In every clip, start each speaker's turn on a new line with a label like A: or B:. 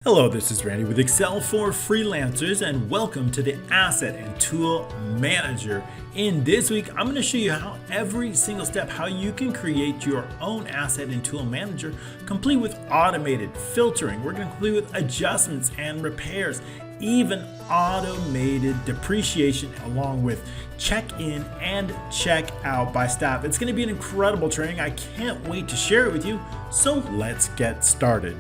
A: Hello, this is Randy with Excel for Freelancers, and welcome to the Asset and Tool Manager. In this week, I'm going to show you how every single step, how you can create your own Asset and Tool Manager, complete with automated filtering. We're going to complete with adjustments and repairs, even automated depreciation, along with check-in and check-out by staff. It's going to be an incredible training. I can't wait to share it with you. So let's get started.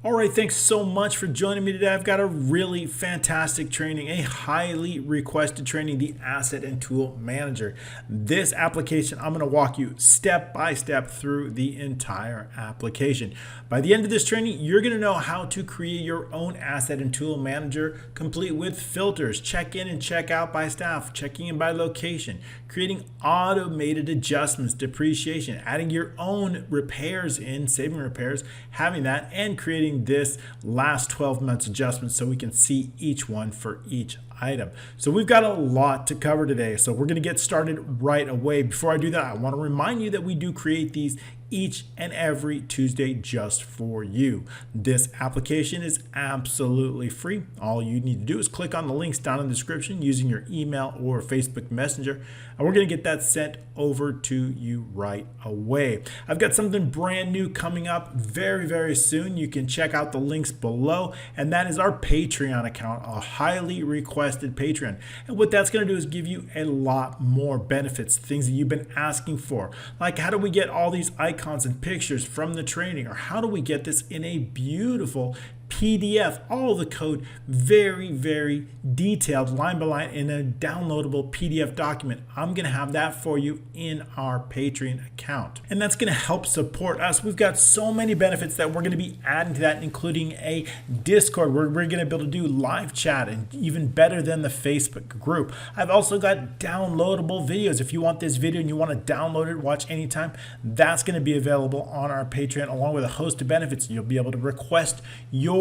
A: Alright, thanks so much for joining me today. I've got a really fantastic training, a highly requested training, the Asset and Tool Manager. This application, I'm going to walk you step by step through the entire application. By the end of this training, you're going to know how to create your own Asset and Tool Manager, complete with filters, check in and check out by staff, checking in by location, creating automated adjustments, depreciation, adding your own repairs in, saving repairs, having that, and creating this last 12 months adjustment so we can see each one for each item. So we've got a lot to cover today, so we're going to get started right away. Before I do that, I want to remind you that we do create these each and every Tuesday just for you. This application is absolutely free. All you need to do is click on the links down in the description using your email or Facebook Messenger, and we're going to get that sent over to you right away. I've got something brand new coming up very soon. You can check out the links below, and that is our Patreon account, a highly requested Patreon. And what that's going to do is give you a lot more benefits, things that you've been asking for, like how do we get all these icons and pictures from the training, or how do we get this in a beautiful PDF, all the code very detailed line by line in a downloadable PDF document. I'm going to have that for you in our Patreon account, and that's going to help support us. We've got so many benefits that we're going to be adding to that, including a Discord where we're going to be able to do live chat, and even better than the Facebook group. I've also got downloadable videos. If you want this video and you want to download it, watch anytime, that's going to be available on our Patreon, along with a host of benefits. You'll be able to request your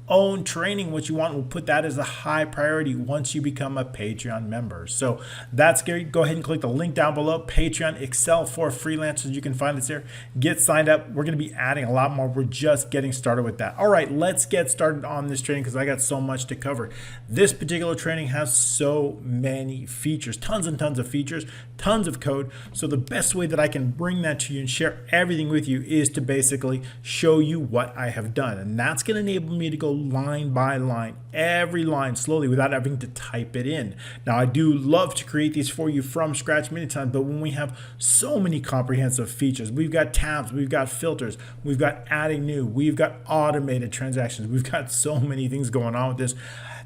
A: own training, what you want. We'll put that as a high priority once you become a Patreon member. So that's great. Go ahead and click the link down below, Patreon, Excel for Freelancers. You can find us there. Get signed up. We're going to be adding a lot more. We're just getting started with that. All right, let's get started on this training because I got so much to cover. This particular training has so many features, tons and tons of features, tons of code. So the best way that I can bring that to you and share everything with you is to basically show you what I have done. And that's going to enable me to go line by line, every line slowly without having to type it in. Now, I do love to create these for you from scratch many times, but when we have so many comprehensive features, we've got tabs, we've got filters, we've got adding new, we've got automated transactions, we've got so many things going on with this.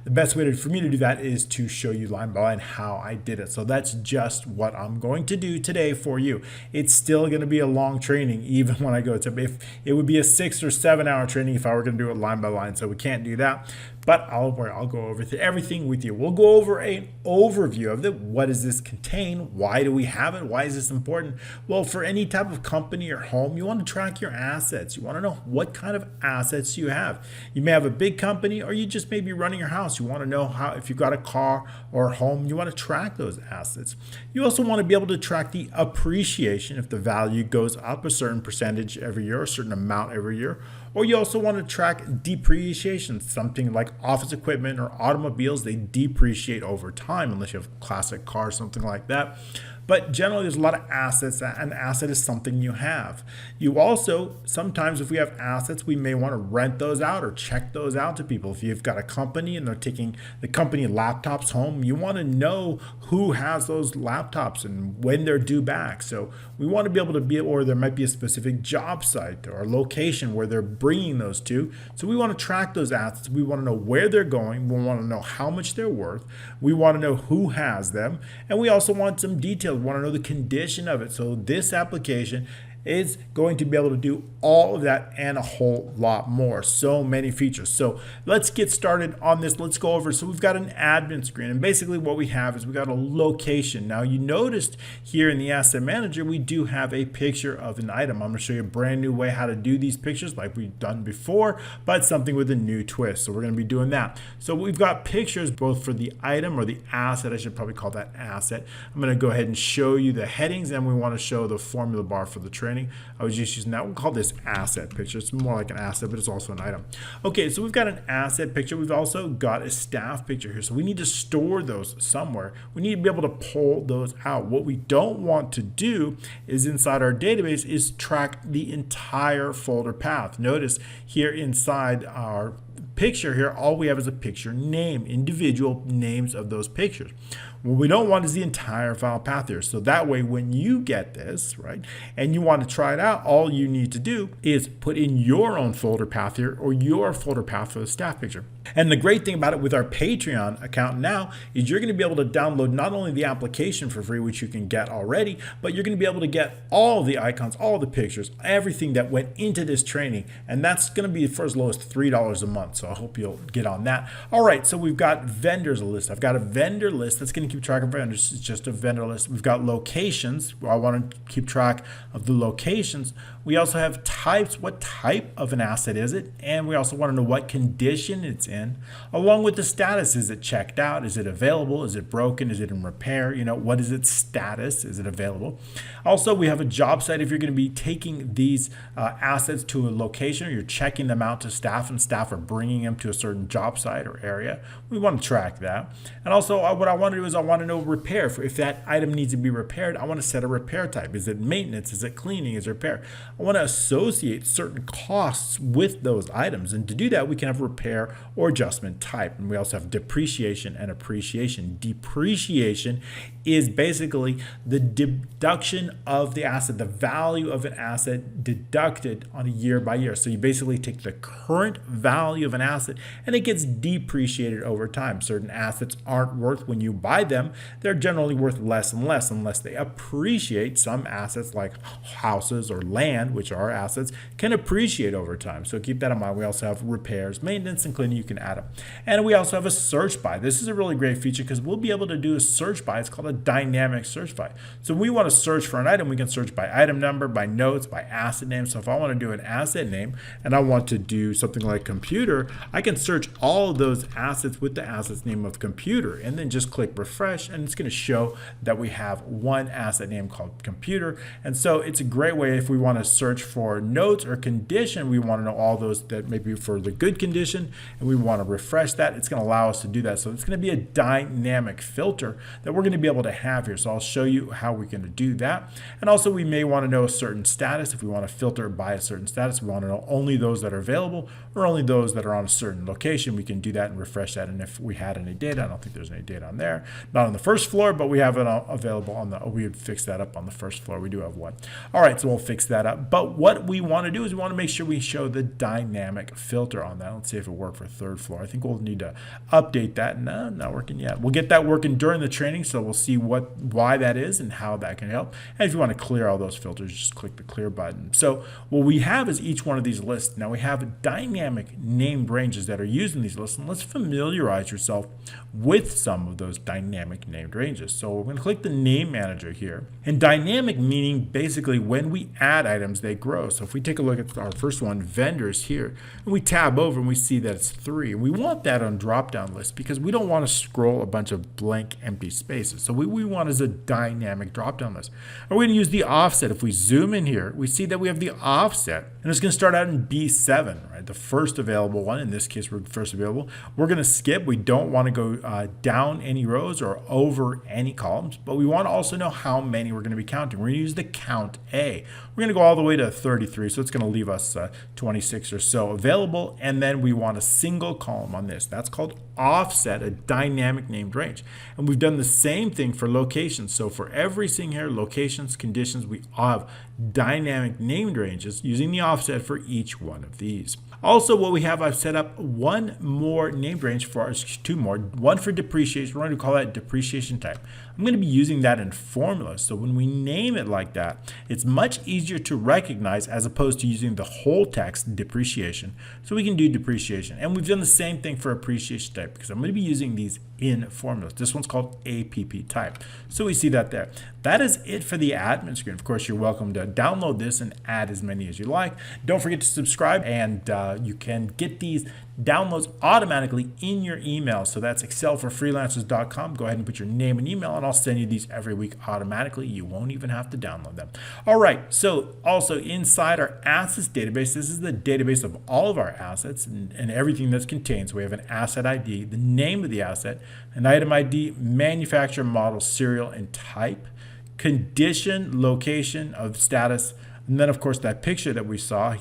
A: The best way for me to do that is to show you line by line how I did it. So that's just what I'm going to do today for you. It's still going to be a long training, even when I go to, if it would be a 6 or 7 hour training if I were going to do it line by line. So we can't do that. But I'll go over everything with you. We'll go over an overview of it. What does this contain? Why do we have it? Why is this important? Well, for any type of company or home, you want to track your assets. You want to know what kind of assets you have. You may have a big company, or you just may be running your house. You want to know how, if you've got a car or a home, you want to track those assets. You also want to be able to track the appreciation if the value goes up a certain percentage every year, a certain amount every year. Or you also want to track depreciation, something like office equipment or automobiles. They depreciate over time unless you have a classic car, something like that. But generally, there's a lot of assets. An asset is something you have. You also, sometimes if we have assets, we may want to rent those out or check those out to people. If you've got a company and they're taking the company laptops home, you want to know who has those laptops and when they're due back. So we want to be able to or there might be a specific job site or location where they're bringing those to. So we want to track those assets. We want to know where they're going. We want to know how much they're worth. We want to know who has them. And we also want some details. We want to know the condition of it. So this application is going to be able to do all of that and a whole lot more. So many features. So let's get started on this. Let's go over. So we've got an admin screen, and basically what we have is we got a location. Now you noticed here in the asset manager, we do have a picture of an item. I'm going to show you a brand new way how to do these pictures like we've done before, but something with a new twist. So we're going to be doing that. So we've got pictures both for the item or the asset. I should probably call that asset. I'm going to go ahead and show you the headings, and we want to show the formula bar for the training. I was just using that. We'll call this asset picture. It's more like an asset, but it's also an item. Okay, so we've got an asset picture. We've also got a staff picture here. So we need to store those somewhere. We need to be able to pull those out. What we don't want to do is inside our database is track the entire folder path. Notice here inside our picture here, all we have is a picture name, individual names of those pictures. What we don't want is the entire file path here. So that way, when you get this, right, and you want to try it out, all you need to do is put in your own folder path here or your folder path for the staff picture. And the great thing about it with our Patreon account now is you're going to be able to download not only the application for free, which you can get already, but you're going to be able to get all the icons, all the pictures, everything that went into this training. And that's going to be for as low as $3 a month. So I hope you'll get on that. All right, so we've got vendors list. I've got a vendor list that's going to keep track of vendors. It's just a vendor list. We've got locations. I want to keep track of the locations. We also have types. What type of an asset is it? And we also want to know what condition it's in, along with the status. Is it checked out? Is it available? Is it broken? Is it in repair? You know, what is its status? Is it available? Also, we have a job site. If you're going to be taking these assets to a location, or you're checking them out to staff and staff are bringing them to a certain job site or area, we want to track that. And also what I want to do is I want to know repair. If that item needs to be repaired, I want to set a repair type. Is it maintenance? Is it cleaning? Is it repair? I want to associate certain costs with those items. And to do that, we can have repair or adjustment type. And we also have depreciation and appreciation. Depreciation is basically the deduction of the asset, the value of an asset deducted on a year by year. So you basically take the current value of an asset and it gets depreciated over time. Certain assets aren't worth when you buy them. They're generally worth less and less unless they appreciate. Some assets like houses or land, which are assets, can appreciate over time. So keep that in mind. We also have repairs, maintenance, and cleaning. You can add them. And we also have a search by. This is a really great feature because we'll be able to do a search by. It's called a dynamic search by. So we want to search for an item. We can search by item number, by notes, by asset name. So if I want to do an asset name and I want to do something like computer, I can search all of those assets with the assets name of computer and then just click refresh, and it's going to show that we have one asset name called computer. And so it's a great way if we want to search for notes or condition. We want to know all those that may be for the good condition, and we want to refresh that. It's going to allow us to do that. So it's going to be a dynamic filter that we're going to be able to have here. So I'll show you how we're going to do that. And also we may want to know a certain status. If we want to filter by a certain status, we want to know only those that are available or only those that are on a certain location. We can do that and refresh that. And if we had any data, I don't think there's any data on there, not on the first floor, but we have it available on the, we would fix that up on the first floor. We do have one. All right, so we'll fix that up. But what we want to do is we want to make sure we show the dynamic filter on that. Let's see if it worked for third floor. I think we'll need to update that. No, not working yet. We'll get that working during the training, so we'll see why that is and how that can help. And if you want to clear all those filters, just click the clear button. So what we have is each one of these lists. Now we have dynamic named ranges that are used in these lists, and let's familiarize yourself with some of those dynamic named ranges. So we're going to click the name manager here. And dynamic meaning basically when we add items, they grow. So if we take a look at our first one, vendors here, and we tab over and we see that it's 3. And we want that on drop-down list because we don't want to scroll a bunch of blank empty spaces. So what we want is a dynamic drop-down list. And we're going to use the offset. If we zoom in here, we see that we have the offset, and it's going to start out in B7, right? The first available one. In this case, we're first available. We're going to skip. We don't want to go down any rows or over any columns, but we want to also know how many we're going to be counting. We're going to use the count A. We're going to go all the way to 33, so it's going to leave us 26 or so available, and then we want a single column on this. That's called offset, a dynamic named range. And we've done the same thing for locations. So for everything here, locations, conditions, we have dynamic named ranges using the offset for each one of these. Also, what we have, I've set up one more named range for us, two more, one for depreciation. We're going to call that depreciation type. I'm going to be using that in formulas. So when we name it like that, it's much easier to recognize as opposed to using the whole text depreciation. So we can do depreciation. And we've done the same thing for appreciation type because I'm going to be using these in formulas. This one's called APP type. So we see that there. That is it for the admin screen. Of course, you're welcome to download this and add as many as you like. Don't forget to subscribe, and you can get these downloads automatically in your email. So that's excelforfreelancers.com. Go ahead and put your name and email, and I'll send you these every week automatically. You won't even have to download them. All right, so also inside our assets database, this is the database of all of our assets and everything that's contained. So we have an asset ID, the name of the asset, an item ID, manufacturer, model, serial, and type, condition, location of status, and then of course that picture that we saw.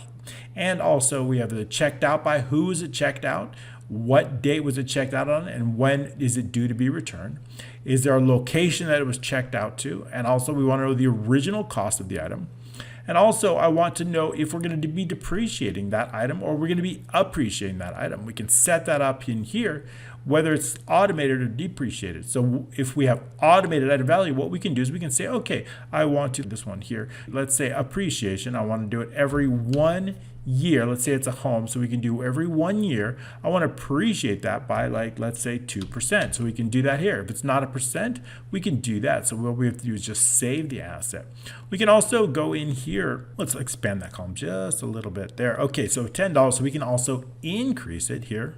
A: And also we have the checked out by, who is it checked out, what date was it checked out on, and when is it due to be returned. Is there a location that it was checked out to? And also we want to know the original cost of the item. And also I want to know if we're going to be depreciating that item or we're going to be appreciating that item. We can set that up in here, whether it's automated or depreciated. So if we have automated item value, what we can do is we can say, okay, I want to, this one here, let's say appreciation. I want to do it every 1 year. Let's say it's a home, so we can do every 1 year. I want to appreciate that by, like, let's say 2%. So we can do that here. If it's not a percent, we can do that. So what we have to do is just save the asset. We can also go in here. Let's expand that column just a little bit there. Okay, so $10. So we can also increase it here.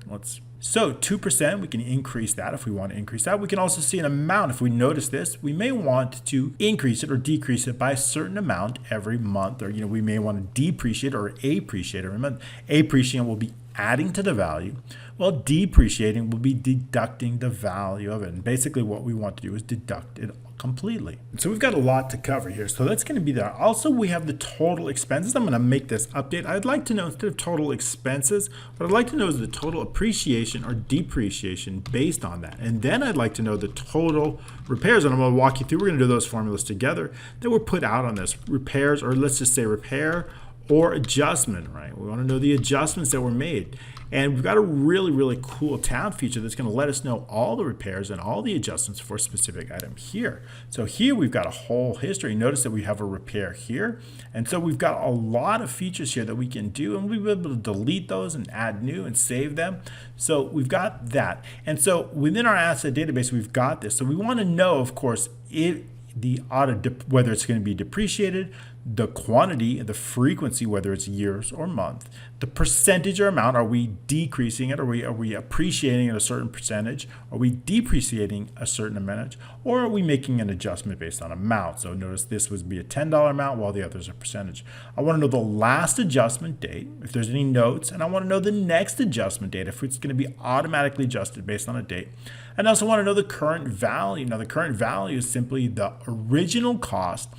A: So 2%, we can increase that if we want to increase that. We can also see an amount. If we notice this, we may want to increase it or decrease it by a certain amount every month, or we may want to depreciate or appreciate every month. Appreciating will be adding to the value, while depreciating will be deducting the value of it. And basically what we want to do is deduct it completely. So we've got a lot to cover here. So that's going to be there. Also, we have the total expenses. I'm going to make this update. I'd like to know, instead of total expenses, what I'd like to know is the total appreciation or depreciation based on that. And then I'd like to know the total repairs. And I'm going to walk you through. We're going to do those formulas together that were put out on this. Repairs, or let's just say repair or adjustment, right? We want to know the adjustments that were made. And we've got a really, really cool tab feature that's going to let us know all the repairs and all the adjustments for a specific item here. So here we've got a whole history. Notice that we have a repair here. And so we've got a lot of features here that we can do, and we'll be able to delete those and add new and save them. So we've got that. And so within our asset database, we've got this. So we want to know, of course, if whether it's going to be depreciated, the quantity, the frequency, whether it's years or month, the percentage or amount. Are we decreasing it? Are we appreciating at a certain percentage? Are we depreciating a certain amount? Or are we making an adjustment based on amount? So notice this would be a $10 amount while the others are percentage. I want to know the last adjustment date, if there's any notes, and I want to know the next adjustment date, if it's going to be automatically adjusted based on a date. And I also want to know the current value. Now the current value is simply the original cost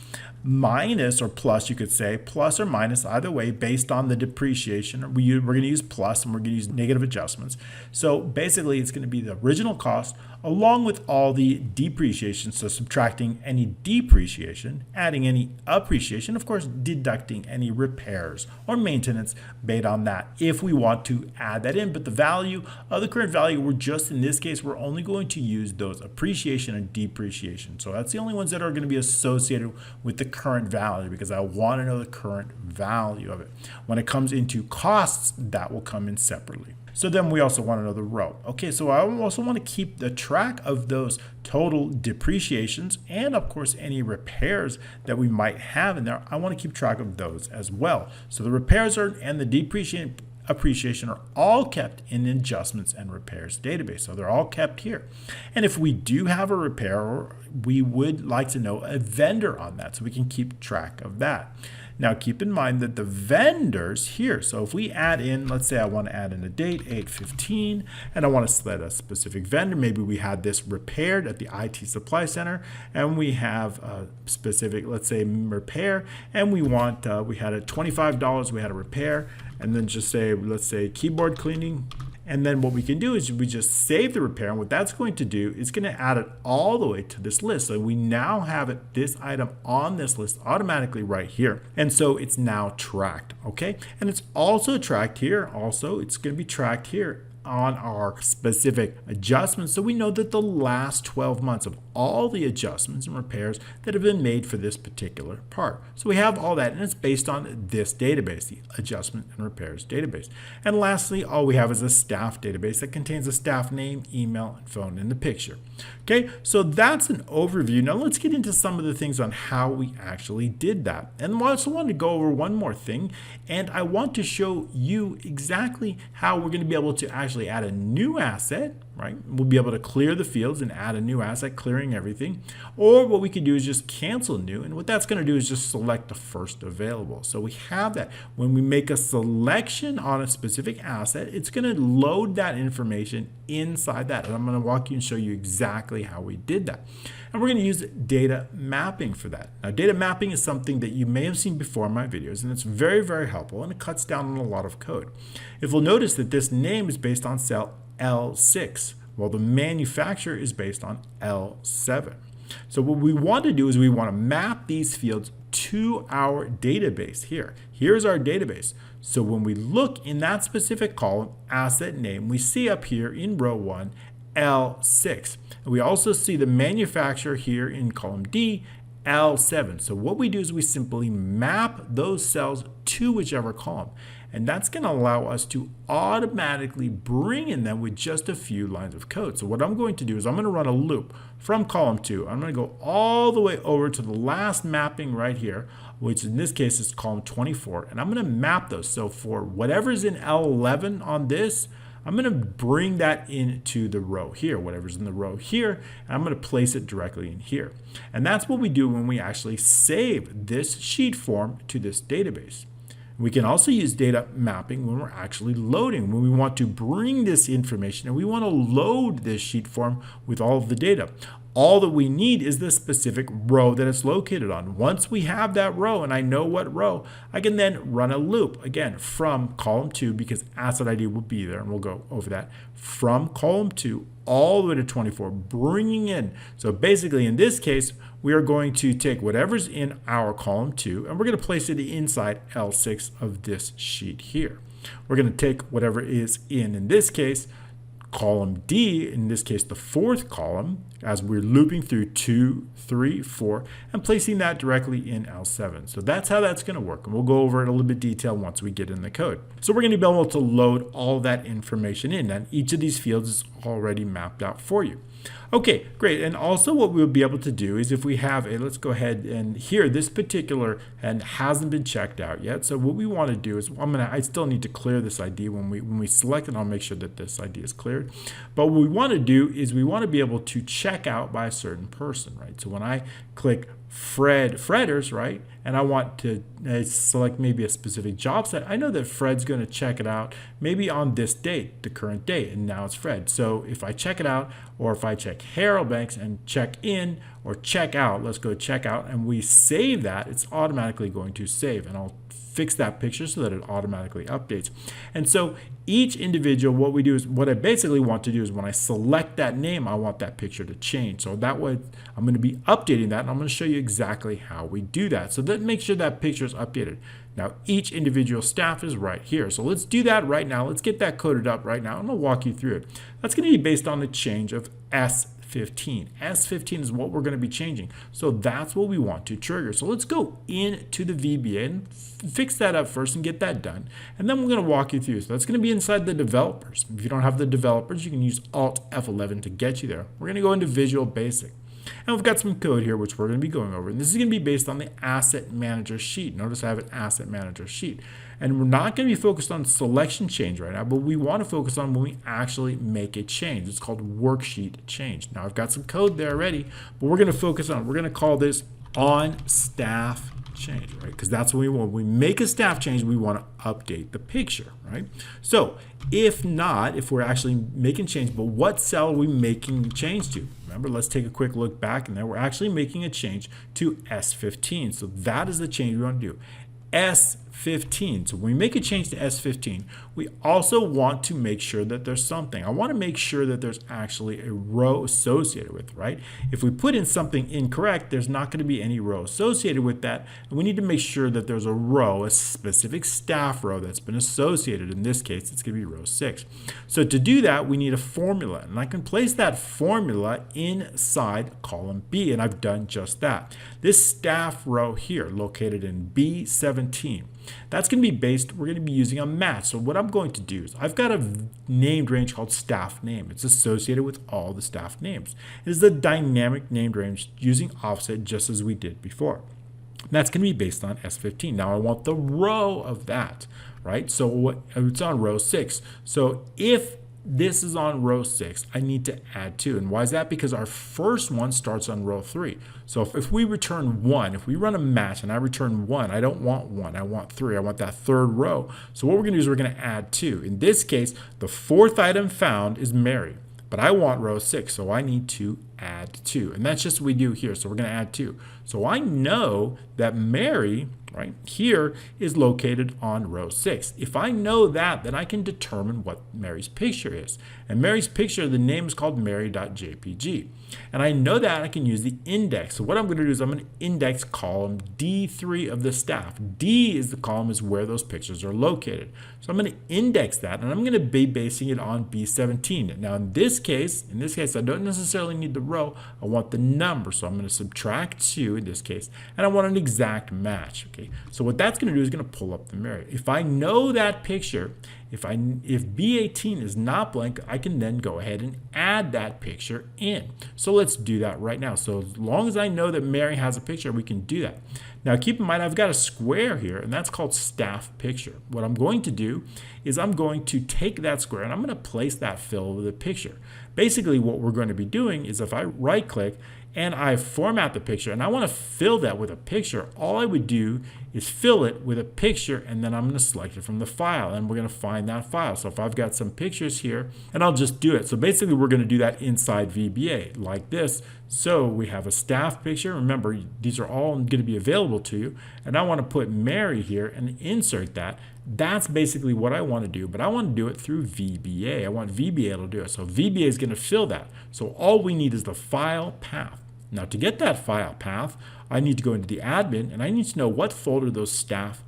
A: minus, or plus, you could say, plus or minus, either way, based on the depreciation. We're going to use plus, and we're going to use negative adjustments. So basically, it's going to be the original cost along with all the depreciation. So subtracting any depreciation, adding any appreciation, of course, deducting any repairs or maintenance based on that, if we want to add that in. But the value of the current value, in this case, we're only going to use those appreciation and depreciation. So that's the only ones that are going to be associated with the current value, because I want to know the current value of it. When it comes into costs, that will come in separately. So then we also want to know the row. Okay, so I also want to keep the track of those total depreciations and, of course, any repairs that we might have in there. I want to keep track of those as well. So the repairs and the depreciation appreciation are all kept in adjustments and repairs database. So they're all kept here. And if we do have a repair, we would like to know a vendor on that so we can keep track of that. Now keep in mind that the vendors here, so if we add in, let's say I want to add in a date, 8/15, and I want to select a specific vendor. Maybe we had this repaired at the IT Supply Center, and we have a specific, let's say, repair, and we want, we had a $25, we had a repair, and then just say, let's say, keyboard cleaning. And then what we can do is we just save the repair, and what that's going to do is going to add it all the way to this list. So we now have this item on this list automatically right here. And so it's now tracked, okay? And it's also tracked here. Also, it's going to be tracked here on our specific adjustments, so we know that the last 12 months of all the adjustments and repairs that have been made for this particular part. So we have all that, and it's based on this database, the adjustment and repairs database. And lastly, all we have is a staff database that contains a staff name, email, and phone in the picture. Okay, so that's an overview. Now let's get into some of the things on how we actually did that. And I also want to go over one more thing, and I want to show you exactly how we're going to be able to actually add a new asset, right? We'll be able to clear the fields and add a new asset, clearing everything. Or what we could do is just cancel new, and what that's going to do is just select the first available. So we have that. When we make a selection on a specific asset, it's going to load that information inside that. And I'm going to walk you and show you exactly how we did that. And we're going to use data mapping for that. Now, data mapping is something that you may have seen before in my videos, and it's very, very helpful, and it cuts down on a lot of code. If we'll notice that this name is based on cell L6, while the manufacturer is based on L7. So what we want to do is we want to map these fields to our database here. Here's our database. So when we look in that specific column, asset name, we see up here in row 1, L6. And we also see the manufacturer here in column D, L7. So what we do is we simply map those cells to whichever column. And that's going to allow us to automatically bring in them with just a few lines of code. So what I'm going to do is I'm going to run a loop from column 2. I'm going to go all the way over to the last mapping right here, which in this case is column 24. And I'm going to map those. So for whatever's in L11 on this, I'm going to bring that into the row here, whatever's in the row here, and I'm going to place it directly in here. And that's what we do when we actually save this sheet form to this database. We can also use data mapping when we're actually loading, when we want to bring this information and we want to load this sheet form with all of the data. All that we need is the specific row that it's located on. Once we have that row and I know what row, I can then run a loop, again, from column 2, because asset ID will be there, and we'll go over that, from column 2 all the way to 24, bringing in. So basically, in this case, we are going to take whatever's in our column 2, and we're going to place it inside L6 of this sheet here. We're going to take whatever is in this case, column D, in this case the fourth column, as we're looping through 2, 3, 4, and placing that directly in L7. So that's how that's going to work, and we'll go over it a little bit detail once we get in the code. So we're going to be able to load all that information in, and each of these fields is already mapped out for you. Okay, great. And also what we'll be able to do is if we have a, let's go ahead and here, this particular and hasn't been checked out yet. So what we want to do is I still need to clear this ID when we select it. I'll make sure that this ID is cleared. But what we want to do is we want to be able to check out by a certain person, right? So when I click Fredders, right, and I want to select maybe a specific job site, I know that Fred's going to check it out maybe on this date, the current date, and now it's Fred. So if I check it out, or if I check Harold Banks and check in or check out, let's go check out, and we save that, it's automatically going to save, and I'll fix that picture so that it automatically updates. And so each individual, what I basically want to do is when I select that name, I want that picture to change. So that way I'm going to be updating that, and I'm going to show you exactly how we do that. So that makes sure that picture is updated. Now each individual staff is right here. So let's do that right now. Let's get that coded up right now, and I'll walk you through it. That's going to be based on the change of S15. S15 is what we're going to be changing. So that's what we want to trigger. So let's go into the VBA and fix that up first and get that done. And then we're going to walk you through. So that's going to be inside the developers. If you don't have the developers, you can use Alt F11 to get you there. We're going to go into Visual Basic. And we've got some code here which we're going to be going over. And this is going to be based on the Asset Manager sheet. Notice I have an Asset Manager sheet. And we're not going to be focused on selection change right now, but we want to focus on when we actually make a change. It's called Worksheet Change. Now I've got some code there already, but we're going to focus on, we're going to call this On Staff Change, right? Because that's what we want. When we make a staff change, we want to update the picture, right? So if we're actually making change, but what cell are we making change to? Remember, let's take a quick look back, and then we're actually making a change to S15. So that is the change we want to do. S15. So when we make a change to S15, we also want to make sure that there's something. I want to make sure that there's actually a row associated with, right? If we put in something incorrect, there's not going to be any row associated with that. And we need to make sure that there's a row, a specific staff row that's been associated. In this case, it's going to be row 6. So to do that, we need a formula. And I can place that formula inside column B, and I've done just that. This staff row here, located in B17, that's going to be based, we're going to be using a match. So what I'm going to do is I've got a named range called staff name. It's associated with all the staff names. It is the dynamic named range using offset just as we did before. And that's going to be based on S15. Now I want the row of that, right? So it's on row 6. So if this is on row 6, I need to add 2. And why is that? Because our first one starts on row 3. So if we return 1, if we run a match and I return 1, I don't want 1, I want 3. I want that third row. So what we're going to do is we're going to add 2. In this case, the fourth item found is Mary, but I want row 6, so I need to add 2. And that's just what we do here. So we're going to add 2. So I know that Mary, right here, is located on row 6. If I know that, then I can determine what Mary's picture is. And Mary's picture, the name is called Mary.jpg. And I know that I can use the index. So what I'm going to do is I'm going to index column D3 of the staff. D is the column is where those pictures are located. So I'm going to index that, and I'm going to be basing it on B17. Now in this case, I don't necessarily need the row. I want the number. So I'm going to subtract 2 in this case, and I want an exact match. Okay. So what that's going to do is going to pull up the Mary. If I know that picture, if B18 is not blank, I can then go ahead and add that picture in. So let's do that right now. So as long as I know that Mary has a picture, we can do that. Now keep in mind, I've got a square here, and that's called staff picture. What I'm going to do is I'm going to take that square and I'm going to place that fill over the picture. Basically what we're going to be doing is if I right click and I format the picture and I want to fill that with a picture, all I would do is fill it with a picture, and then I'm going to select it from the file, and we're going to find that file. So if I've got some pictures here, and I'll just do it. So basically we're going to do that inside VBA like this. So we have a staff picture. Remember, these are all going to be available to you, and I want to put Mary here and insert that. That's basically what I want to do, but I want to do it through VBA. I want VBA to do it. So VBA is going to fill that. So all we need is the file path. Now to get that file path, I need to go into the admin, and I need to know what folder those staff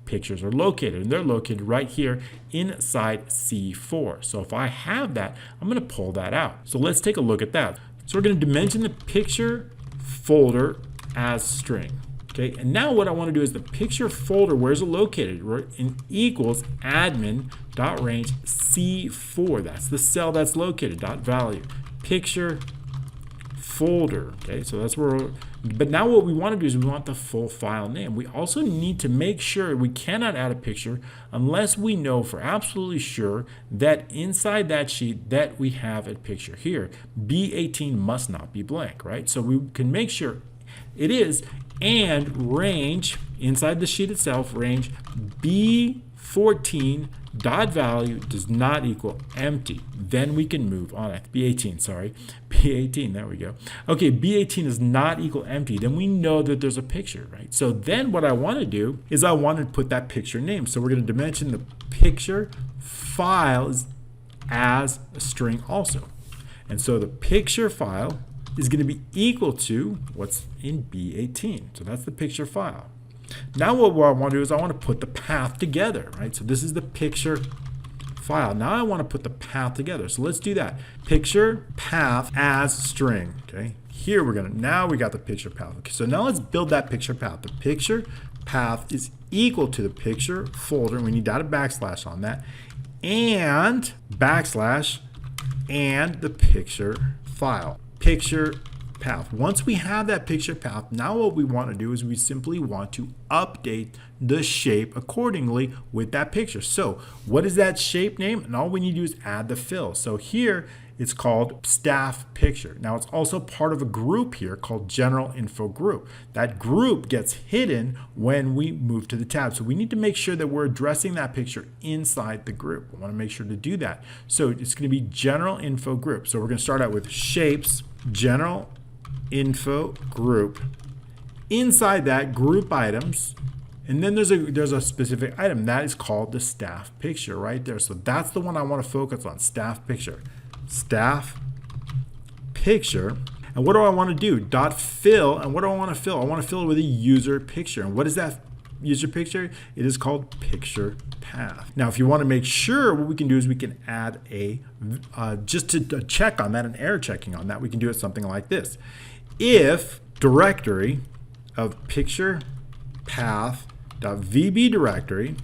A: pictures are located, and they're located right here inside C4. So if I have that, I'm going to pull that out. So let's take a look at that. So we're going to dimension the picture folder as string. Okay, and now what I want to do is the picture folder, where is it located? In equals admin.range C4. That's the cell that's located, .value. Picture folder. Okay, so that's where but now what we want to do is we want the full file name. We also need to make sure we cannot add a picture unless we know for absolutely sure that inside that sheet that we have a picture here. B18 must not be blank, right? So we can make sure it is, and range inside the sheet itself, range B14 dot value does not equal empty. Then we can move on. B18, sorry. B18, there we go. Okay, B18 is not equal empty. Then we know that there's a picture, right? So then what I want to do is I want to put that picture name. So we're going to dimension the picture file as a string also. And so the picture file is going to be equal to what's in B18. So that's the picture file. Now what I want to do is I want to put the path together, right? So this is the picture file. Now I want to put the path together. So let's do that. Picture path as string, okay? Here now we got the picture path. Okay, so now let's build that picture path. The picture path is equal to the picture folder, and we need to add a backslash on that, and backslash and the picture file. Picture path. Once we have that picture path, now what we want to do is we simply want to update the shape accordingly with that picture. So what is that shape name? And all we need to do is add the fill. So here it's called staff picture. Now it's also part of a group here called general info group. That group gets hidden when we move to the tab. So we need to make sure that we're addressing that picture inside the group. We want to make sure to do that. So it's going to be general info group. So we're going to start out with shapes, general info group. Inside that, group items, And then there's a specific item that is called the staff picture right there. So that's the one I want to focus on, staff picture. Staff picture. And what do I want to do? Dot fill. And what do I want to fill? I want to fill it with a user picture. And what is that user picture? It is called picture path. Now, if you want to make sure, what we can do is we can add a, just to check on that, an error checking on that, we can do it something like this. If directory of picture path.vb directory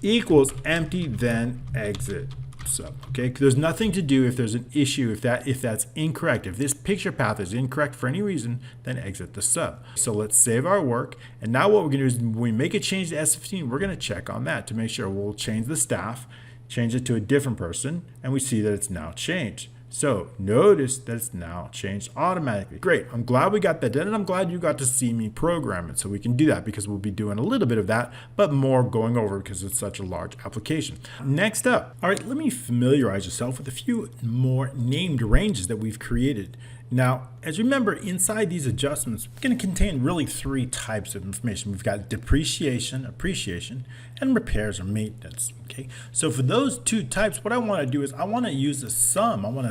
A: equals empty, then exit sub. Okay, there's nothing to do if there's an issue, if that's incorrect. If this picture path is incorrect for any reason, then exit the sub. So let's save our work. And now what we're going to do is when we make a change to S15, we're going to check on that to make sure. We'll change the staff, change it to a different person, and we see that it's now changed. So notice that it's now changed automatically. Great. I'm glad we got that done, and I'm glad you got to see me program it. So we can do that because we'll be doing a little bit of that, but more going over because it's such a large application. Next up, all right, let me familiarize yourself with a few more named ranges that we've created. Now, as you remember, inside these adjustments, we're going to contain really three types of information. We've got depreciation, appreciation, and repairs or maintenance. Okay, so for those two types, what I want to do is I want to use a sum. I want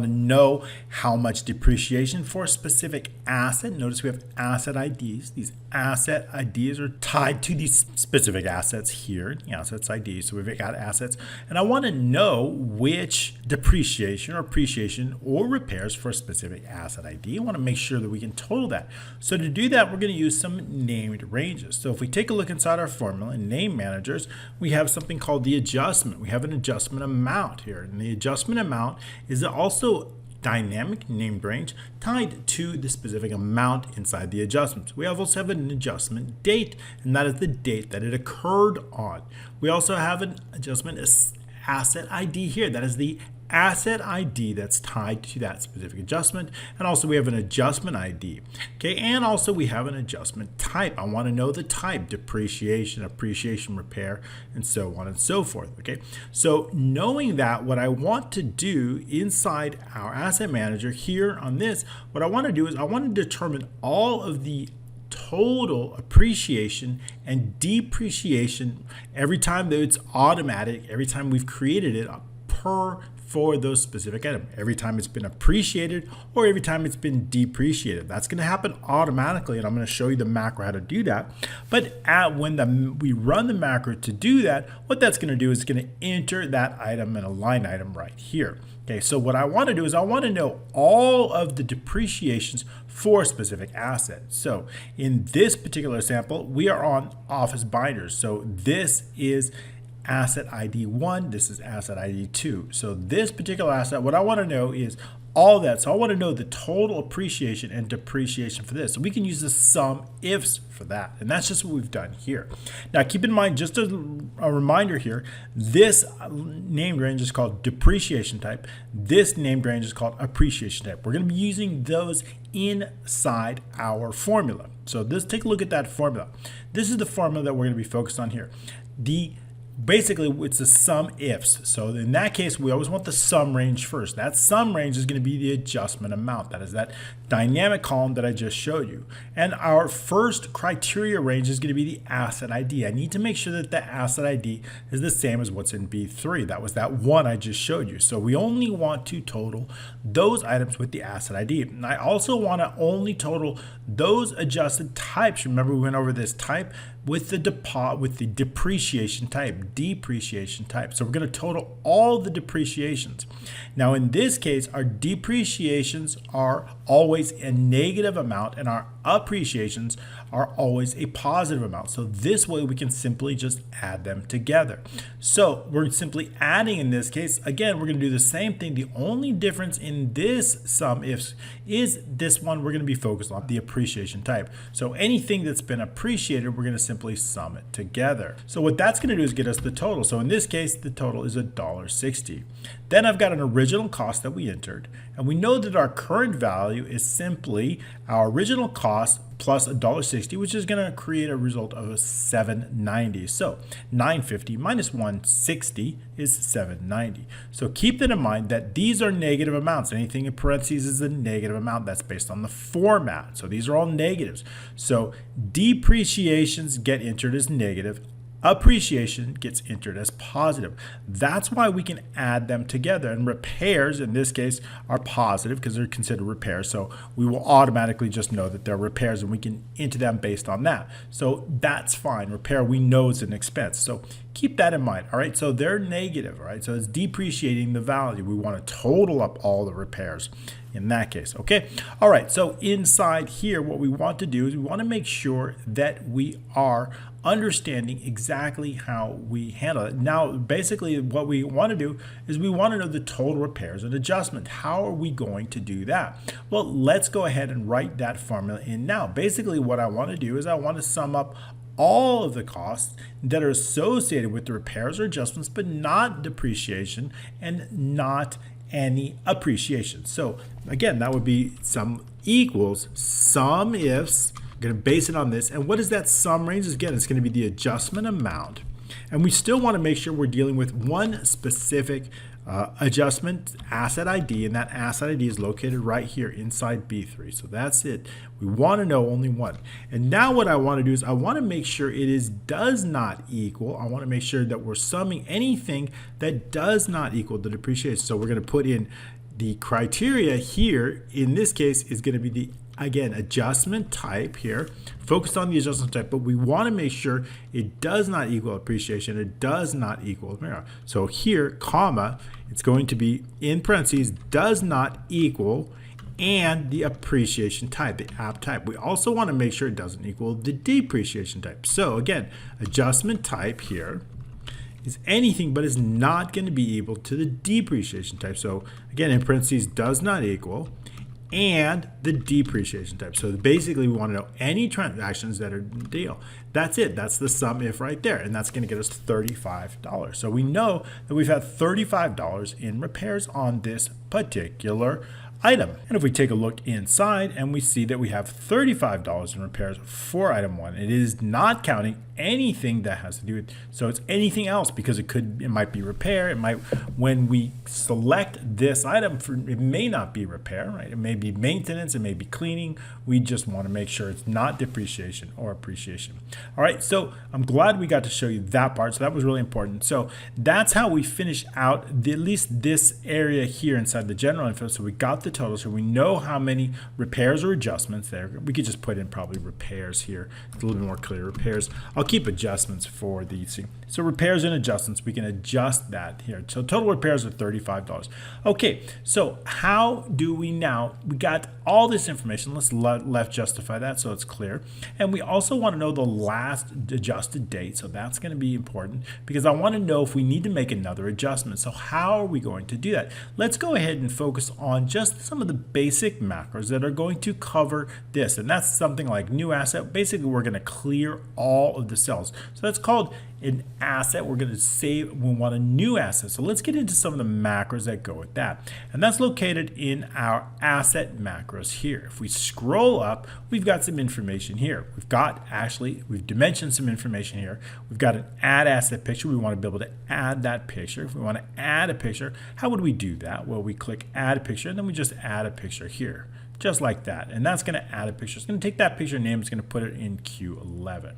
A: to know how much depreciation for a specific asset. Notice we have asset IDs. These asset IDs are tied to these specific assets here, the assets ID. So we've got assets, and I want to know which depreciation or appreciation or repairs for a specific asset ID. I want to make sure that we can total that. So to do that, we're going to use some named ranges. So if we take a look inside our formula in name managers, we have something called the adjustment. We have an adjustment amount here, and the adjustment amount is also dynamic named range tied to the specific amount inside the adjustments. We also have an adjustment date, and that is the date that it occurred on. We also have an adjustment asset ID here. That is the asset ID that's tied to that specific adjustment. And also we have an adjustment ID. Okay, and also we have an adjustment type. I want to know the type: depreciation, appreciation, repair, and so on and so forth. Okay, so knowing that, what I want to do inside our asset manager here on this, what I want to do is I want to determine all of the total appreciation and depreciation every time that it's automatic, every time we've created it for those specific items, every time it's been appreciated or every time it's been depreciated. That's going to happen automatically, and I'm going to show you the macro how to do that. But when we run the macro to do that, what that's going to do is it's going to enter that item in a line item right here. Okay, so what I want to do is I want to know all of the depreciations for a specific asset. So in this particular sample, we are on office binders. So this is asset ID 1, this is asset ID 2. So this particular asset, what I want to know is all that. So I want to know the total appreciation and depreciation for this. So we can use the sum ifs for that. And that's just what we've done here. Now keep in mind, just a reminder here, this named range is called depreciation type. This named range is called appreciation type. We're going to be using those inside our formula. So take a look at that formula. This is the formula that we're going to be focused on here. Basically, it's the sum ifs. So in that case, we always want the sum range first. That sum range is going to be the adjustment amount. That is that dynamic column that I just showed you. And our first criteria range is going to be the asset ID. I need to make sure that the asset ID is the same as what's in B3. That was that one I just showed you. So we only want to total those items with the asset ID. And I also want to only total those adjusted types. Remember, we went over this type with the depreciation type, depreciation type. So we're going to total all the depreciations. Now in this case, our depreciations are always a negative amount and our appreciations are always a positive amount. So this way we can simply just add them together. So we're simply adding in this case. Again, we're going to do the same thing. The only difference in this sum ifs is this one we're going to be focused on, the appreciation type. So anything that's been appreciated, we're going to simply sum it together. So what that's going to do is get us the total. So in this case, the total is $1.60. Then I've got an original cost that we entered, and we know that our current value is simply our original cost plus $1.60, which is going to create a result of a $7.90. So $9.50 minus $1.60 is $7.90. So keep that in mind that these are negative amounts. Anything in parentheses is a negative amount. That's based on the format. So these are all negatives. So depreciations get entered as negative. Appreciation gets entered as positive. That's why we can add them together. And repairs, in this case, are positive because they're considered repairs. So we will automatically just know that they're repairs and we can enter them based on that. So that's fine. Repair, we know is an expense. So keep that in mind. All right. So they're negative. All right. So it's depreciating the value. We want to total up all the repairs in that case. Okay. All right. So inside here, what we want to do is we want to make sure that we are understanding exactly how we handle it. Now, basically what we want to do is we want to know the total repairs and adjustment. How are we going to do that? Well, let's go ahead and write that formula in now. Basically what I want to do is I want to sum up all of the costs that are associated with the repairs or adjustments, but not depreciation and not any appreciation. So again, that would be sum equals sum ifs. Going to base it on this. And what is that sum range? Again, it's going to be the adjustment amount. And we still want to make sure we're dealing with one specific adjustment asset ID, and that asset ID is located right here inside B3. So that's it. We want to know only one. And now what I want to do is I want to make sure it is does not equal. I want to make sure that we're summing anything that does not equal the depreciation. So we're going to put in the criteria here. In this case is going to be the, again, adjustment type here, focused on the adjustment type, but we want to make sure it does not equal appreciation. It does not equal mirror. So here, comma, it's going to be in parentheses, does not equal, and the appreciation type, the app type. We also want to make sure it doesn't equal the depreciation type. So again, adjustment type here is anything but is not going to be equal to the depreciation type. So again, in parentheses, does not equal, and the depreciation type. So basically we want to know any transactions that are deal. That's it. That's the sum if right there. And that's going to get us $35. So we know that we've had $35 in repairs on this particular item. And if we take a look inside and we see that we have $35 in repairs for item 1, it is not counting anything that has to do with, so it's anything else, because it might be repair. It might, when we select this item, it may not be repair, right? It may be maintenance, it may be cleaning. We just want to make sure it's not depreciation or appreciation. All right, so I'm glad we got to show you that part. So that was really important. So that's how we finish out at least this area here inside the general info. So we got the total, so we know how many repairs or adjustments there. We could just put in probably repairs here. It's a little bit more clear. Repairs. I'll keep adjustments for these. So repairs and adjustments, we can adjust that here. So total repairs are $35. Okay, so how do we now, we got all this information. Let's left justify that so it's clear. And we also want to know the last adjusted date. So that's going to be important because I want to know if we need to make another adjustment. So how are we going to do that? Let's go ahead and focus on just some of the basic macros that are going to cover this. And that's something like new asset. Basically, we're going to clear all of the cells. So that's called an asset. We're going to save, we want a new asset. So let's get into some of the macros that go with that. And that's located in our asset macros here. If we scroll up, we've got some information here. We've dimensioned some information here. We've got an add asset picture. We want to be able to add that picture. If we want to add a picture, how would we do that? Well, we click add a picture and then we just add a picture here. Just like that. And that's going to add a picture. It's going to take that picture name, it's going to put it in Q11.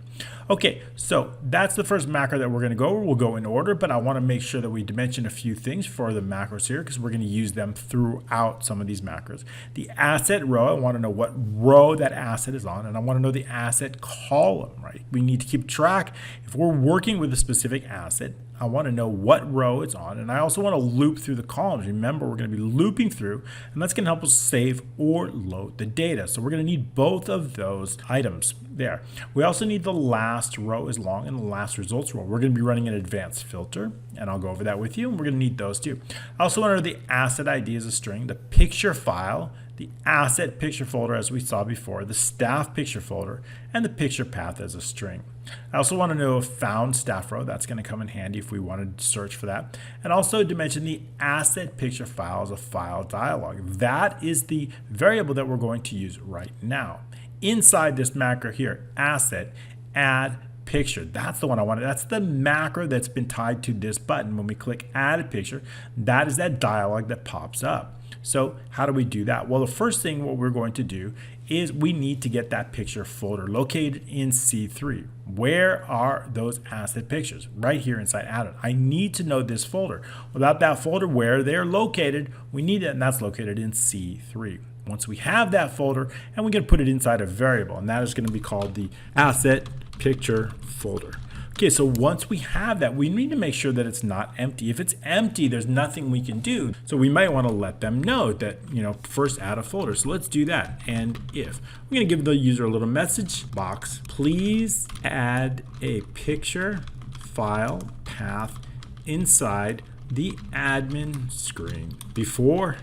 A: Okay, so that's the first macro that we're going to go over. We'll go in order, but I want to make sure that we dimension a few things for the macros here because we're going to use them throughout some of these macros. The asset row, I want to know what row that asset is on, and I want to know the asset column, right? We need to keep track. If we're working with a specific asset, I want to know what row it's on, and I also want to loop through the columns. Remember, we're going to be looping through, and that's going to help us save or load the data. So we're going to need both of those items there. We also need the last row is long and the last results row. We're going to be running an advanced filter, and I'll go over that with you, and we're going to need those too. I also want to know the asset ID as a string, the picture file, the asset picture folder as we saw before, the staff picture folder, and the picture path as a string. I also want to know a found staff row. That's going to come in handy if we wanted to search for that. And also dimension the asset picture file as a file dialog. That is the variable that we're going to use right now. inside this macro here, asset, add picture. That's the one I wanted. That's the macro that's been tied to this button. When we click add a picture, that is that dialog that pops up. So how do we do that? Well, the first thing what we're going to do is we need to get that picture folder located in C3. Where are those asset pictures? Right here inside added. I need to know this folder. Without that folder, where they're located, we need it, and that's located in C3. Once we have that folder, and we're going to put it inside a variable, and that is going to be called the asset picture folder. Okay, so once we have that, we need to make sure that it's not empty. If it's empty, there's nothing we can do. So we might want to let them know that, first add a folder. So let's do that. And if we're going to give the user a little message box, please add a picture file path inside the admin screen before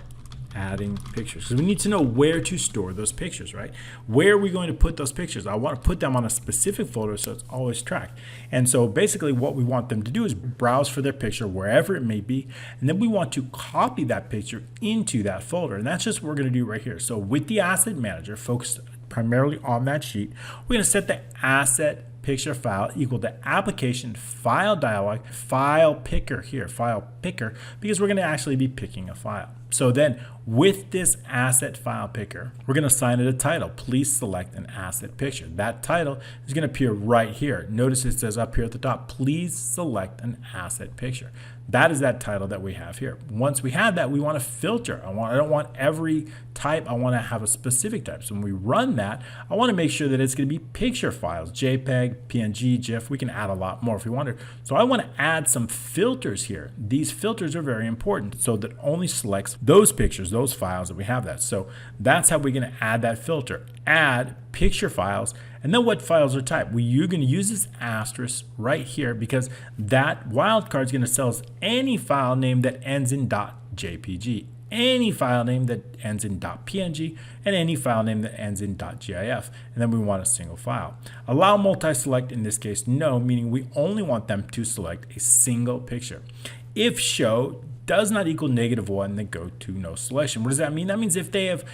A: adding pictures, because we need to know where to store those pictures, right? Where are we going to put those pictures? I want to put them on a specific folder so it's always tracked. And so basically what we want them to do is browse for their picture wherever it may be, and then we want to copy that picture into that folder. And that's just what we're going to do right here. So with the asset manager focused primarily on that sheet, we're going to set the asset picture file equal to application file dialog file picker here, file picker, because we're going to actually be picking a file. So then with this asset file picker, we're going to assign it a title. Please select an asset picture. That title is going to appear right here. Notice it says up here at the top, please select an asset picture. That is that title that we have here. Once we have that, we want to filter. I don't want every type. I want to have a specific type. So when we run that, I want to make sure that it's going to be picture files, JPEG, PNG, GIF. We can add a lot more if we want to. So I want to add some filters here. These filters are very important so that only selects those pictures, those files that we have that. So that's how we're going to add that filter. Add picture files, and then what files are typed? Well, you're going to use this asterisk right here because that wildcard is going to tell us any file name that ends in .jpg, any file name that ends in .png, and any file name that ends in .gif, and then we want a single file. Allow multi-select in this case, no, meaning we only want them to select a single picture. If show does not equal -1, then go to no selection. What does that mean? That means if they have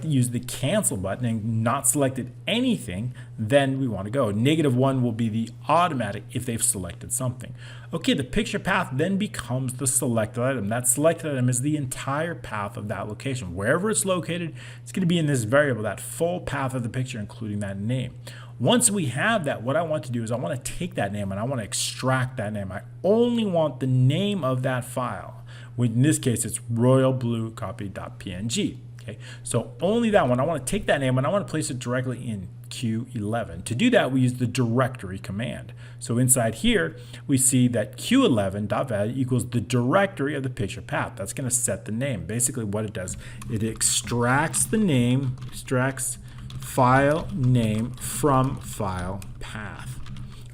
A: used the cancel button and not selected anything, then we want to go. -1 will be the automatic if they've selected something. Okay, the picture path then becomes the selected item. That selected item is the entire path of that location. Wherever it's located, it's going to be in this variable, that full path of the picture, including that name. Once we have that, what I want to do is I want to take that name and I want to extract that name. I only want the name of that file. In this case, it's royalbluecopy.png. Okay, so only that one. I want to take that name and I want to place it directly in Q11. To do that, we use the directory command. So inside here, we see that Q11.value equals the directory of the picture path. That's going to set the name. Basically, what it does, it extracts the name, extracts file name from file path.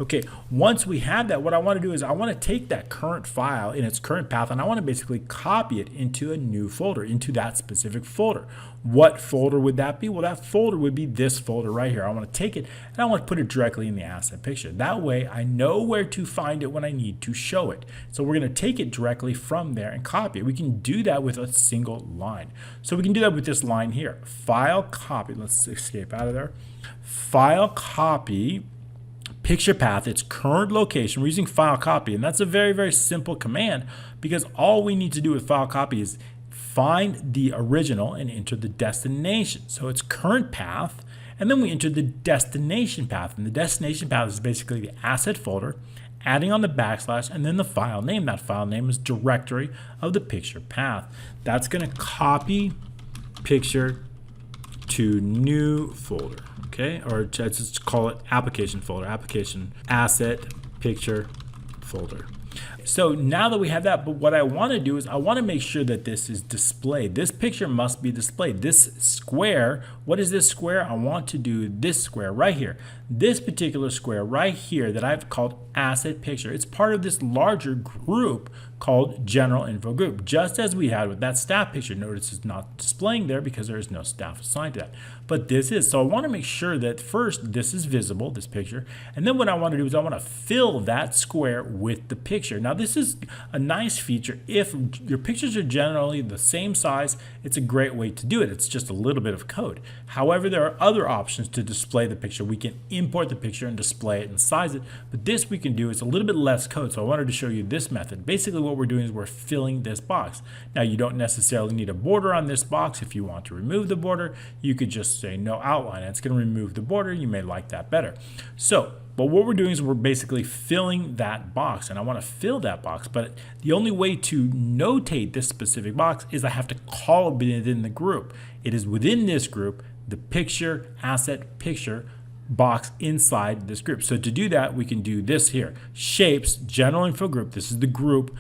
A: Okay, once we have that, what I want to do is I want to take that current file in its current path and I want to basically copy it into a new folder, into that specific folder. What folder would that be? Well, that folder would be this folder right here. I want to take it and I want to put it directly in the asset picture. That way I know where to find it when I need to show it. So we're going to take it directly from there and copy it. We can do that with a single line. So we can do that with this line here. File copy. Let's escape out of there. File copy picture path, its current location. We're using file copy, and that's a very, very simple command because all we need to do with file copy is find the original and enter the destination. So it's current path, and then we enter the destination path, and the destination path is basically the asset folder, adding on the backslash, and then the file name. That file name is directory of the picture path. That's going to copy picture to new folder. Okay, or let's just call it application folder, application asset picture folder. So now that we have that, but what I want to do is I want to make sure that this is displayed. This picture must be displayed. This square, what is this square? I want to do this square right here. this particular square right here that I've called asset picture, it's part of this larger group called general info group, just as we had with that staff picture. Notice it's not displaying there because there is no staff assigned to that, but this is. So I want to make sure that first this is visible, this picture, and then what I want to do is I want to fill that square with the picture. Now this is a nice feature. If your pictures are generally the same size, it's a great way to do it. It's just a little bit of code. However, there are other options to display the picture. We can import the picture and display it and size it, but this we can do is a little bit less code. So I wanted to show you this method. Basically what we're doing is we're filling this box. Now you don't necessarily need a border on this box. If you want to remove the border, you could just say no outline. It's going to remove the border. You may like that better. But what we're doing is we're basically filling that box, and I want to fill that box, but the only way to notate this specific box is I have to call it within the group. It is within this group, the picture, asset, picture box inside this group. So to do that, we can do this here. Shapes, general info group, this is the group.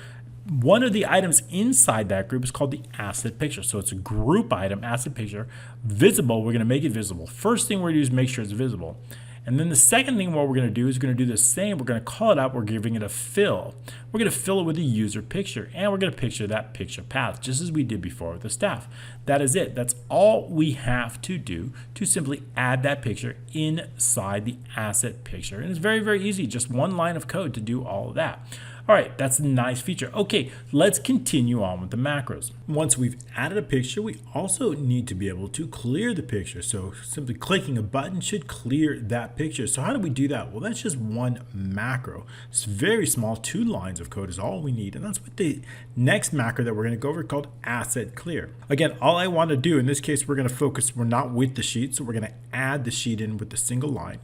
A: One of the items inside that group is called the asset picture. So it's a group item, asset picture, visible. We're going to make it visible. First thing we're going to do is make sure it's visible. And then the second thing what we're going to do is we're going to do the same. We're going to call it out. We're giving it a fill. We're going to fill it with a user picture, and we're going to picture that picture path just as we did before with the staff. That is it. That's all we have to do to simply add that picture inside the asset picture. And it's very, very easy. Just one line of code to do all of that. All right, that's a nice feature. Okay, let's continue on with the macros. Once we've added a picture, we also need to be able to clear the picture. So simply clicking a button should clear that picture. So how do we do that? Well, that's just one macro. It's very small, 2 lines of code is all we need. And that's what the next macro that we're going to go over called asset clear. Again, all I want to do, in this case, we're going to focus, we're not with the sheet, so we're going to add the sheet in with the single line.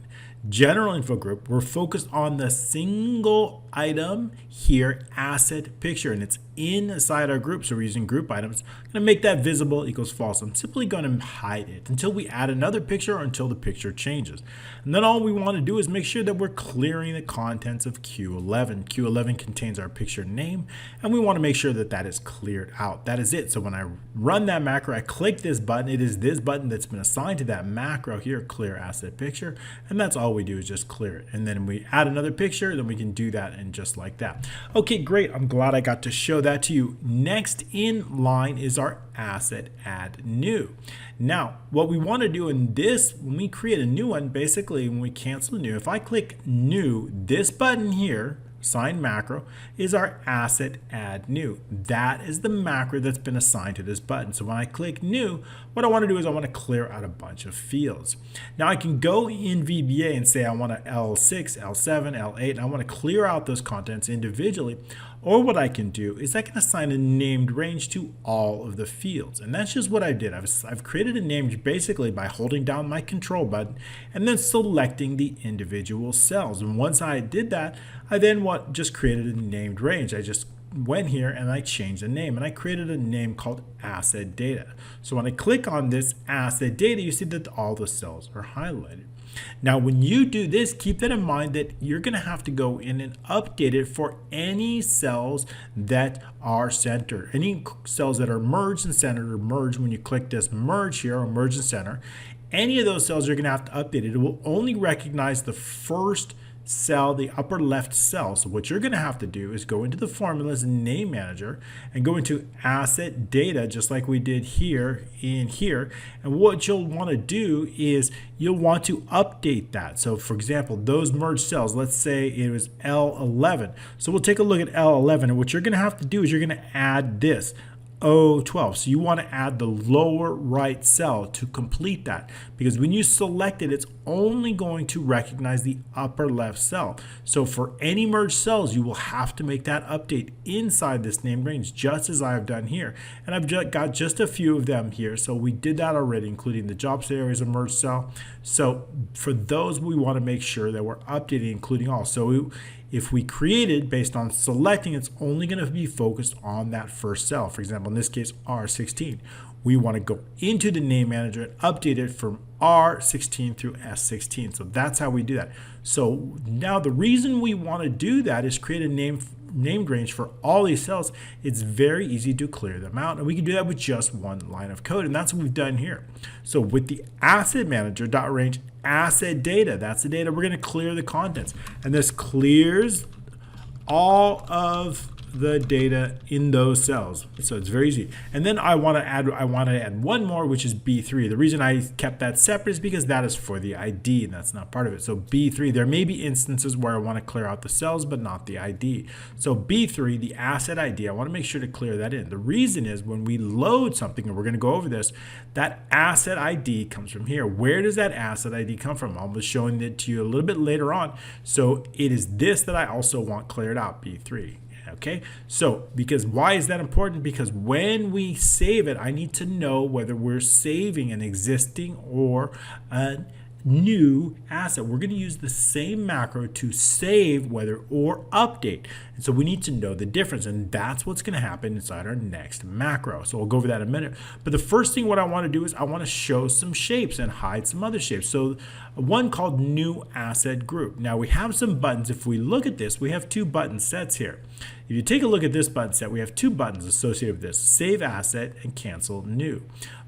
A: General info group, we're focused on the single item here, asset picture, and it's inside our group. So we're using group items. I'm going to make that visible equals false. I'm simply going to hide it until we add another picture or until the picture changes. And then all we want to do is make sure that we're clearing the contents of Q11. Q11 contains our picture name, and we want to make sure that that is cleared out. That is it. So when I run that macro, I click this button. It is this button that's been assigned to that macro here, clear asset picture, and that's all we do is just clear it. And then we add another picture, then we can do that and just like that. Okay, great. I'm glad I got to show that to you. Next in line is our asset add new. Now, what we want to do in this, when we create a new one, basically when we cancel a new, if I click new, this button here, assigned macro, is our asset add new. That is the macro that's been assigned to this button. So when I click new, what I want to do is I want to clear out a bunch of fields. Now I can go in VBA and say I want a L6, L7, L8, and I want to clear out those contents individually. Or what I can do is I can assign a named range to all of the fields. And that's just what I did. I've created a named basically by holding down my control button and then selecting the individual cells. And once I did that, I then just created a named range. I just went here and I changed the name and I created a name called asset data. So when I click on this asset data, you see that all the cells are highlighted. Now, when you do this, keep that in mind that you're going to have to go in and update it for any cells that are centered. Any cells that are merged and centered or merged when you click this merge here or merge and center. Any of those cells you're going to have to update it. It will only recognize the first cell, the upper left cell. So what you're going to have to do is go into the formulas name manager and go into asset data just like we did here in here. And what you'll want to do is you'll want to update that. So for example, those merged cells, let's say it was L11. So we'll take a look at L11 and what you're going to have to do is you're going to add this. O12. So you want to add the lower right cell to complete that because when you select it, it's only going to recognize the upper left cell. So for any merged cells, you will have to make that update inside this named range, just as I have done here. And I've got just a few of them here. So we did that already, including the job state area as a merged cell. So for those, we want to make sure that we're updating, including all. So if we created based on selecting, it's only going to be focused on that first cell. For example, in this case, R16. We want to go into the name manager and update it from R16 through S16. So that's how we do that. So now the reason we want to do that is create a name named range for all these cells, it's very easy to clear them out. And we can do that with just one line of code. And that's what we've done here. So with the asset manager dot range asset data, that's the data, we're going to clear the contents. And this clears all of the data in those cells. So it's very easy. And then I want to add one more, which is B3. The reason I kept that separate is because that is for the ID and that's not part of it. So B3, there may be instances where I want to clear out the cells, but not the ID. So B3, the asset ID, I want to make sure to clear that in. The reason is when we load something, and we're going to go over this, that asset ID comes from here. Where does that asset ID come from? I'll be showing it to you a little bit later on. So it is this that I also want cleared out, B3. Okay, so because why is that important? Because when we save it, I need to know whether we're saving an existing or a new asset. We're going to use the same macro to save, whether, or update. And so we need to know the difference, and that's what's going to happen inside our next macro. So we'll go over that in a minute. But the first thing what I want to do is I want to show some shapes and hide some other shapes. So one called new asset group. Now we have some buttons. If we look at this, we have two button sets here. If you take a look at this button set, we have two buttons associated with this: save asset and cancel new.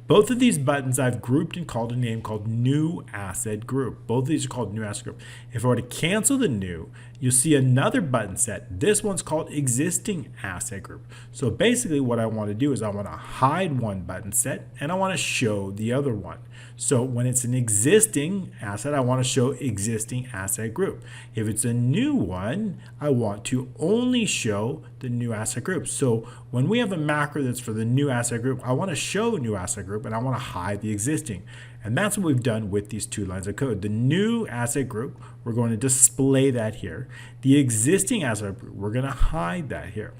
A: Both of these buttons I've grouped and called a name called new asset group. Both of these are called new asset group. If I were to cancel the new, you'll see another button set. This one's called existing asset group. So basically what I want to do is I want to hide one button set and I want to show the other one. So when it's an existing asset, I want to show existing asset group. If it's a new one, I want to only show the new asset group. So when we have a macro that's for the new asset group, I want to show new asset group and I want to hide the existing. And that's what we've done with these two lines of code. The new asset group, we're going to display that here. The existing asset group, we're going to hide that here.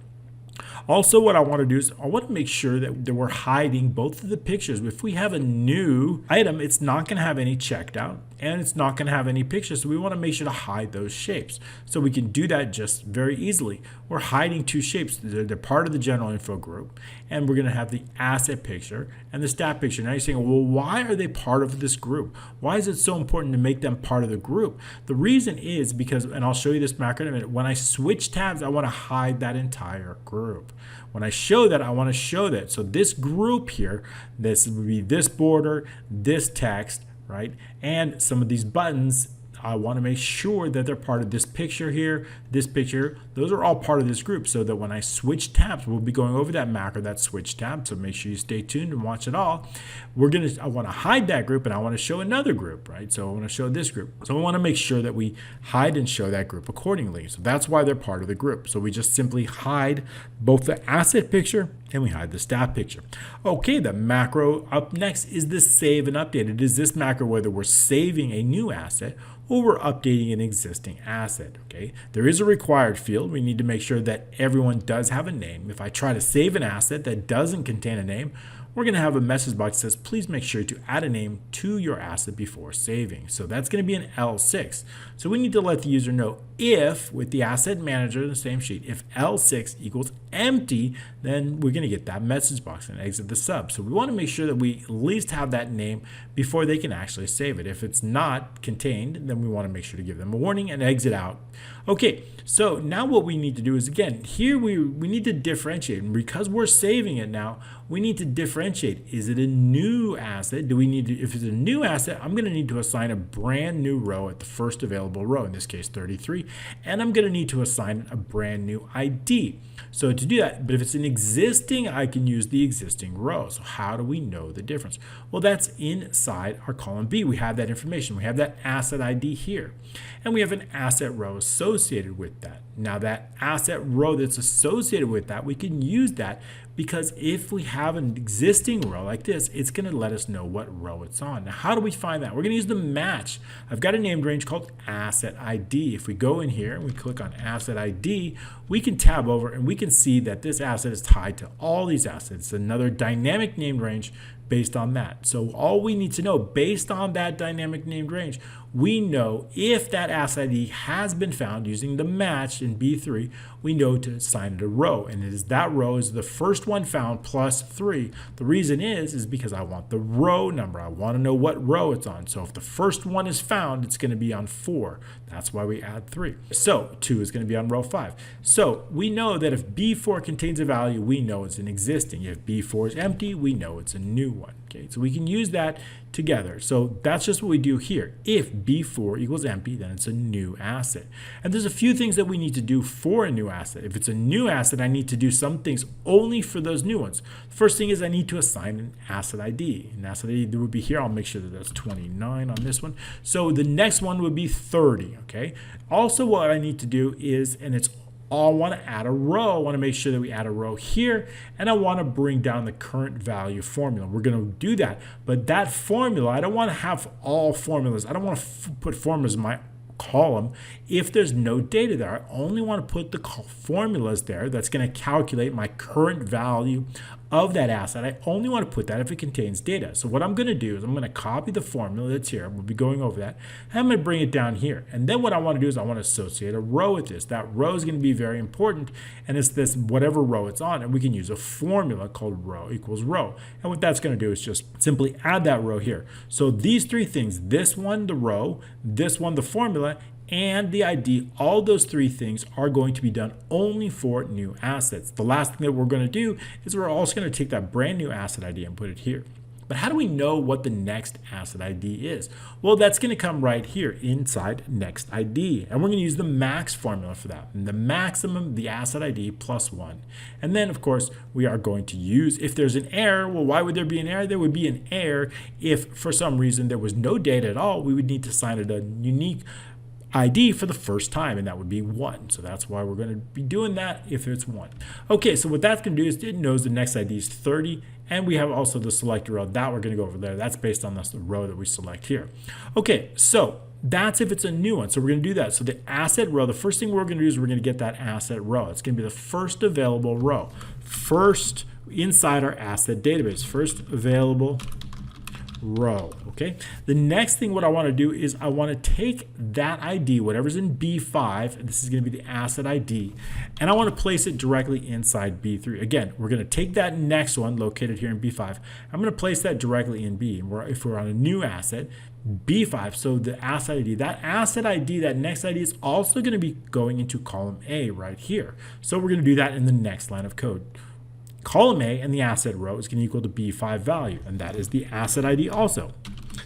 A: Also, what I want to do is I want to make sure that we're hiding both of the pictures. If we have a new item, it's not going to have any checked out and it's not going to have any pictures. So we want to make sure to hide those shapes. So we can do that just very easily. We're hiding two shapes. They're part of the general info group. And we're going to have the asset picture and the stat picture. Now you're saying, well, why are they part of this group? Why is it so important to make them part of the group? The reason is because, and I'll show you this macro in a minute, when I switch tabs, I want to hide that entire group. When I show that, I want to show that. So this group here, this would be this border, this text, right? And some of these buttons, I want to make sure that they're part of this picture here, this picture. Those are all part of this group so that when I switch tabs, we'll be going over that macro, that switch tab. So make sure you stay tuned and watch it all. I want to hide that group and I want to show another group, right? So I want to show this group. So I want to make sure that we hide and show that group accordingly. So that's why they're part of the group. So we just simply hide both the asset picture and we hide the stat picture. Okay, the macro up next is the save and update. It is this macro whether we're saving a new asset or we're updating an existing asset. Okay, there is a required field. We need to make sure that everyone does have a name. If I try to save an asset that doesn't contain a name, we're going to have a message box that says, please make sure to add a name to your asset before saving. So that's going to be an L6. So we need to let the user know if, with the asset manager in the same sheet, if L6 equals empty, then we're going to get that message box and exit the sub. So we want to make sure that we at least have that name before they can actually save it. If it's not contained, then we want to make sure to give them a warning and exit out. Okay, so now what we need to do is, again, here we need to differentiate. And because we're saving it now, we need to differentiate. Is it a new asset? Do we need to, if it's a new asset, I'm going to need to assign a brand new row at the first available row, in this case 33, and I'm going to need to assign a brand new ID. So to do that, but if it's an existing, I can use the existing row. So how do we know the difference? Well, that's inside our column B. We have that information. We have that asset ID here, and we have an asset row associated with that. Now that asset row that's associated with that, we can use that because if we have an existing row like this, it's going to let us know what row it's on. Now, how do we find that? We're going to use the match. I've got a named range called asset ID. If we go in here and we click on asset ID, we can tab over and we can see that this asset is tied to all these assets. Another dynamic named range based on that. So all we need to know based on that dynamic named range, we know if that asset ID has been found using the match in B3, we know to assign it a row. And it is that row is the first one found plus 3. The reason is because I want the row number. I want to know what row it's on. So if the first one is found, it's going to be on 4. That's why we add 3. So 2 is going to be on row 5. So we know that if B4 contains a value, we know it's an existing. If B4 is empty, we know it's a new one. Okay, so we can use that together. So that's just what we do here. If B4 equals empty, then it's a new asset. And there's a few things that we need to do for a new asset. If it's a new asset, I need to do some things only for those new ones. First thing is I need to assign an asset ID. An asset ID would be here. I'll make sure that that's 29 on this one. So the next one would be 30. Okay. Also, what I need to do is, and it's I want to add a row. I want to make sure that we add a row here, and I want to bring down the current value formula. We're going to do that, but that formula, I don't want to have all formulas. I don't want to put formulas in my column if there's no data there. I only want to put the formulas there that's going to calculate my current value of that asset. I only want to put that if it contains data. So what I'm going to do is I'm going to copy the formula that's here. We'll be going over that. And I'm going to bring it down here. And then what I want to do is I want to associate a row with this. That row is going to be very important. And it's this whatever row it's on. And we can use a formula called row equals row. And what that's going to do is just simply add that row here. So these three things, this one, the row, this one, the formula, and the ID, all those three things are going to be done only for new assets. The last thing that we're going to do is we're also going to take that brand new asset ID and put it here. But how do we know what the next asset ID is? Well, that's going to come right here inside next ID. And we're going to use the max formula for that. And the maximum, the asset ID plus 1. And then, of course, we are going to use, if there's an error, well, why would there be an error? There would be an error if for some reason there was no data at all. We would need to assign it a unique ID for the first time, and that would be 1. So that's why we're going to be doing that if it's 1. Okay, so what that's going to do is it knows the next ID is 30, and we have also the selected row that we're going to go over there. That's based on the row that we select here. Okay, so that's if it's a new one. So we're going to do that. So the asset row, the first thing we're going to do is we're going to get that asset row. It's going to be the first available row. First inside our asset database. First available row. Okay, the next thing what I want to do is I want to take that ID, whatever's in B5, this is going to be the asset ID, and I want to place it directly inside B3. Again, we're going to take that next one located here in B5. I'm going to place that directly in B. If we're on a new asset, B5, so the asset ID, that next ID is also going to be going into column A right here. So we're going to do that in the next line of code. Column A and the asset row is going to equal to B5 value, and that is the asset ID also.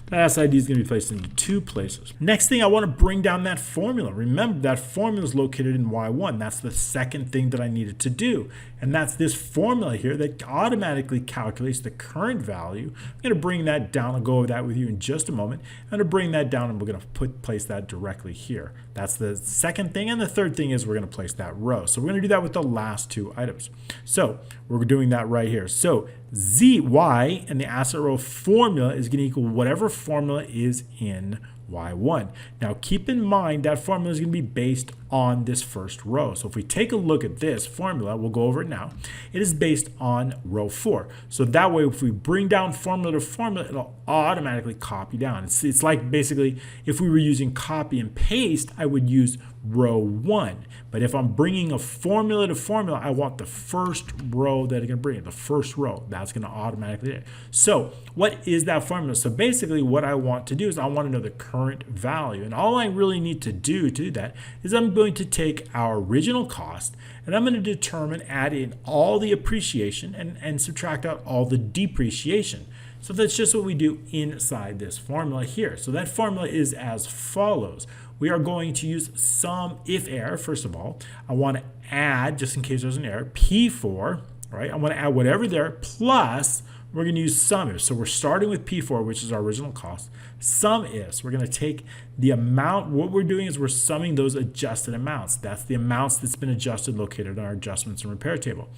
A: That asset ID is going to be placed in 2 places. Next thing, I want to bring down that formula. Remember, that formula is located in Y1. That's the second thing that I needed to do. And that's this formula here that automatically calculates the current value. I'm going to bring that down. I'll go over that with you in just a moment. I'm going to bring that down, and we're going to place that directly here. That's the second thing. And the third thing is we're going to place that row. So we're going to do that with the last 2 items. So we're doing that right here. So y and the asset row formula is going to equal whatever formula is in Y1. Now keep in mind that formula is going to be based on this first row. So if we take a look at this formula, we'll go over it now. It is based on row 4. So that way, if we bring down formula to formula, it'll automatically copy down. It's like basically if we were using copy and paste, I would use row 1. But if I'm bringing a formula to formula, I want the first row that it's going to bring, the first row. That's going to automatically do it. So what is that formula? So basically what I want to do is I want to know the current value. And all I really need to do that is I'm going to take our original cost and I'm going to add in all the appreciation and subtract out all the depreciation. So that's just what we do inside this formula here. So that formula is as follows. We are going to use sum if error. First of all, I want to add, just in case there's an error, P4, right? I want to add whatever there, plus we're going to use sum if. So we're starting with P4, which is our original cost. Sum ifs, we're going to take the amount, what we're doing is we're summing those adjusted amounts. That's the amounts that's been adjusted located in our adjustments and repair table.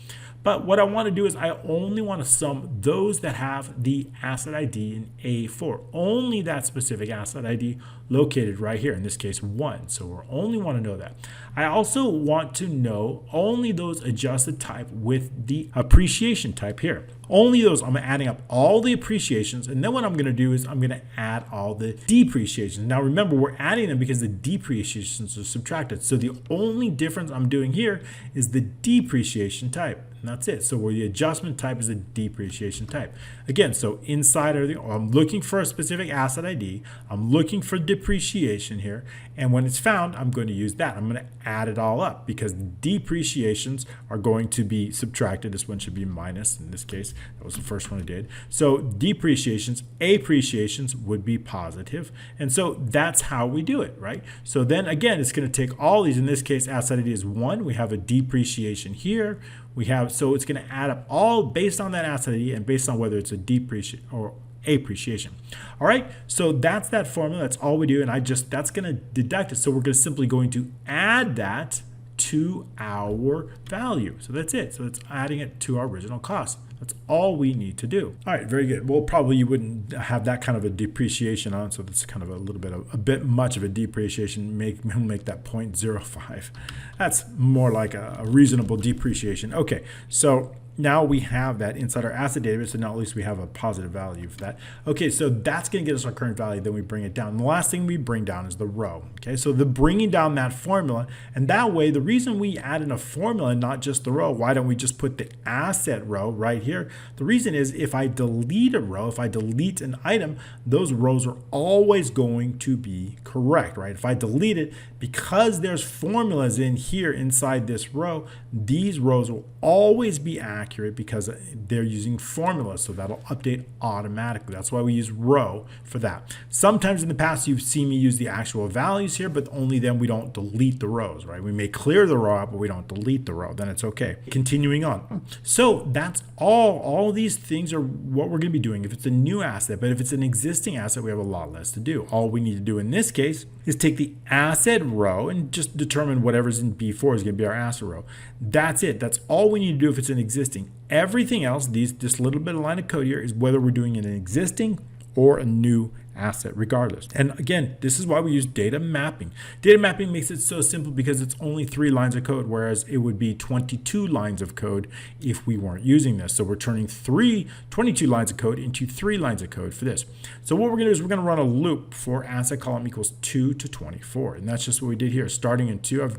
A: But what I want to do is I only want to sum those that have the asset ID in A4. Only that specific asset ID located right here, in this case 1. So we only want to know that. I also want to know only those adjusted type with the appreciation type here. Only those. I'm adding up all the appreciations, and then what I'm going to do is I'm going to add all the depreciations. Now remember, we're adding them because the depreciations are subtracted. So the only difference I'm doing here is the depreciation type. And that's it. So where the adjustment type is a depreciation type. Again, so inside everything, I'm looking for a specific asset ID. I'm looking for depreciation here. And when it's found, I'm going to use that. I'm going to add it all up because depreciations are going to be subtracted. This one should be minus in this case. That was the first one I did. So depreciations, appreciations would be positive. And so that's how we do it, right? So then again, it's going to take all these. In this case, asset ID is 1. We have a depreciation here. So it's going to add up all based on that asset ID and based on whether it's a depreciation or appreciation. All right, so that's that formula. That's all we do, and that's going to deduct it. So we're simply going to add that to our value. So that's it. So it's adding it to our original cost. That's all we need to do. All right, very good. Well, probably you wouldn't have that kind of a depreciation on, so that's kind of a bit much of a depreciation. Make that 0.05. That's more like a reasonable depreciation. Okay, so now we have that inside our asset database, so now at least we have a positive value for that. Okay, so that's going to get us our current value, then we bring it down. And the last thing we bring down is the row. Okay, so the bringing down that formula, and that way, the reason we add in a formula, not just the row, why don't we just put the asset row right here? The reason is if I delete a row, if I delete an item, those rows are always going to be correct, right? If I delete it, because there's formulas in here inside this row, these rows will always be accurate because they're using formulas, so that'll update automatically. That's why we use row for that. Sometimes in the past you've seen me use the actual values here, but only then we don't delete the rows, right? We may clear the row out, but we don't delete the row, then it's okay. Continuing on. So that's all these things are what we're going to be doing if it's a new asset, but if it's an existing asset, we have a lot less to do. All we need to do in this case is take the asset row and just determine whatever's in B4 is going to be our asset row. That's it. That's all we need to do if it's an existing. Everything else, this little bit of line of code here is whether we're doing an existing or a new asset regardless. And again, this is why we use data mapping. Data mapping makes it so simple because it's only 3 lines of code, whereas it would be 22 lines of code if we weren't using this. So we're turning 22 lines of code into 3 lines of code for this. So what we're going to do is we're going to run a loop for asset column equals 2 to 24. And that's just what we did here, starting in 2.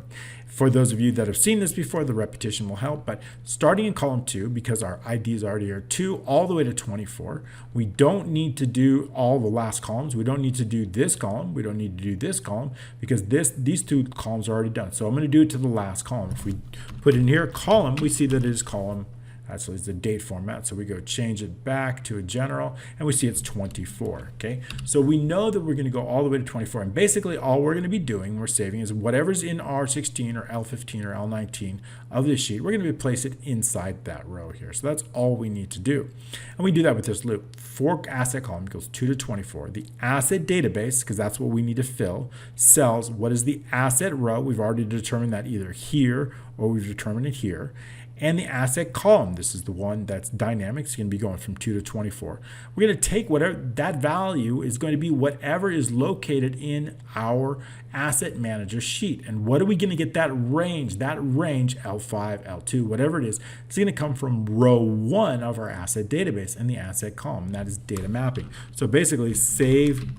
A: For those of you that have seen this before, the repetition will help, but starting in column 2, because our IDs already are 2 all the way to 24, we don't need to do all the last columns. We don't need to do this column. We don't need to do this column because these 2 columns are already done. So I'm going to do it to the last column. If we put in here column, we see that it is column. Actually, it's the date format. So we go change it back to a general and we see it's 24. Okay. So we know that we're going to go all the way to 24. And basically all we're going to be doing, we're saving is whatever's in R16 or L15 or L19 of this sheet, we're going to place it inside that row here. So that's all we need to do. And we do that with this loop. For asset column equals 2 to 24. The asset database, because that's what we need to fill, cells what is the asset row. We've already determined that either here or we've determined it here. And the asset column, this is the one that's dynamic. It's going to be going from 2 to 24. We're going to take whatever that value is going to be, whatever is located in our asset manager sheet. And what are we going to get that range? That range, L5, L2, whatever it is, it's going to come from row 1 of our asset database and the asset column. And that is data mapping. So basically save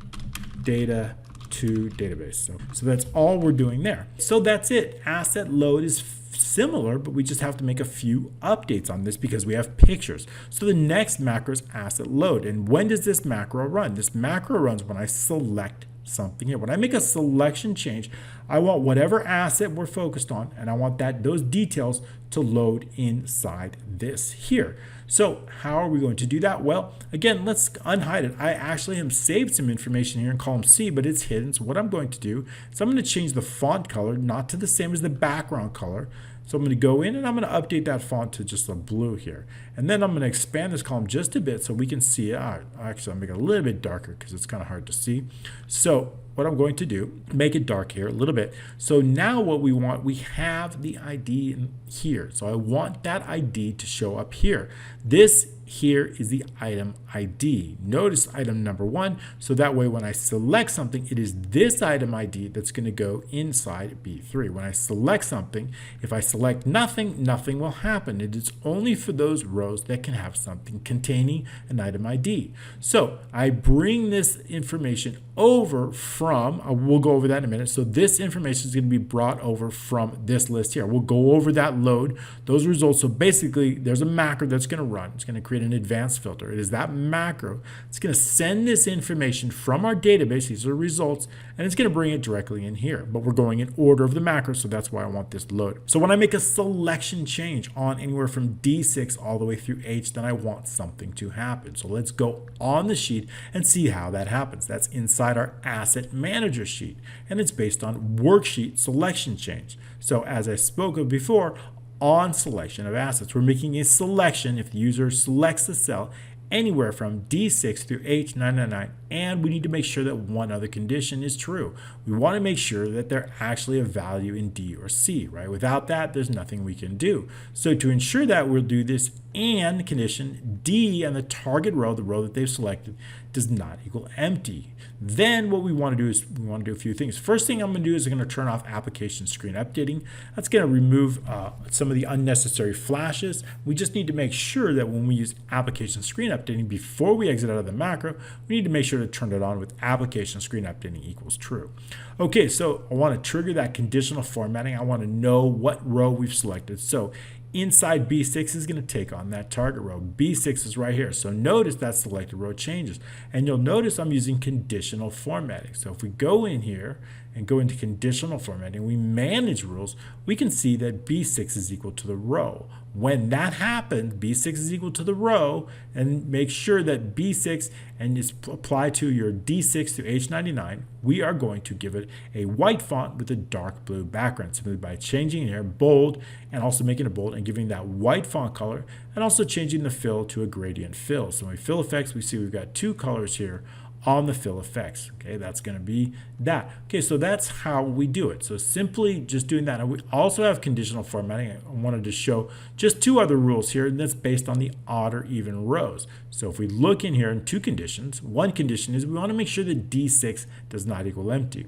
A: data to database. So that's all we're doing there. So that's it. Asset load is similar, but we just have to make a few updates on this because we have pictures. So the next macro is asset load. And when does this macro run? This macro runs when I select something here. When I make a selection change, I want whatever asset we're focused on, and I want those details to load inside this here. So how are we going to do that? Well, again, let's unhide it. I actually have saved some information here in column C, but it's hidden. So what I'm going to do is I'm going to change the font color, not to the same as the background color. So I'm going to go in and I'm going to update that font to just a blue here. And then I'm going to expand this column just a bit so we can see it. Actually, I'll make it a little bit darker because it's kind of hard to see. So what I'm going to do, make it dark here a little bit. So now what we want, we have the ID in here. So I want that ID to show up here. This here is the item ID. Notice item number 1. So that way when I select something, it is this item ID that's going to go inside B3. When I select something, if I select nothing, nothing will happen. It is only for those rows that can have something containing an item ID. So I bring this information over from, we'll go over that in a minute. So this information is going to be brought over from this list here. We'll go over that load, those results. So basically there's a macro that's going to run. It's going to create an advanced filter. It is that macro. It's going to send this information from our database. These are results, and it's going to bring it directly in here. But we're going in order of the macro, so that's why I want this load. So when I make a selection change on anywhere from D6 all the way through H, then I want something to happen. So let's go on the sheet and see how that happens. That's inside our asset manager sheet, and it's based on worksheet selection change. So as I spoke of before, on selection of assets, we're making a selection if the user selects the cell anywhere from D6 through H999, and we need to make sure that one other condition is true. We want to make sure that they're actually a value in D or C, right? Without that, there's nothing we can do. So to ensure that, we'll do this and condition D and the target row, the row that they've selected, does not equal empty. Then what we want to do is we want to do a few things. First thing I'm going to do is I'm going to turn off application screen updating. That's going to remove some of the unnecessary flashes. We just need to make sure that when we use application screen updating, before we exit out of the macro, we need to make sure to turn it on with application screen updating equals true. Okay, so I want to trigger that conditional formatting. I want to know what row we've selected. So inside B6 is going to take on that target row. B6 is right here. So notice that selected row changes. And you'll notice I'm using conditional formatting. So if we go in here and go into conditional formatting, we manage rules, we can see that B6 is equal to the row. When that happens, B6 is equal to the row, and make sure that B6 and is applied to your D6 to H99, we are going to give it a white font with a dark blue background simply by changing here bold and also making it bold and giving that white font color and also changing the fill to a gradient fill. So when we fill effects, we see we've got two colors here on the fill effects. Okay, that's going to be that. Okay, so that's how we do it. So simply just doing that. And we also have conditional formatting. I wanted to show just two other rules here, and that's based on the odd or even rows. So if we look in here in two conditions, one condition is we want to make sure that D6 does not equal empty.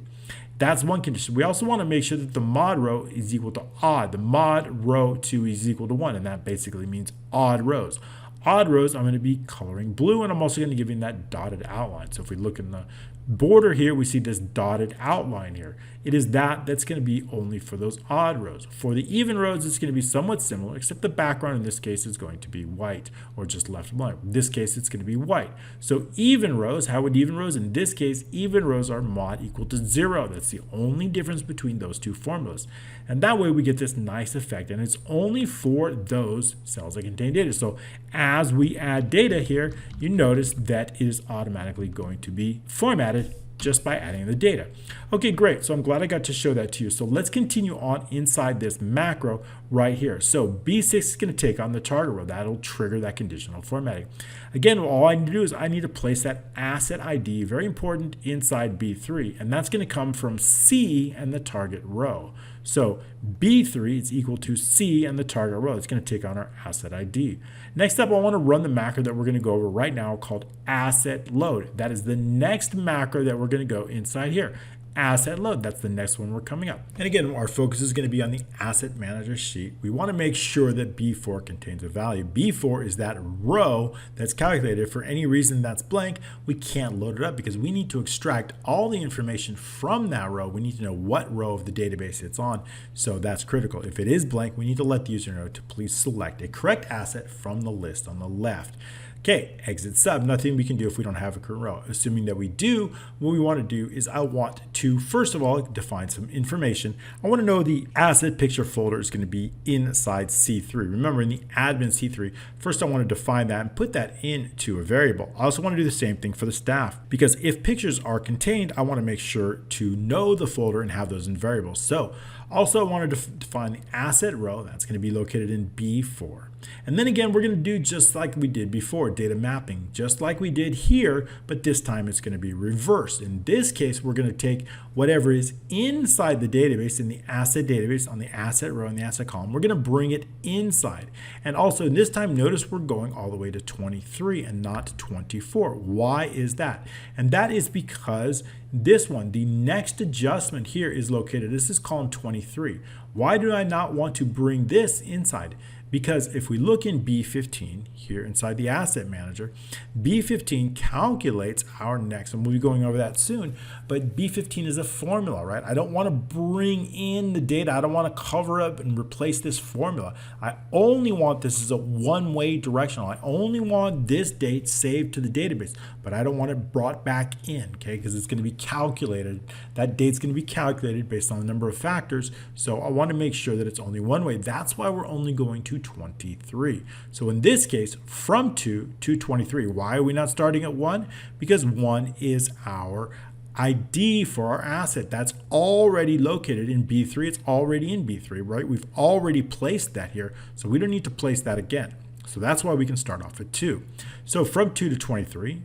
A: That's one condition. We also want to make sure that the mod row is equal to odd. The mod row 2 is equal to 1, and that basically means odd rows. Odd rows, I'm going to be coloring blue, and I'm also going to give you that dotted outline. So if we look in the border here, we see this dotted outline here. It is that's going to be only for those odd rows. For the even rows, it's going to be somewhat similar, except the background in this case is going to be white or just left blank. In this case, it's going to be white. So even rows, how would even rows? In this case, even rows are mod equal to 0. That's the only difference between those two formulas. And that way we get this nice effect, and it's only for those cells that contain data. So as we add data here, you notice that it is automatically going to be formatted just by adding the data. Okay, great. So I'm glad I got to show that to you. So let's continue on inside this macro right here. So B6 is going to take on the target row. That'll trigger that conditional formatting. Again, all I need to do is I need to place that asset ID, very important, inside B3, and that's going to come from C and the target row. So B3 is equal to C and the target row. It's going to take on our asset ID. Next up, I want to run the macro that we're going to go over right now called asset load. That is the next macro that we're going to go inside here. Asset load, that's the next one we're coming up. And again, our focus is going to be on the asset manager sheet. We want to make sure that B4 contains a value. B4 is that row that's calculated. For any reason that's blank, we can't load it up because we need to extract all the information from that row. We need to know what row of the database it's on. So that's critical. If it is blank, we need to let the user know to please select a correct asset from the list on the left. Okay, exit sub, nothing we can do if we don't have a current row. Assuming that we do, what we want to do is I want to, first of all, define some information. I want to know the asset picture folder is going to be inside C3. Remember, in the admin C3, first I want to define that and put that into a variable. I also want to do the same thing for the staff, because if pictures are contained, I want to make sure to know the folder and have those in variables. So Also, I wanted to define the asset row. That's going to be located in B4. And then again, we're going to do just like we did before, data mapping, just like we did here, but this time it's going to be reversed. In this case, we're going to take whatever is inside the database, in the asset database, on the asset row and the asset column. We're going to bring it inside. And also, this time, notice we're going all the way to 23 and not 24. Why is that? And that is because this one, the next adjustment here is located, this is column 23. Why do I not want to bring this inside? Because if we look in B15 here inside the asset manager, B15 calculates our next, and we'll be going over that soon, but B15 is a formula, right? I don't want to bring in the data. I don't want to cover up and replace this formula. I only want this as a one-way directional. I only want this date saved to the database, but I don't want it brought back in, okay? Because it's going to be calculated. That date's going to be calculated based on the number of factors. So I want to make sure that it's only one way. That's why we're only going to 23. So in this case, from 2 to 23. Why are we not starting at 1? Because 1 is our ID for our asset. That's already located in B3. It's already in B3, right? We've already placed that here, so we don't need to place that again. So that's why we can start off at 2. So from 2 to 23,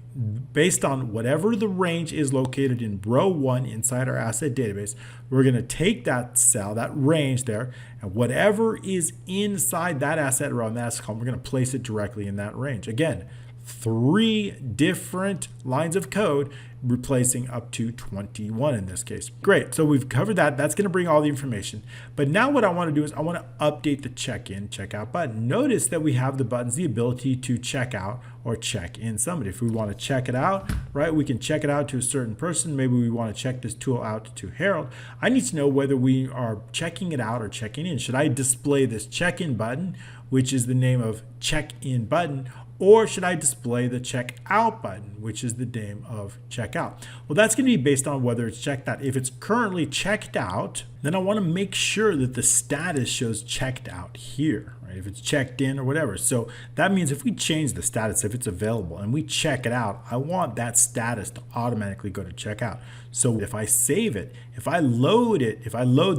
A: based on whatever the range is located in row 1 inside our asset database, we're going to take that cell, that range there, and whatever is inside that asset row and that asset column, we're going to place it directly in that range. Again, 3 different lines of code replacing up to 21 in this case. Great, so we've covered that. That's going to bring all the information. But now what I want to do is I want to update the check-in, check-out button. Notice that we have the buttons, the ability to check out or check in somebody. If we want to check it out, right, we can check it out to a certain person. Maybe we want to check this tool out to Harold. I need to know whether we are checking it out or checking in. Should I display this check-in button, which is the name of check-in button, or should I display the check out button, which is the name of checkout? Well, that's going to be based on whether it's checked out. If it's currently checked out, then I want to make sure that the status shows checked out here, right? If it's checked in or whatever. So that means if we change the status, if it's available and we check it out, I want that status to automatically go to checkout. So if I save it, if I load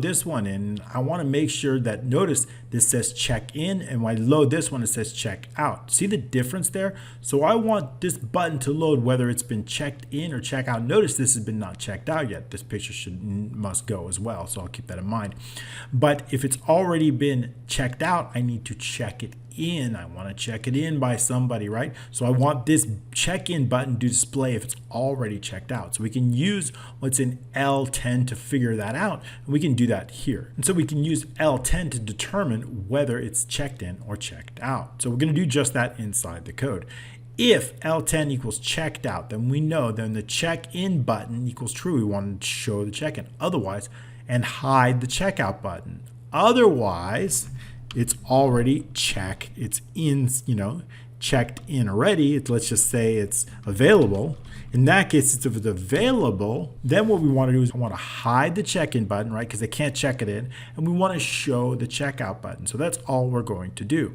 A: this one in, I want to make sure that, notice this says check in, and when I load this one, it says check out. See the difference there? So I want this button to load whether it's been checked in or check out. Notice this has been not checked out yet. This picture must go as well, so I'll keep that in mind. But if it's already been checked out, I need to check it in. I want to check it in by somebody, right? So I want this check-in button to display if it's already checked out. So we can use what's in L10 to figure that out, and we can do that here. And so we can use L10 to determine whether it's checked in or checked out. So we're going to do just that inside the code. If L10 equals checked out, then we know then the check-in button equals true. We want to show the check-in. Otherwise, and hide the checkout button. Otherwise, it's already checked. It's in, checked in already. Let's just say it's available. In that case, if it's available, then what we want to do is we want to hide the check-in button, right? Because they can't check it in. And we want to show the checkout button. So that's all we're going to do.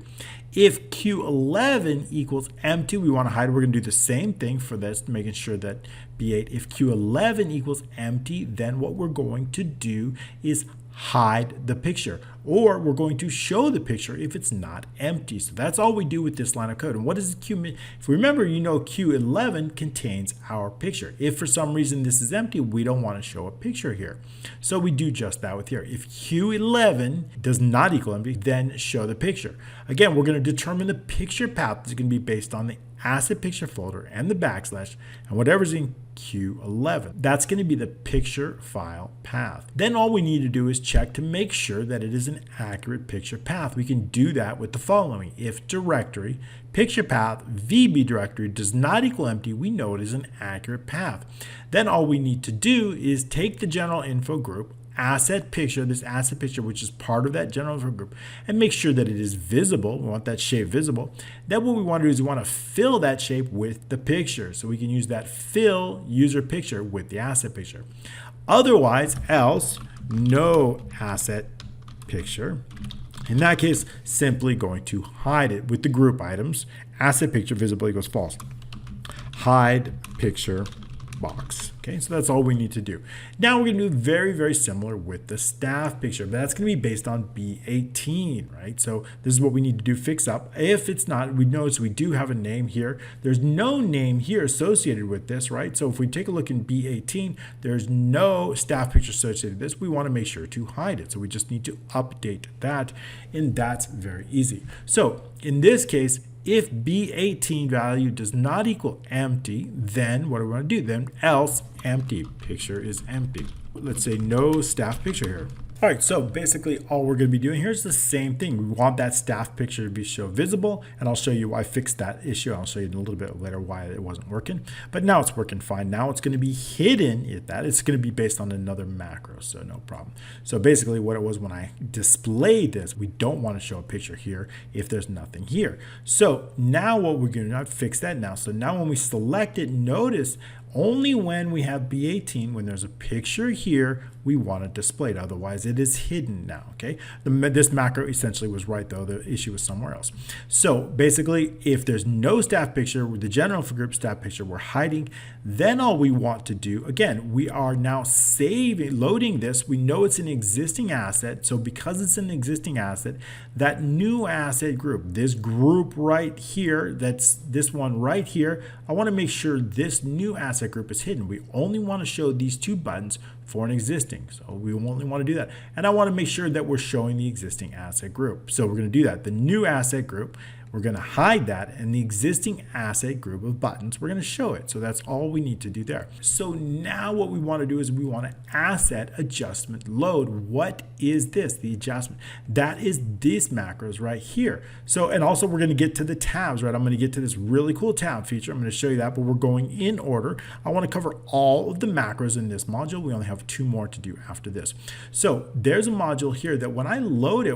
A: If Q11 equals empty, we want to hide. We're going to do the same thing for this, making sure that B8. If Q11 equals empty, then what we're going to do is hide the picture, or we're going to show the picture if it's not empty. So that's all we do with this line of code. And what does Q mean? If we remember, Q11 contains our picture. If for some reason this is empty, we don't want to show a picture here. So we do just that with here. If Q11 does not equal empty, then show the picture. Again, we're going to determine the picture path is going to be based on the asset picture folder and the backslash and whatever's in Q11. That's going to be the picture file path. Then all we need to do is check to make sure that it is an accurate picture path. We can do that with the following. If directory picture path VB directory does not equal empty, we know it is an accurate path. Then all we need to do is take the general info group, asset picture, this asset picture, which is part of that general info group, and make sure that it is visible. We want that shape visible. Then what we want to do is we want to fill that shape with the picture. So we can use that fill user picture with the asset picture. Otherwise, else, no asset picture. In that case, simply going to hide it with the group items. Asset picture visible equals false. Hide picture box. Okay, so that's all we need to do. Now we're going to do very, very similar with the staff picture, but that's going to be based on B18, right? So this is what we need to do, fix up. If it's not, we notice we do have a name here. There's no name here associated with this, right? So if we take a look in B18, there's no staff picture associated with this. We want to make sure to hide it. So we just need to update that, and that's very easy. So in this case, if B18 value does not equal empty, then what do we want to do? Then else empty, picture is empty. Let's say no staff picture here. All right, so basically all we're going to be doing here is the same thing. We want that staff picture to be show visible, and I'll show you why I fixed that issue. I'll show you in a little bit later why it wasn't working, but now it's working fine. Now it's going to be hidden. It's going to be based on another macro, so no problem. So basically what it was when I displayed this, we don't want to show a picture here if there's nothing here. So now what we're going to do, I've fixed that now. So now when we select it, notice only when we have B18, when there's a picture here, we want it displayed. Otherwise, it is hidden now, okay? This macro essentially was right, though. The issue was somewhere else. So basically, if there's no staff picture, with the general for group staff picture, we're hiding. Then all we want to do, again, we are now loading this. We know it's an existing asset. So because it's an existing asset, that new asset group, this group right here, that's this one right here, I want to make sure this new asset group is hidden. We only want to show these two buttons for an existing. So we only want to do that. And I want to make sure that we're showing the existing asset group. So we're going to do that. The new asset group, we're going to hide that, and the existing asset group of buttons, we're going to show it. So that's all we need to do there. So now what we want to do is we want to asset adjustment load. What is this? The adjustment. That is these macros right here. So, and also we're going to get to the tabs, right? I'm going to get to this really cool tab feature. I'm going to show you that, but we're going in order. I want to cover all of the macros in this module. We only have 2 more to do after this. So there's a module here that when I load it,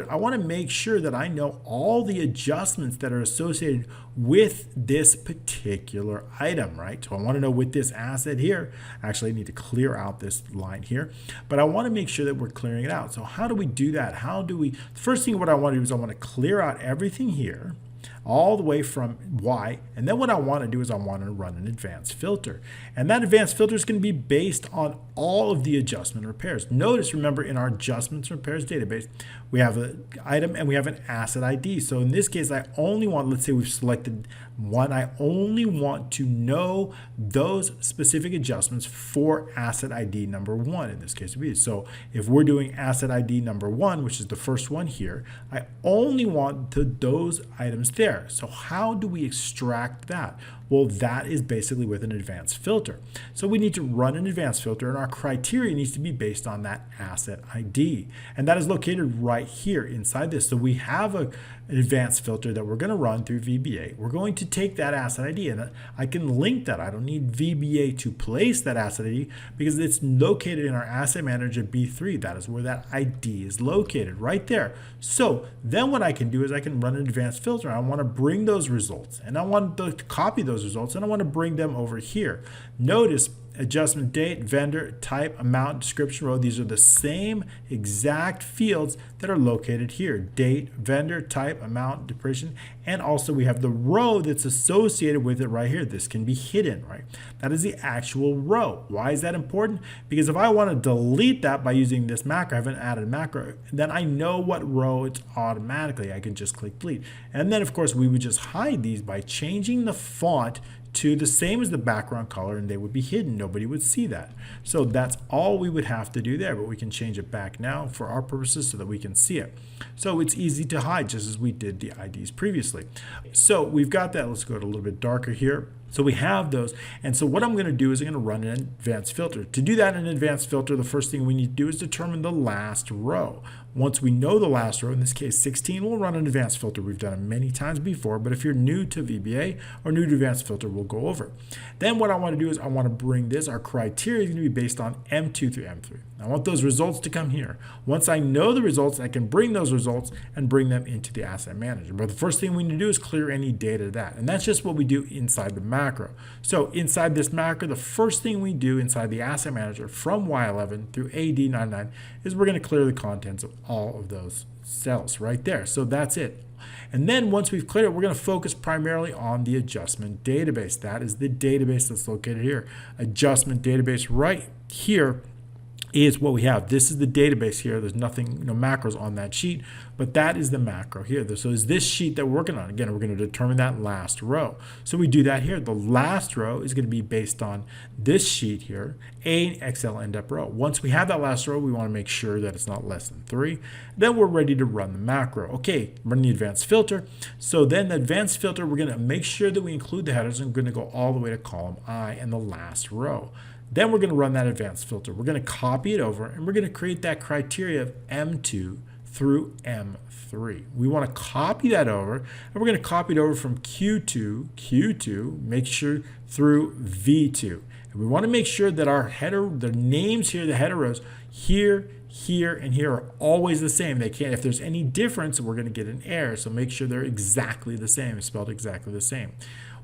A: I want to make sure that I know all the adjustments that are associated with this particular item, right? So I want to know with this asset here, actually I need to clear out this line here, but I want to make sure that we're clearing it out. So how do we do that? The first thing what I want to do is I want to clear out everything here, all the way from Y, and then what I want to do is I want to run an advanced filter, and that advanced filter is going to be based on all of the adjustment repairs. Notice, remember, in our adjustments repairs database, we have an item and we have an asset ID. So in this case, I only want, let's say we've selected one, I only want to know those specific adjustments for asset ID number 1. In this case, would be. So if we're doing asset ID number 1, which is the first one here, I only want those items there. So how do we extract that? Well, that is basically with an advanced filter. So we need to run an advanced filter, and our criteria needs to be based on that asset ID. And that is located right here inside this. So we have an advanced filter that we're going to run through VBA. We're going to take that asset ID, and I can link that. I don't need VBA to place that asset ID because it's located in our asset manager B3. That is where that ID is located, right there. So then what I can do is I can run an advanced filter. I want to bring those results, and I want to copy those results, and I want to bring them over here. Notice adjustment date, vendor, type, amount, description row. These are the same exact fields that are located here. Date, vendor, type, amount, depreciation, and also we have the row that's associated with it right here. This can be hidden, right? That is the actual row. Why is that important? Because if I want to delete that by using this macro, I haven't added a macro, then I know what row it's automatically. I can just click delete. And then of course we would just hide these by changing the font to the same as the background color, and they would be hidden. Nobody would see that. So that's all we would have to do there, but we can change it back now for our purposes so that we can see it. So it's easy to hide just as we did the IDs previously. So we've got that. Let's go to a little bit darker here. So we have those, and so what I'm going to do is I'm going to run an advanced filter. To do that in an advanced filter, the first thing we need to do is determine the last row. Once we know the last row, in this case 16, we'll run an advanced filter. We've done it many times before, but if you're new to VBA or new to advanced filter, we'll go over it. Then what I want to do is I want to bring this, our criteria is going to be based on M2 through M3. I want those results to come here. Once I know the results, I can bring those results and bring them into the asset manager. But the first thing we need to do is clear any data to that. And that's just what we do inside the macro. So inside this macro, the first thing we do inside the asset manager from Y11 through AD99 is we're going to clear the contents of all of those cells right there. So that's it. And then once we've cleared it, we're going to focus primarily on the adjustment database. That is the database that's located here. Adjustment database right here is what we have. This is the database here. There's nothing, no macros on that sheet, but that is the macro here. So is this sheet that we're working on. Again, we're going to determine that last row. So we do that here. The last row is going to be based on this sheet here, a Excel end-up row. Once we have that last row, we want to make sure that it's not less than 3. Then we're ready to run the macro. Okay, run the advanced filter. So then the advanced filter, we're going to make sure that we include the headers, and we're going to go all the way to column I and the last row. Then we're going to run that advanced filter. We're going to copy it over, and we're going to create that criteria of M2 through M3. We want to copy that over, and we're going to copy it over from Q2, make sure through V2. And we want to make sure that our header, the names here, the header rows, here, and here are always the same. They can't, if there's any difference, we're going to get an error. So make sure they're exactly the same, spelled exactly the same.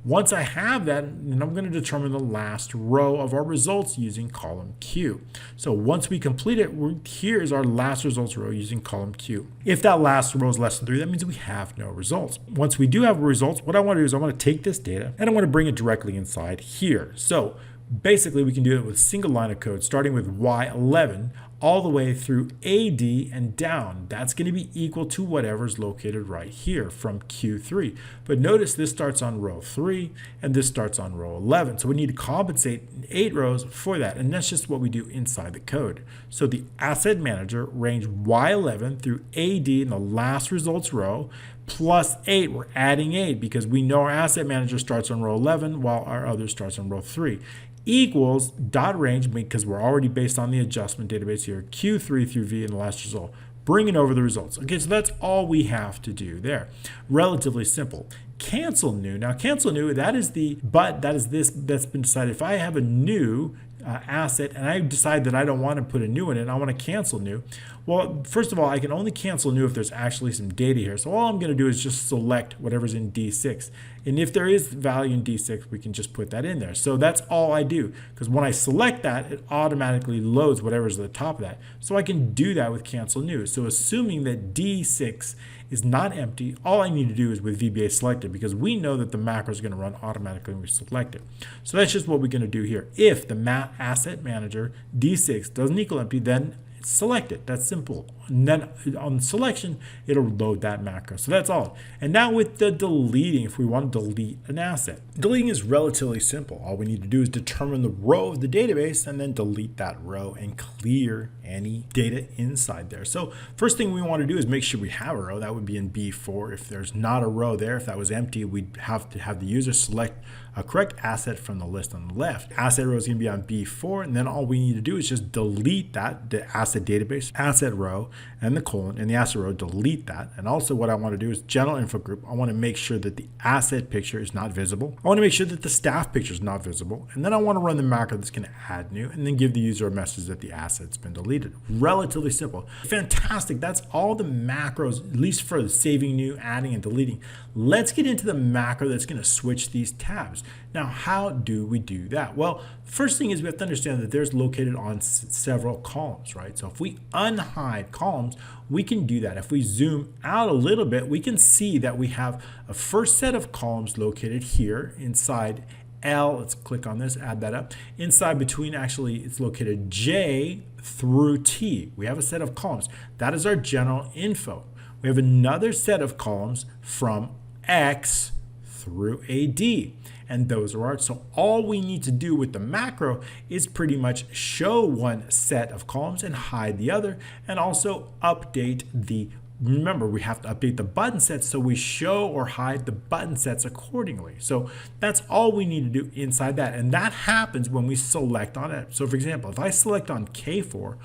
A: Once I have that, then I'm going to determine the last row of our results using column Q. So once we complete it, here's our last results row using column Q. If that last row is less than 3, that means we have no results. Once we do have results, what I want to do is I want to take this data and I want to bring it directly inside here. So basically, we can do it with a single line of code, starting with Y11 all the way through AD and down. That's going to be equal to whatever's located right here from Q3. But notice this starts on row 3 and this starts on row 11. So we need to compensate 8 rows for that. And that's just what we do inside the code. So the asset manager range Y11 through AD in the last results row plus 8. We're adding 8 because we know our asset manager starts on row 11 while our other starts on row 3. Equals dot range, because we're already based on the adjustment database here, Q3 through V in the last result, bringing over the results. Okay, so that's all we have to do there. Relatively simple. Cancel new. Now cancel new, that is this that's been decided. If I have a new asset and I decide that I don't want to put a new one in, I want to cancel new. Well, first of all, I can only cancel new if there's actually some data here. So all I'm going to do is just select whatever's in D6. And if there is value in D6, we can just put that in there. So that's all I do, because when I select that, it automatically loads whatever's at the top of that. So I can do that with cancel new. So assuming that D6 is not empty, all I need to do is with VBA selected, because we know that the macro is going to run automatically when we select it. So that's just what we're going to do here. If the asset manager D6 doesn't equal empty, then select it. That's simple. And then on selection, it'll load that macro. So that's all. And now with the deleting, if we want to delete an asset. Deleting is relatively simple. All we need to do is determine the row of the database and then delete that row and clear any data inside there. So first thing we want to do is make sure we have a row. That would be in B4. If there's not a row there, if that was empty, we'd have to have the user select a correct asset from the list on the left. Asset row is going to be on B4, and then all we need to do is just delete that, the asset database, asset row, and the colon, and the asset row, delete that. And also what I want to do is general info group. I want to make sure that the asset picture is not visible. I want to make sure that the staff picture is not visible. And then I want to run the macro that's going to add new, and then give the user a message that the asset's been deleted. Relatively simple. Fantastic. That's all the macros, at least for the saving new, adding, and deleting. Let's get into the macro that's going to switch these tabs. Now, how do we do that? Well, first thing is we have to understand that there's located on several columns, right? So if we unhide columns, we can do that. If we zoom out a little bit, we can see that we have a first set of columns located here inside L. Let's click on this, add that up. Inside between, actually, it's located J through T. We have a set of columns. That is our general info. We have another set of columns from X through AD, and those are ours. So all we need to do with the macro is pretty much show one set of columns and hide the other, and also update the, remember, we have to update the button sets, so we show or hide the button sets accordingly. So that's all we need to do inside that, and that happens when we select on it. So for example, if I select on K4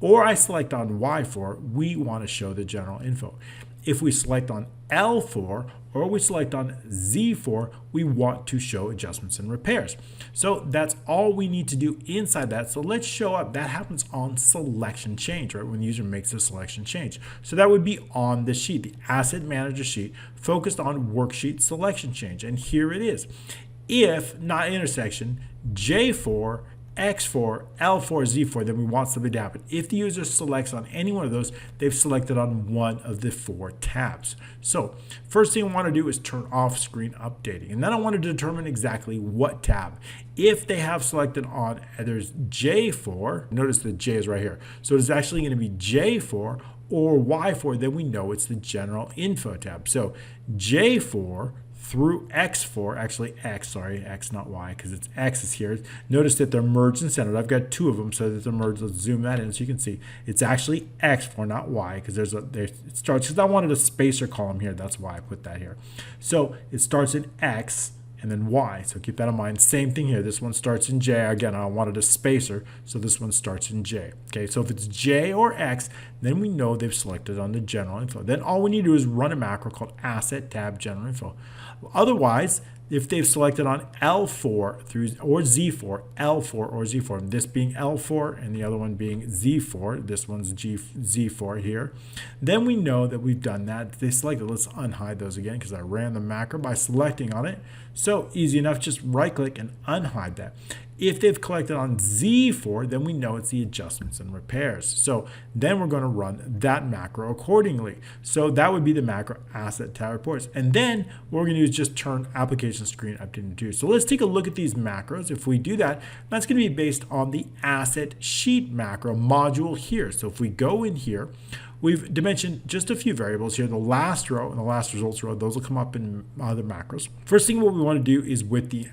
A: or I select on Y4, we want to show the general info. If we select on L4 or we select on Z4, we want to show adjustments and repairs. So that's all we need to do inside that. So let's show up. That happens on selection change, right? When the user makes a selection change. So that would be on the sheet, the asset manager sheet, focused on worksheet selection change. And here it is. If not intersection, J4 X4, L4, Z4, then we want something to happen. If the user selects on any one of those, they've selected on one of the 4 tabs. So first thing I want to do is turn off screen updating. And then I want to determine exactly what tab. If they have selected on, there's J4, notice the J is right here. So it's actually going to be J4 or Y4, then we know it's the general info tab. So J4 through X4, actually X not Y, because it's X is here. Notice that they're merged and centered. I've got 2 of them so that they're merged. Let's zoom that in so you can see it's actually X4, not Y, because it starts, because I wanted a spacer column here. That's why I put that here. So it starts in X and then Y. So keep that in mind. Same thing here. This one starts in J. Again, I wanted a spacer, so this one starts in J. Okay, so if it's J or X, then we know they've selected on the general info. Then all we need to do is run a macro called asset tab general info. Otherwise, if they've selected on L4 through or Z4, L4 or Z4, this being L4 and the other one being Z4, this one's Z4 here, then we know that we've done that. They selected. Let's unhide those again because I ran the macro by selecting on it. So easy enough, just right click and unhide that. If they've collected on Z4, then we know it's the adjustments and repairs. So then we're going to run that macro accordingly. So that would be the macro asset tab reports. And then what we're going to do is just turn application screen updated to. So let's take a look at these macros. If we do that, that's going to be based on the asset sheet macro module here. So if we go in here, we've dimensioned just a few variables here. The last row and the last results row, those will come up in other macros. First thing what we want to do is with the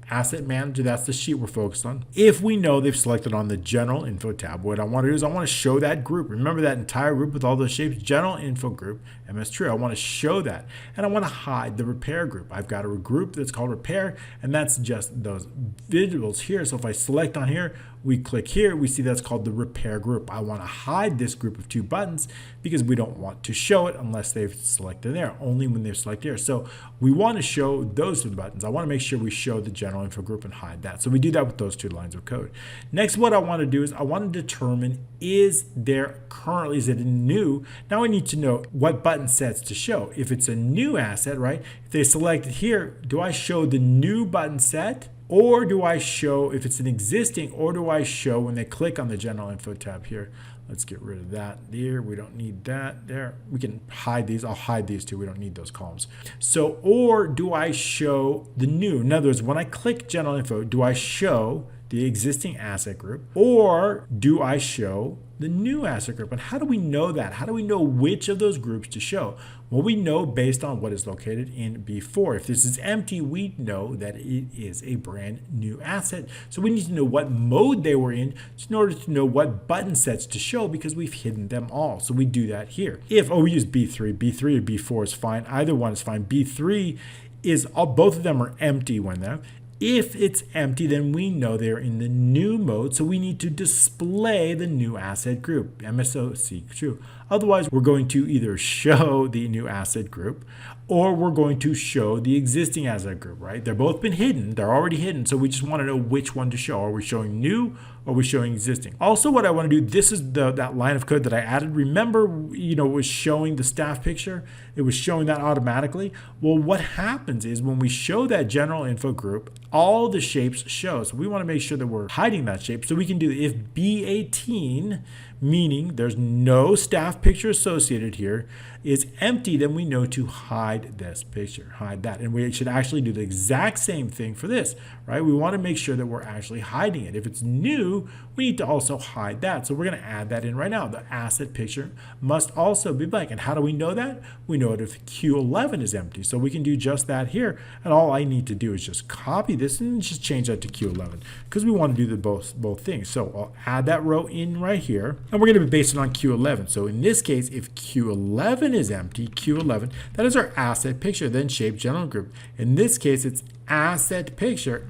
A: asset manager, that's the sheet we're focused on. If we know they've selected on the general info tab, what I want to do is I want to show that group. Remember that entire group with all those shapes, general info group, MS True. I want to show that. And I want to hide the repair group. I've got a group that's called repair, and that's just those visuals here. So if I select on here, we click here, we see that's called the repair group. I want to hide this group of 2 buttons because we don't want to show it unless they've selected there, only when they've selected here. So we want to show those 2 buttons. I want to make sure we show the general info group and hide that. So we do that with those 2 lines of code. Next, what I want to do is I want to determine, is it a new? Now I need to know what button sets to show. If it's a new asset, right? If they select it here, do I show the new button set? Or do I show, if it's an existing, or do I show when they click on the general info tab here? Let's get rid of that there. We don't need that there. We can hide these. I'll hide these 2. We don't need those columns. So, or do I show the new? In other words, when I click general info, do I show the existing asset group, or do I show the new asset group? And how do we know that? How do we know which of those groups to show? Well, we know based on what is located in B4. If this is empty, we know that it is a brand new asset. So we need to know what mode they were in in order to know what button sets to show, because we've hidden them all. So we do that here. We use B3 or B4 is fine. Either one is fine. B3 is both of them are empty when they're. If it's empty, then we know they're in the new mode, so we need to display the new asset group, MSOC true. Otherwise, we're going to either show the new asset group or we're going to show the existing asset group, right? They're both been hidden. They're already hidden, so we just want to know which one to show. Are we showing new or are we showing existing? Also, what I want to do, this is that line of code that I added. Remember, it was showing the staff picture. It was showing that automatically. Well, what happens is when we show that general info group, all the shapes show. So we want to make sure that we're hiding that shape. So we can do, if B18, meaning there's no staff picture associated here, is empty, then we know to hide this picture, hide that. And we should actually do the exact same thing for this, right? We want to make sure that we're actually hiding it. If it's new, we need to also hide that. So we're going to add that in right now. The asset picture must also be blank. And how do we know that? We know it if Q11 is empty. So we can do just that here. And all I need to do is just copy this and just change that to Q11 because we want to do the both things. So I'll add that row in right here. And we're going to be based it on Q11. So in this case, if Q11 is empty, Q11, that is our asset picture, then shape general group. In this case, it's asset picture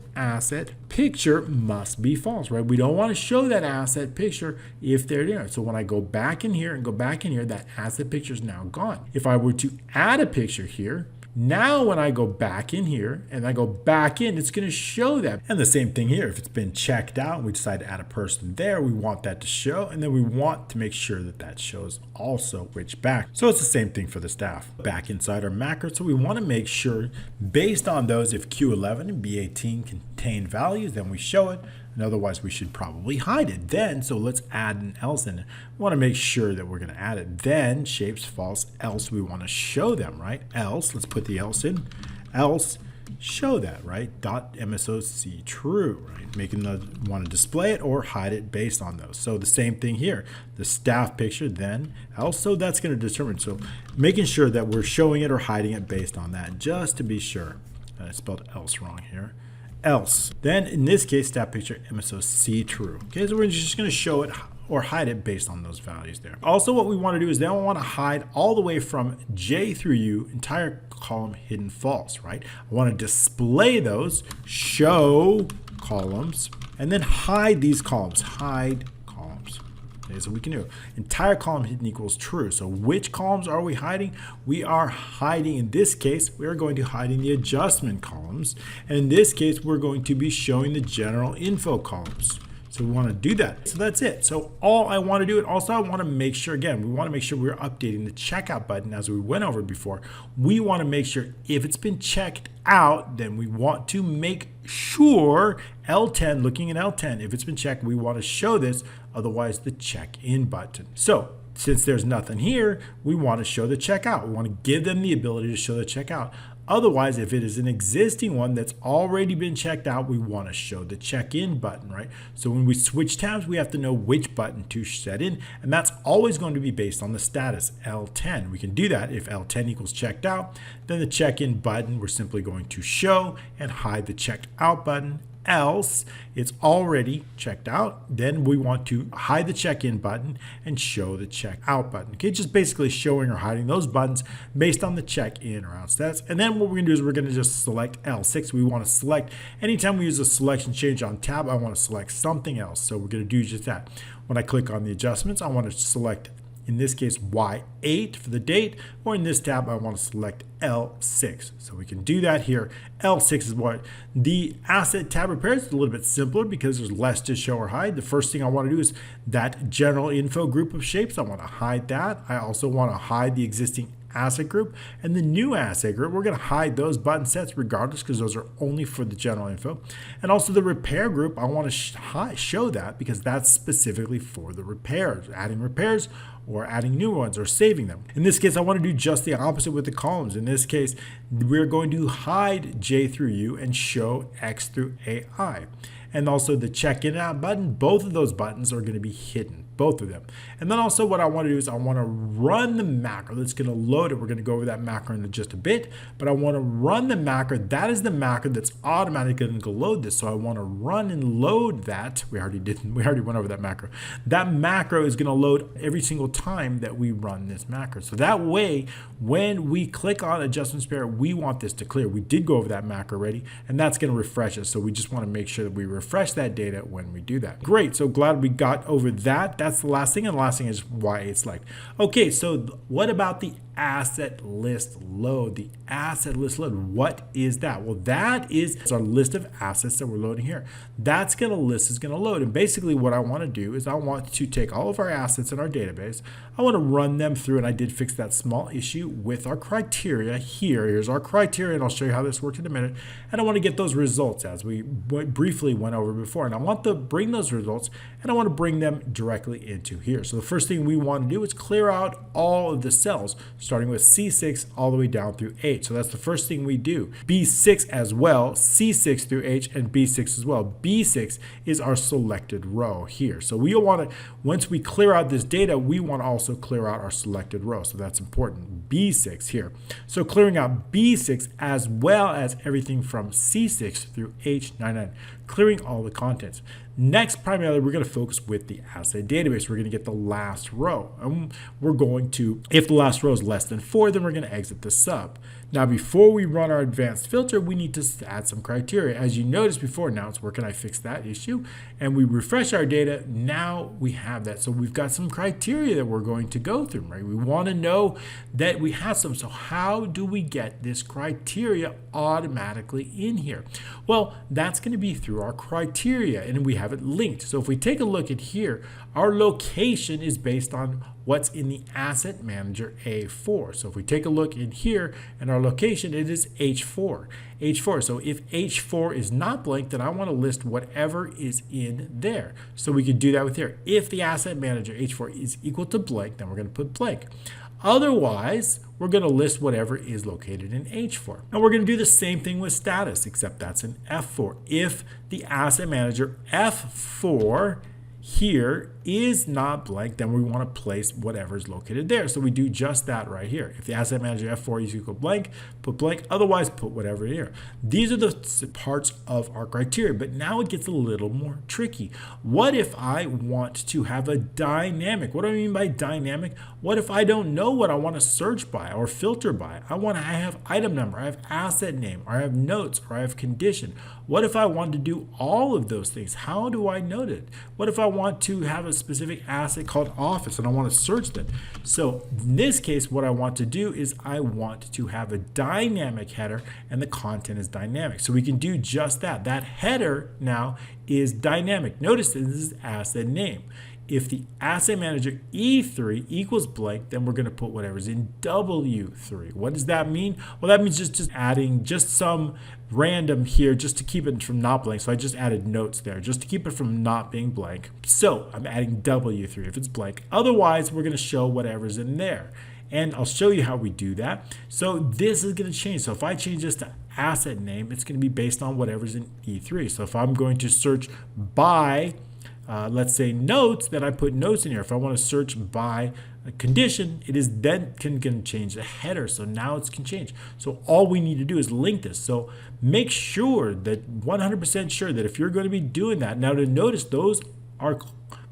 A: must be false, right? We don't want to show that asset picture if they're there. So when I go back in here and go back in here, that asset picture is now gone. If I were to add a picture here, now when I go back in here and I go back in, it's going to show that. And the same thing here, if it's been checked out, we decide to add a person there, we want that to show, and then we want to make sure that that shows also which back. So it's the same thing for the staff. Back inside our macro, so we want to make sure based on those, if Q11 and B18 contain values, then we show it. and otherwise we should probably hide it. Then, so let's add an else in. We want to make sure that we're going to add it. Then shapes false, else we want to show them, right? Else, let's put the else in. Else, show that, right? Dot MSOC true, right? Making the want to display it or hide it based on those. So the same thing here, the staff picture, then else. So that's going to determine. So making sure that we're showing it or hiding it based on that, just to be sure. I spelled else wrong here. Else. Then in this case, staff picture MSOC true. Okay, so we're just going to show it or hide it based on those values there. Also, what we want to do is then we want to hide all the way from J through U, entire column hidden false, right? I want to display those, show columns, and then hide these columns, hide columns. Okay, so we can do entire column hidden equals true. So which columns are we hiding? We are hiding, in this case, we are going to hide in the adjustment columns. And in this case, we're going to be showing the general info columns. So we want to do that. So that's it. So all I want to do, and also I want to make sure, again, we want to make sure we're updating the checkout button as we went over before. We want to make sure if it's been checked out, then we want to make sure L10, looking at L10, if it's been checked, we want to show this, otherwise the check in button. So since there's nothing here, we want to show the checkout. We want to give them the ability to show the checkout. Otherwise, if it is an existing one that's already been checked out, we want to show the check-in button, right? So when we switch tabs, we have to know which button to set in, and that's always going to be based on the status, L10. We can do that if L10 equals checked out, then the check-in button, we're simply going to show and hide the checked out button. Else it's already checked out, then we want to hide the check-in button and show the check-out button. Okay, just basically showing or hiding those buttons based on the check-in or out status. And then what we're going to do is we're going to just select L6. We want to select, anytime we use a selection change on tab, I want to select something else. So we're going to do just that. When I click on the adjustments, I want to select, in this case, Y8 for the date, or in this tab, I want to select L6. So we can do that here. L6 is what the asset tab repairs. It's a little bit simpler because there's less to show or hide. The first thing I want to do is that general info group of shapes. I want to hide that. I also want to hide the existing asset group and the new asset group. We're going to hide those button sets regardless because those are only for the general info. And also the repair group, I want to show that because that's specifically for the repairs, adding repairs or adding new ones or saving them. In this case, I want to do just the opposite with the columns. In this case, we're going to hide J through U and show X through AI. And also the check-in out button, both of those buttons are going to be hidden, both of them. And then also what I want to do is I want to run the macro that's going to load it. We're going to go over that macro in just a bit, but I want to run the macro. That is the macro that's automatically going to load this. So I want to run and load that. We already went over that macro. That macro is going to load every single time that we run this macro. So that way, when we click on adjustment spare, we want this to clear. We did go over that macro already, and that's going to refresh us. So we just want to make sure that we refresh that data when we do that. Great, so glad we got over that. That's the last thing, and the last thing is why it's like. Okay, so what about the asset list load? The asset list load, what is that? Well, that is our list of assets that we're loading here. That's going to list is going to load, and basically what I want to do is I want to take all of our assets in our database. I want to run them through, and I did fix that small issue with our criteria here. Here's our criteria, and I'll show you how this works in a minute. And I want to get those results as we briefly went over before, and I want to bring those results, and I want to bring them directly into here. So the first thing we want to do is clear out all of the cells, starting with C6 all the way down through H. So that's the first thing we do. B6 as well, C6 through H, and B6 as well. B6 is our selected row here. So we want to, once we clear out this data, we want to also clear out our selected row. So that's important. B6 here. So clearing out B6 as well as everything from C6 through H99, clearing all the contents. Next, primarily, we're going to focus with the asset database. We're going to get the last row. And we're going to, if the last row is less than 4, then we're going to exit the sub. Now, before we run our advanced filter, we need to add some criteria. As you noticed before, now it's where can I fix that issue? And we refresh our data. Now we have that. So we've got some criteria that we're going to go through, right? We want to know that we have some. So how do we get this criteria automatically in here? Well, that's going to be through our criteria. And we have have it linked. So if we take a look at here, our location is based on what's in the Asset Manager A4. So if we take a look in here and our location, it is H4. H4. So if H4 is not blank, then I want to list whatever is in there. So we can do that with here. If the Asset Manager H4 is equal to blank, then we're going to put blank. Otherwise, we're going to list whatever is located in H4. And we're going to do the same thing with status, except that's in F4. If the Asset Manager F4 here is not blank, then we want to place whatever is located there. So we do just that right here. If the Asset Manager F4 is equal to blank, put blank. Otherwise, put whatever here. These are the parts of our criteria, but now it gets a little more tricky. What if I want to have a dynamic? What do I mean by dynamic? What if I don't know what I want to search by or filter by? I have item number, I have asset name, or I have notes, or I have condition. What if I want to do all of those things? How do I note it? What if I want to have a specific asset called office and I want to search that? So in this case, what I want to do is I want to have a dynamic header and the content is dynamic. So we can do just that. That header now is dynamic. Notice this is asset name. If the Asset Manager E3 equals blank, then we're going to put whatever's in W3. What does that mean? Well, that means just adding just some random here just to keep it from not blank. So I just added notes there just to keep it from not being blank. So I'm adding W3 if it's blank. Otherwise, we're going to show whatever's in there. And I'll show you how we do that. So this is going to change. So if I change this to asset name, it's going to be based on whatever's in E3. So if I'm going to search by let's say notes, then I put notes in here. If I want to search by a condition, it is then can change the header. So now it can change. So all we need to do is link this. So make sure that 100% sure that if you're going to be doing that, now to notice those are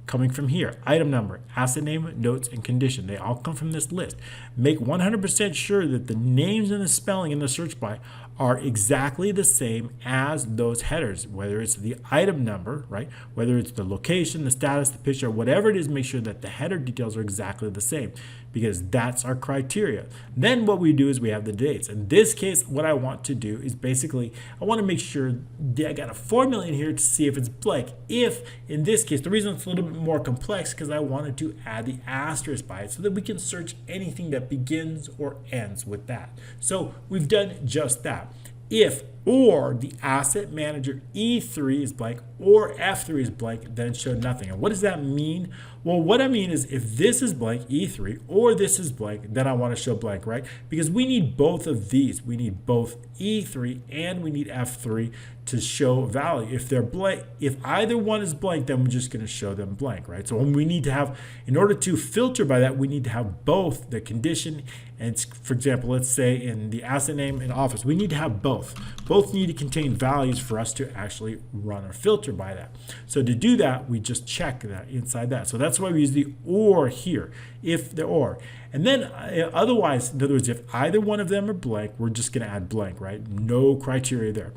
A: coming from here. Item number, asset name, notes, and condition. They all come from this list. Make 100% sure that the names and the spelling in the search by are exactly the same as those headers, whether it's the item number, right? Whether it's the location, the status, the picture, whatever it is, make sure that the header details are exactly the same because that's our criteria. Then what we do is we have the dates. In this case, what I want to do is basically, I want to make sure that I got a formula in here to see if it's blank. If, in this case, the reason it's a little bit more complex because I wanted to add the asterisk by it so that we can search anything that begins or ends with that. So we've done just that. If or the Asset Manager E3 is blank or F3 is blank, then show nothing. And what does that mean? Well, what I mean is if this is blank, E3, or this is blank, then I want to show blank, right? Because we need both of these. We need both E3 and we need F3 to show value. If they're blank, if either one is blank, then we're just going to show them blank, right? So we need to have, in order to filter by that, we need to have both the condition and, for example, let's say in the asset name and office, we need to have both. Both need to contain values for us to actually run our filter by that. So to do that, we just check that inside that. So that's why we use the or here, if the or. And then otherwise, in other words, if either one of them are blank, we're just going to add blank, right? No criteria there.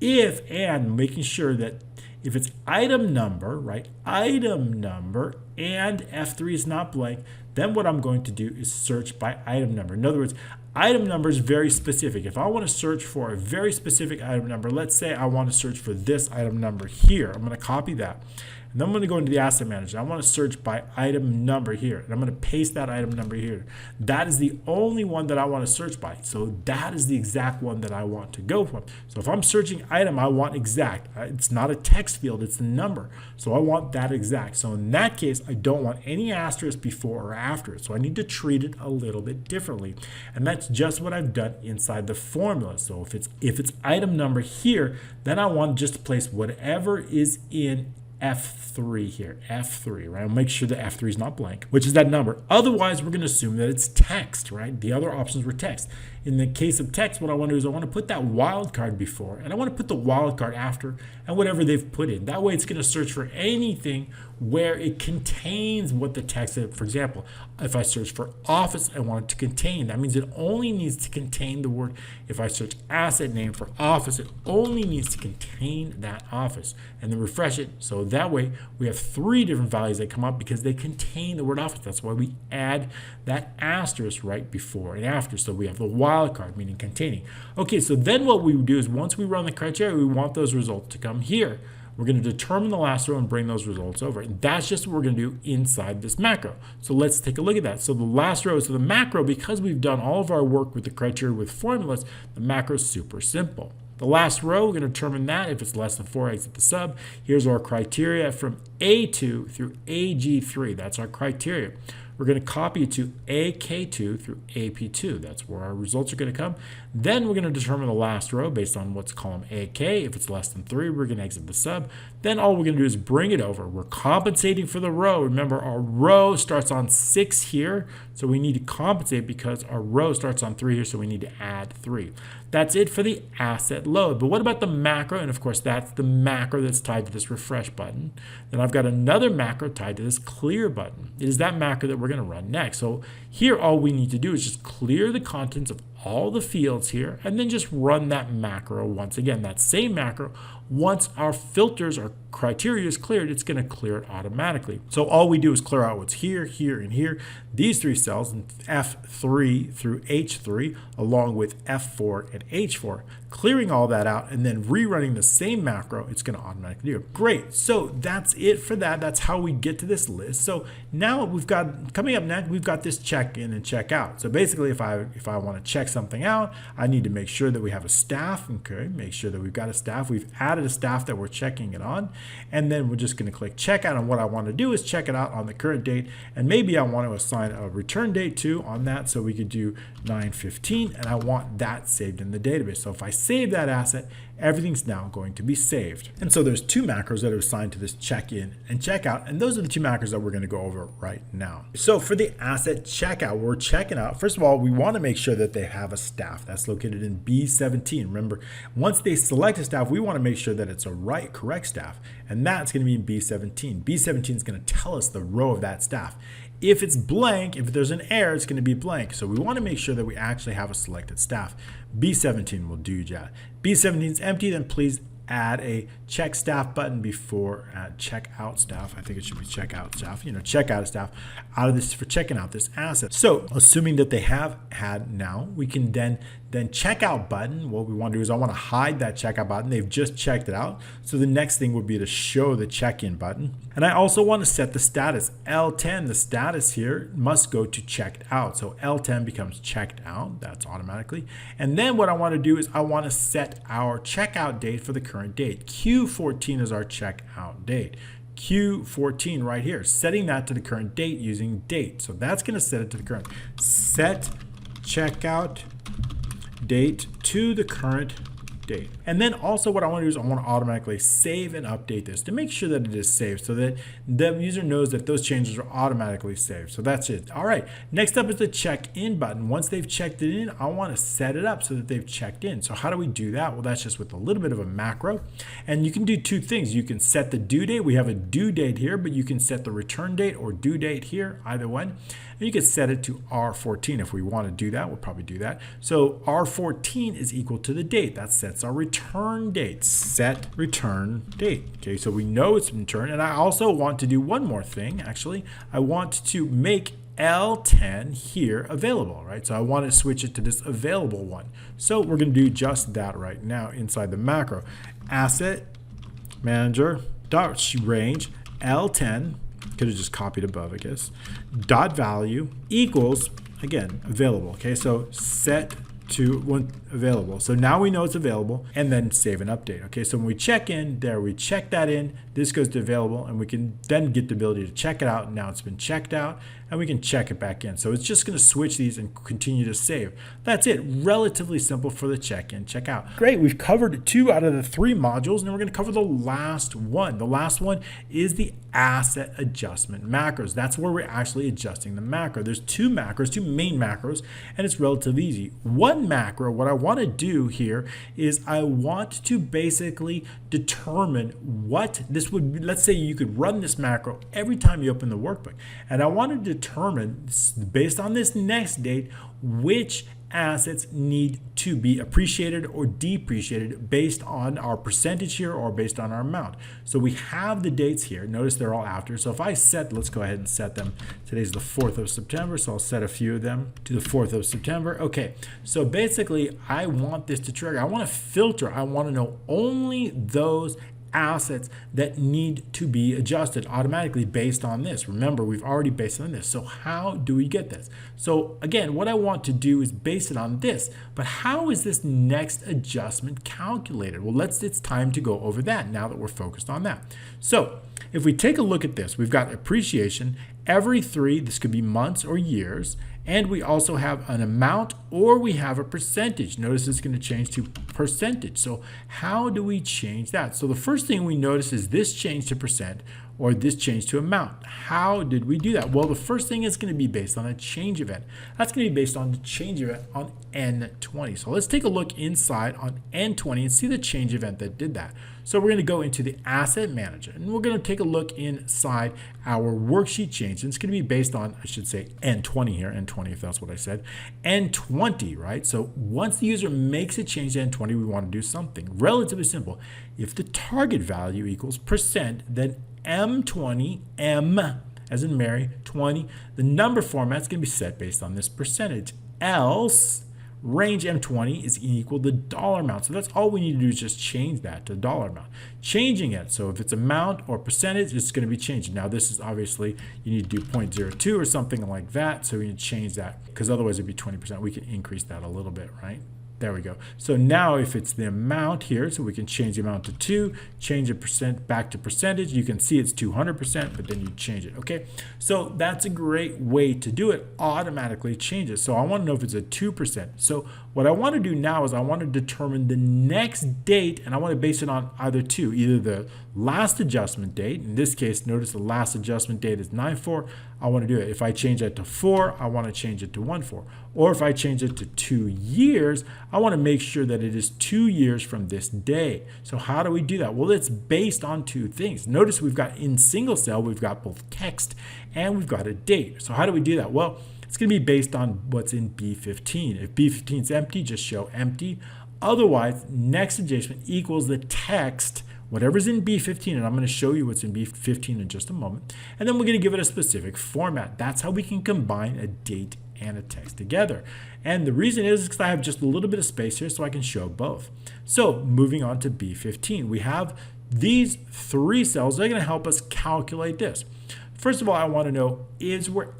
A: If and making sure that if it's item number, right? Item number and F3 is not blank, then what I'm going to do is search by item number. In other words, item number is very specific. If I want to search for a very specific item number, let's say I want to search for this item number here. I'm going to copy that. And then I'm going to go into the Asset Manager. I want to search by item number here. And I'm going to paste that item number here. That is the only one that I want to search by. So that is the exact one that I want to go from. So if I'm searching item, I want exact. It's not a text field, it's the number. So I want that exact. So in that case, I don't want any asterisk before or after it. So I need to treat it a little bit differently. And that's just what I've done inside the formula. So if it's item number here, then I want just to place whatever is in F3 here, F3, right? I'll make sure that F3 is not blank, which is that number. Otherwise, we're going to assume that it's text, right? The other options were text. In the case of text, what I want to do is I want to put that wildcard before, and I want to put the wildcard after, and whatever they've put in. That way, it's going to search for anything where it contains what the text is. For example, if I search for office, I want it to contain. That means it only needs to contain the word. If I search asset name for office, it only needs to contain that office. And then refresh it. So that way, we have 3 different values that come up because they contain the word office. That's why we add that asterisk right before and after. So we have the wildcard, meaning containing. Okay, so then what we do is once we run the criteria, we want those results to come here. We're going to determine the last row and bring those results over. And that's just what we're going to do inside this macro. So let's take a look at that. So the last row is the macro. Because we've done all of our work with the criteria with formulas, the macro is super simple. The last row, we're going to determine that if it's less than 4, exit the sub. Here's our criteria from A2 through AG3. That's our criteria. We're going to copy it to AK2 through AP2. That's where our results are going to come. Then we're going to determine the last row based on what's column AK. If it's less than 3, we're going to exit the sub. Then all we're going to do is bring it over. We're compensating for the row. Remember, our row starts on 6 here, so we need to compensate because our row starts on 3 here, so we need to add 3. That's it for the asset load. But what about the macro? And of course, that's the macro that's tied to this refresh button. Then I've got another macro tied to this clear button. It is that macro that we're going to run next. So here, all we need to do is just clear the contents of all the fields here and then just run that macro once again. That same macro, once our filters, our criteria is cleared, it's going to clear it automatically. So all we do is clear out what's here, here, and here. These 3 cells, F3 through H3, along with F4 and H4, clearing all that out and then rerunning the same macro, it's going to automatically do it. Great. So that's it for that. That's how we get to this list. So now we've got, coming up next, we've got this check in and check out. So basically, if I want to check something out, I need to make sure that we have a staff. Okay, make sure that we've got a staff. We've added a staff that we're checking it on. And then we're just going to click check out. And what I want to do is check it out on the current date. And maybe I want to assign a return date too on that. So we could do 9/15, and I want that saved in the database. So if I save that asset, everything's now going to be saved. And so there's 2 macros that are assigned to this check in and check out. And those are the 2 macros that we're going to go over right now. So for the asset checkout, we're checking out. First of all, we want to make sure that they have a staff that's located in B17. Remember, once they select a staff, we want to make sure that it's a correct staff. And that's going to be in B17. B17 is going to tell us the row of that staff. If it's blank, if there's an error, it's going to be blank. So we want to make sure that we actually have a selected staff. B17 will do that. B17 is empty, then please add a check staff button before check out staff. I think it should be check out staff, check out a staff out of this for checking out this asset. So assuming that they have had now, we can then checkout button. What we want to do is I want to hide that checkout button. They've just checked it out. So the next thing would be to show the check-in button. And I also want to set the status. L10, the status here must go to checked out. So L10 becomes checked out. That's automatically. And then what I want to do is I want to set our checkout date for the current date. Q14 is our checkout date. Q14 right here, setting that to the current date using date. So that's going to set it to the current. Set checkout date to the current date. And then also what I want to do is I want to automatically save and update this to make sure that it is saved so that the user knows that those changes are automatically saved. So that's it. All right. Next up is the check in button. Once they've checked it in, I want to set it up so that they've checked in. So how do we do that? Well, that's just with a little bit of a macro. And you can do 2 things. You can set the due date. We have a due date here, but you can set the return date or due date here, either one. And you can set it to R14 if we want to do that. We'll probably do that. So R14 is equal to the date. That sets our return date. Set return date. Okay, so we know it's returned. And I also want to do one more thing, actually. I want to make L10 here available, right? So I want to switch it to this available one. So we're going to do just that right now inside the macro. Asset manager dot range L10, could have just copied above, I guess, dot value equals, again, available. Okay, so set to when available. So now we know it's available, and then save and update. Okay, so when we check in there, we check that in, this goes to available, and we can then get the ability to check it out. Now it's been checked out, and we can check it back in. So it's just going to switch these and continue to save. That's it. Relatively simple for the check-in, check-out. Great. We've covered 2 out of the 3 modules, and then we're going to cover the last one. The last one is the asset adjustment macros. That's where we're actually adjusting the macro. There's 2 macros, 2 main macros, and it's relatively easy. One macro, what I want to do here is I want to basically determine what this would be. Let's say you could run this macro every time you open the workbook, and I want to determine, based on this next date, which assets need to be appreciated or depreciated based on our percentage here or based on our amount. So we have the dates here. Notice they're all after. So if I set, let's go ahead and set them. Today's the 4th of September, so I'll set a few of them to the 4th of September. Okay, so basically I want this to trigger. I want to filter. I want to know only those assets that need to be adjusted automatically based on this. Remember, we've already based it on this. So how do we get this? So again, what I want to do is base it on this. But how is this next adjustment calculated? Well, it's time to go over that now that we're focused on that. So if we take a look at this, we've got appreciation every 3, this could be months or years, and we also have an amount or we have a percentage. Notice it's going to change to percentage. So how do we change that? So the first thing we notice is this change to percent or this change to amount. How did we do that? Well, the first thing is going to be based on a change event. That's going to be based on the change event on N20. So let's take a look inside on N20 and see the change event that did that. So we're going to go into the asset manager and we're going to take a look inside our worksheet change. And it's going to be based on, I should say N20 here, N20 if that's what I said, N20, right? So once the user makes a change to N20, we want to do something relatively simple. If the target value equals percent, then M20, M as in Mary, 20, the number format's going to be set based on this percentage. Else, range M20 is equal to the dollar amount. So that's all we need to do is just change that to dollar amount. Changing it, so if it's amount or percentage, it's going to be changed. Now this is obviously, you need to do 0.02 or something like that. So we need to change that because otherwise it'd be 20%. We can increase that a little bit, right? There we go. So now if it's the amount here, so we can change the amount to 2, change the percent back to percentage. You can see it's 200%, but then you change it, okay? So that's a great way to do it, automatically change it. So I want to know if it's a 2%. So what I want to do now is I want to determine the next date, and I want to base it on either two, either the last adjustment date. In this case, notice the last adjustment date is 9/4. I want to do it. If I change that to 4, I want to change it to 1/4. Or if I change it to 2 years, I want to make sure that it is 2 years from this day. So how do we do that? Well, it's based on two things. Notice we've got in single cell, we've got both text and we've got a date. So how do we do that? Well, it's going to be based on what's in B15. If B15 is empty, just show empty. Otherwise, next adjustment equals the text, whatever's in B15, and I'm going to show you what's in B15 in just a moment. And then we're going to give it a specific format. That's how we can combine a date and a text together. And the reason is because I have just a little bit of space here so I can show both. So moving on to B15, we have these 3 cells. They're going to help us calculate this. First of all, I want to know,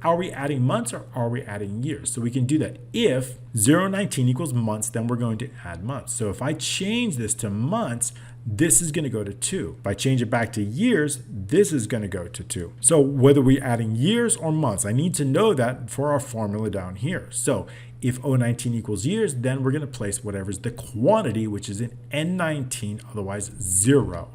A: are we adding months or are we adding years? So we can do that. If 019 equals months, then we're going to add months. So if I change this to months, this is going to go to 2. If I change it back to years, this is going to go to 2. So whether we're adding years or months, I need to know that for our formula down here. So if 019 equals years, then we're going to place whatever's the quantity, which is in N19, otherwise 0.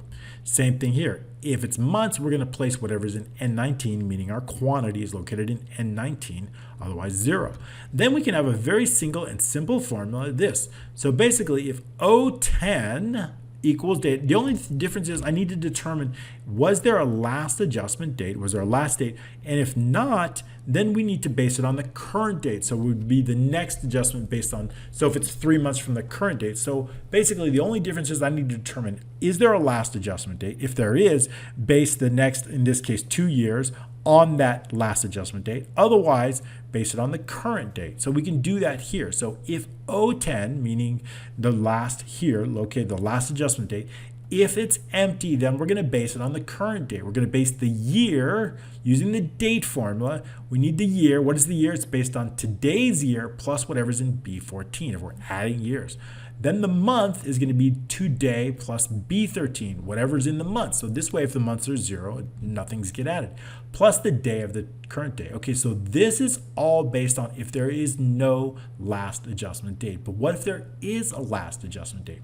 A: Same thing here. If it's months, we're going to place whatever's in N19, meaning our quantity is located in N19, otherwise 0. Then we can have a very single and simple formula, this. So basically, if 010 equals date, the only difference is I need to determine, was there a last adjustment date? Was there a last date? And if not, then we need to base it on the current date. So it would be the next adjustment based on, so if it's 3 months from the current date. So basically the only difference is I need to determine, is there a last adjustment date? If there is, base the next, in this case, 2 years on that last adjustment date. Otherwise, base it on the current date. So we can do that here. So if 010, meaning the last here, locate the last adjustment date, if it's empty, then we're going to base it on the current date. We're going to base the year using the date formula. We need the year. What is the year? It's based on today's year plus whatever's in B14 if we're adding years. Then the month is going to be today plus B13, whatever's in the month. So this way, if the months are 0, nothing's get added. Plus the day of the current day. Okay, so this is all based on if there is no last adjustment date. But what if there is a last adjustment date?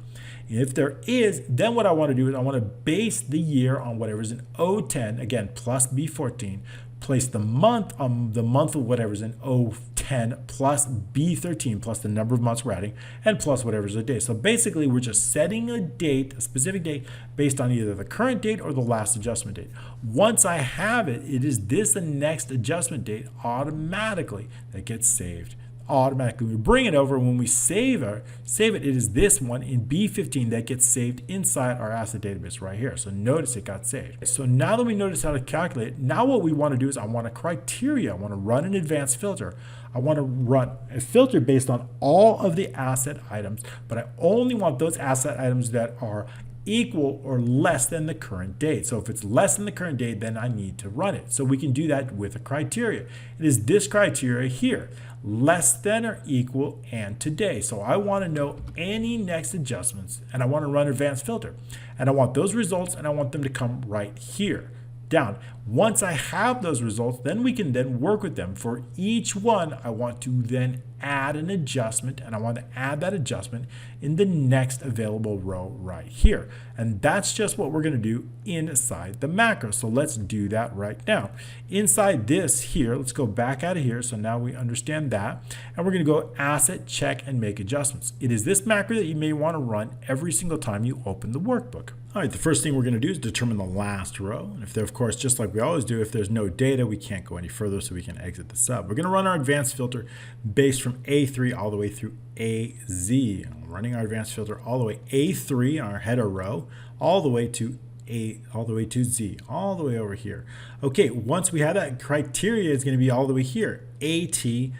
A: If there is, then what I want to do is I want to base the year on whatever's in 010, again, plus B14, place the month on the month of whatever's in 010 plus B13 plus the number of months we're adding and plus whatever's the day. So basically we're just setting a date, a specific date based on either the current date or the last adjustment date. Once I have it, it is this the next adjustment date automatically that gets saved. Automatically we bring it over. When we save it, it is this one in B15 that gets saved inside our asset database right here. So notice it got saved. So now that we notice how to calculate it, now what we want to do is I want a criteria. I want to run an advanced filter. I want to run a filter based on all of the asset items, but I only want those asset items that are equal or less than the current date. So if it's less than the current date, then I need to run it. So we can do that with a criteria. It is this criteria here, less than or equal and today. So I want to know any next adjustments, and I want to run advanced filter. And I want those results, and I want them to come right here down. Once I have those results, then we can then work with them. For each one, I want to then add an adjustment, and I want to add that adjustment in the next available row right here. And that's just what we're going to do inside the macro. So let's do that right now. Inside this here, let's go back out of here. So now we understand that. And we're going to go asset, check, and make adjustments. It is this macro that you may want to run every single time you open the workbook. All right, the first thing we're going to do is determine the last row. And if there, of course, just like we always do, if there's no data, we can't go any further, so we can exit the sub. We're going to run our advanced filter based from A3 all the way through AZ. I'm running our advanced filter all the way A3 on our header row, all the way to Z, all the way over here. Okay, once we have that, criteria is going to be all the way here, AT2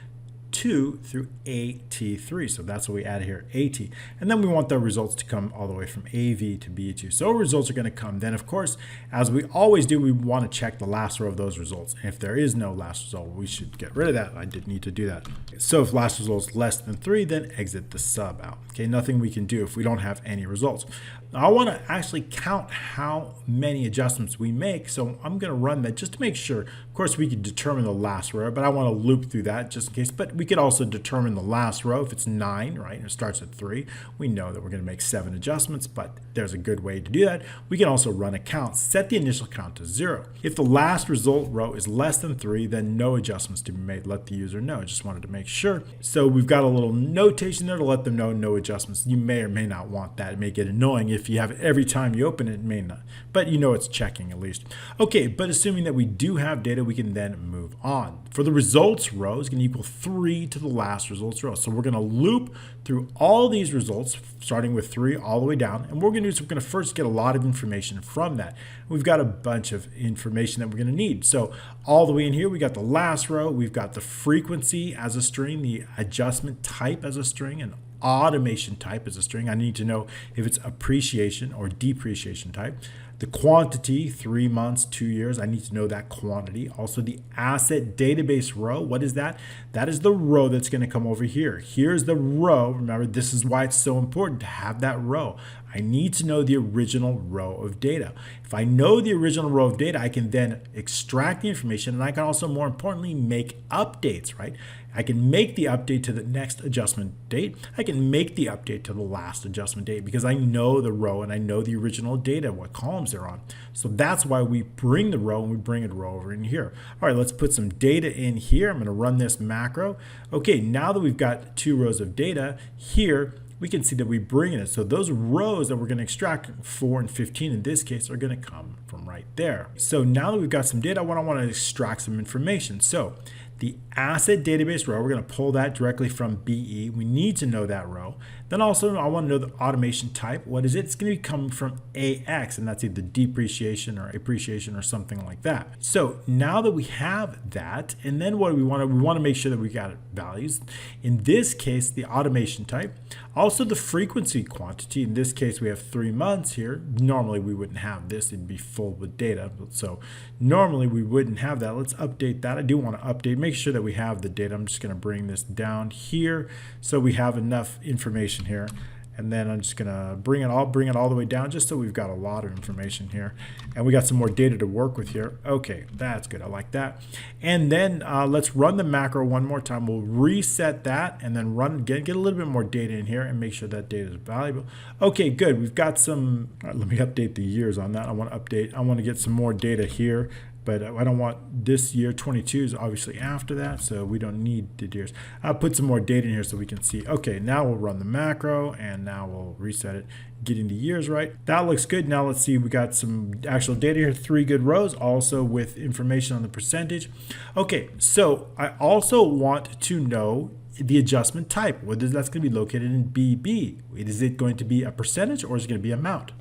A: through AT3. So that's what we add here, AT. And then we want the results to come all the way from AV to B2. So results are going to come. Then, of course, as we always do, we want to check the last row of those results. And if there is no last result, we should get rid of that. I did need to do that. So if last result is less than 3, then exit the sub out. Okay, nothing we can do if we don't have any results. Now, I want to actually count how many adjustments we make. So I'm going to run that just to make sure. Of course, we can determine the last row, but I want to loop through that just in case. But we could also determine the last row. If it's 9, right, and it starts at 3, we know that we're going to make 7 adjustments, but there's a good way to do that. We can also run a count, set the initial count to 0. If the last result row is less than 3, then no adjustments to be made. Let the user know. Just wanted to make sure. So we've got a little notation there to let them know no adjustments. You may or may not want that. It may get annoying if you have it every time you open it, it may not. But you know it's checking at least. Okay, but assuming that we do have data, we can then move on. For the results row is going to equal 3 to the last results row. So we're going to loop through all these results, starting with 3 all the way down. And what we're going to do is we're going to first get a lot of information from that. We've got a bunch of information that we're going to need. So all the way in here, we got the last row. We've got the frequency as a string, the adjustment type as a string, and automation type as a string. I need to know if it's appreciation or depreciation type. The quantity, 3 months, 2 years, I need to know that quantity. Also the asset database row, what is that? That is the row that's going to come over here. Here's the row. Remember, this is why it's so important to have that row. I need to know the original row of data. If I know the original row of data, I can then extract the information, and I can also, more importantly, make updates, right? I can make the update to the next adjustment date. I can make the update to the last adjustment date because I know the row and I know the original data, what columns they're on. So that's why we bring the row and we bring a row over in here. All right, let's put some data in here. I'm going to run this macro. Okay, now that we've got 2 rows of data here, we can see that we bring in it. So those rows that we're going to extract, 4 and 15 in this case, are going to come from right there. So now that we've got some data, I want to extract some information. So the asset database row, we're going to pull that directly from BE. We need to know that row. Then also, I want to know the automation type. What is it? It's going to be coming from AX, and that's either depreciation or appreciation or something like that. So now that we have that, and then what do we want? We want to make sure that we got values. In this case, the automation type. Also the frequency quantity. In this case, we have 3 months here. Normally, we wouldn't have this. It'd be full with data. So normally, we wouldn't have that. Let's update that. I do want to update. Make sure that we have the data. I'm just going to bring this down here so we have enough information here. And then I'm just going to bring it all the way down just so we've got a lot of information here. And we got some more data to work with here. Okay, that's good. I like that. And then let's run the macro one more time. We'll reset that and then get a little bit more data in here and make sure that data is valuable. Okay, good. We've got some, all right, let me update the years on that. I want to get some more data here. But I don't want this year. 22 is obviously after that, so we don't need the years. I'll put some more data in here so we can see. Okay, now we'll run the macro, and now we'll reset it, getting the years right. That looks good. Now let's see. We got some actual data here, 3 good rows, also with information on the percentage. Okay, so I also want to know the adjustment type. Whether that's going to be located in BB. Is it going to be a percentage or is it going to be amount?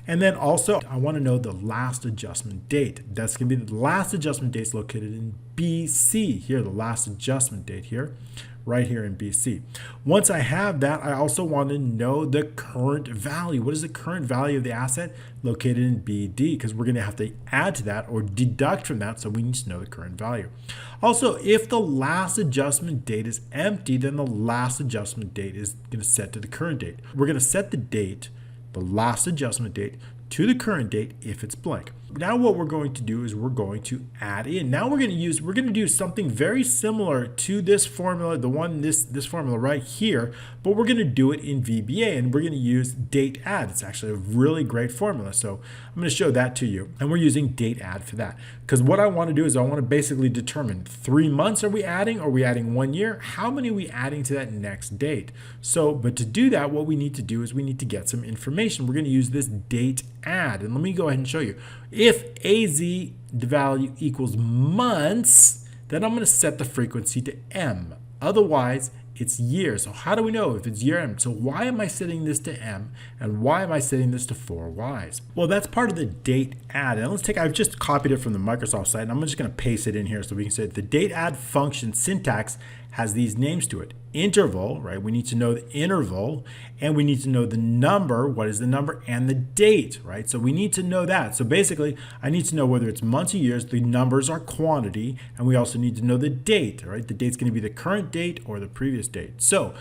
A: And then also, I want to know the last adjustment date. That's going to be the last adjustment date is located in BC here, the last adjustment date here, right here in BC. Once I have that, I also want to know the current value. What is the current value of the asset located in BD? Because we're going to have to add to that or deduct from that, so we need to know the current value. Also, if the last adjustment date is empty, then the last adjustment date is going to set to the current date. We're going to set the date, the last adjustment date, to the current date if it's blank. Now what we're going to do is we're going to add in. Now we're going to do something very similar to this formula, this formula right here, but we're going to do it in VBA, and we're going to use date add. It's actually a really great formula. So I'm going to show that to you, and we're using date add for that. Because what I want to do is I want to basically determine 3 months are we adding? Are we adding 1 year? How many are we adding to that next date? So, but to do that, what we need to do is we need to get some information. We're going to use this date add, and let me go ahead and show you. If AZ value equals months, then I'm going to set the frequency to M. Otherwise, it's years. So how do we know if it's year M? So why am I setting this to M, and why am I setting this to 4Ys? Well, that's part of the date add. And I've just copied it from the Microsoft site, and I'm just going to paste it in here so we can say the date add function syntax has these names to it. Interval, right? We need to know the interval, and we need to know the number, what is the number, and the date, right? So we need to know that. So basically, I need to know whether it's months or years. The numbers are quantity, and we also need to know the date, right? The date's going to be the current date or the previous date. So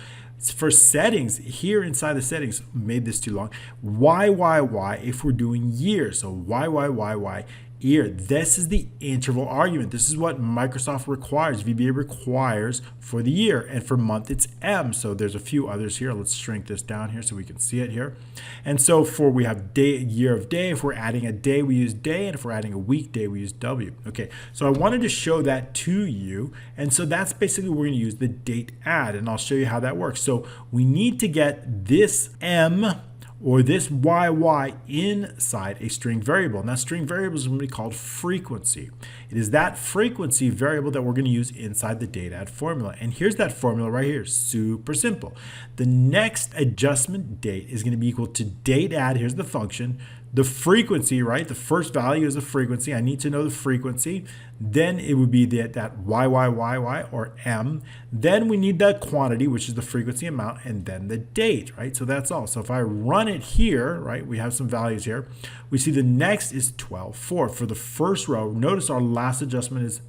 A: for settings, here inside the settings, made this too long, y if we're doing years. So y year. This is the interval argument. This is what Microsoft requires, VBA requires for the year, and for month it's M. So there's a few others here. Let's shrink this down here so we can see it here. And so we have day, year of day. If we're adding a day, we use day, and if we're adding a weekday, we use W. Okay, so I wanted to show that to you, and so that's basically we're going to use the date add, and I'll show you how that works. So we need to get this M or this YY inside a string variable. And that string variable is going to be called frequency. It is that frequency variable that we're going to use inside the date add formula. And here's that formula right here, super simple. The next adjustment date is going to be equal to date add, here's the function, the frequency, right? The first value is the frequency. I need to know the frequency. Then it would be that YYYY or M. Then we need that quantity, which is the frequency amount, and then the date, right? So that's all. So if I run it here, right, we have some values here. We see the next is 12/4. For the first row, notice our last adjustment is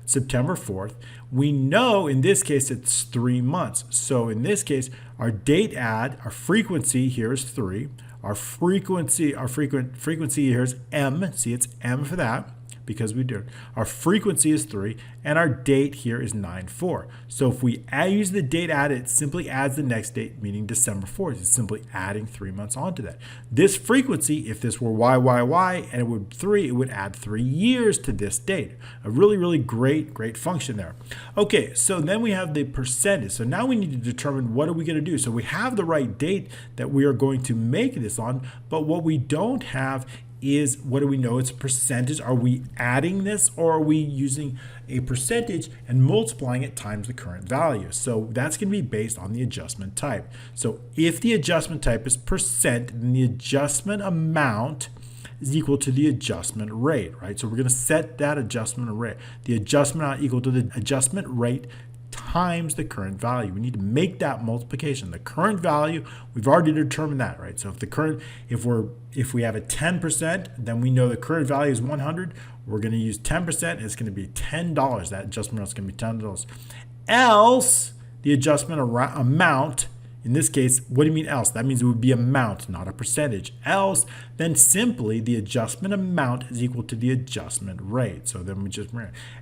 A: September 4th. We know in this case it's 3 months. So in this case, our date add, our frequency here is 3. Our frequency here is M. See, it's M for that because we do. Our frequency is 3, and our date here is 9/4. So if we use the date add, it simply adds the next date, meaning December 4th. It's simply adding 3 months onto that. This frequency, if this were YYY and it would 3, it would add 3 years to this date. A really, really great function there. Okay, so then we have the percentage. So now we need to determine what are we going to do. So we have the right date that we are going to make this on, but what we don't have is, what do we know? It's a percentage. Are we adding this, or are we using a percentage and multiplying it times the current value? So that's going to be based on the adjustment type. So if the adjustment type is percent, then the adjustment amount is equal to the adjustment rate, right? So we're going to set that adjustment rate. The adjustment amount equal to the adjustment rate times the current value. We need to make that multiplication. The current value, we've already determined that, right? So if we have a 10%, then we know the current value is 100. We're going to use 10%. It's going to be $10. That adjustment is going to be $10. Else, the adjustment amount, in this case, what do you mean else? That means it would be amount, not a percentage. Else, then simply the adjustment amount is equal to the adjustment rate. So then we just,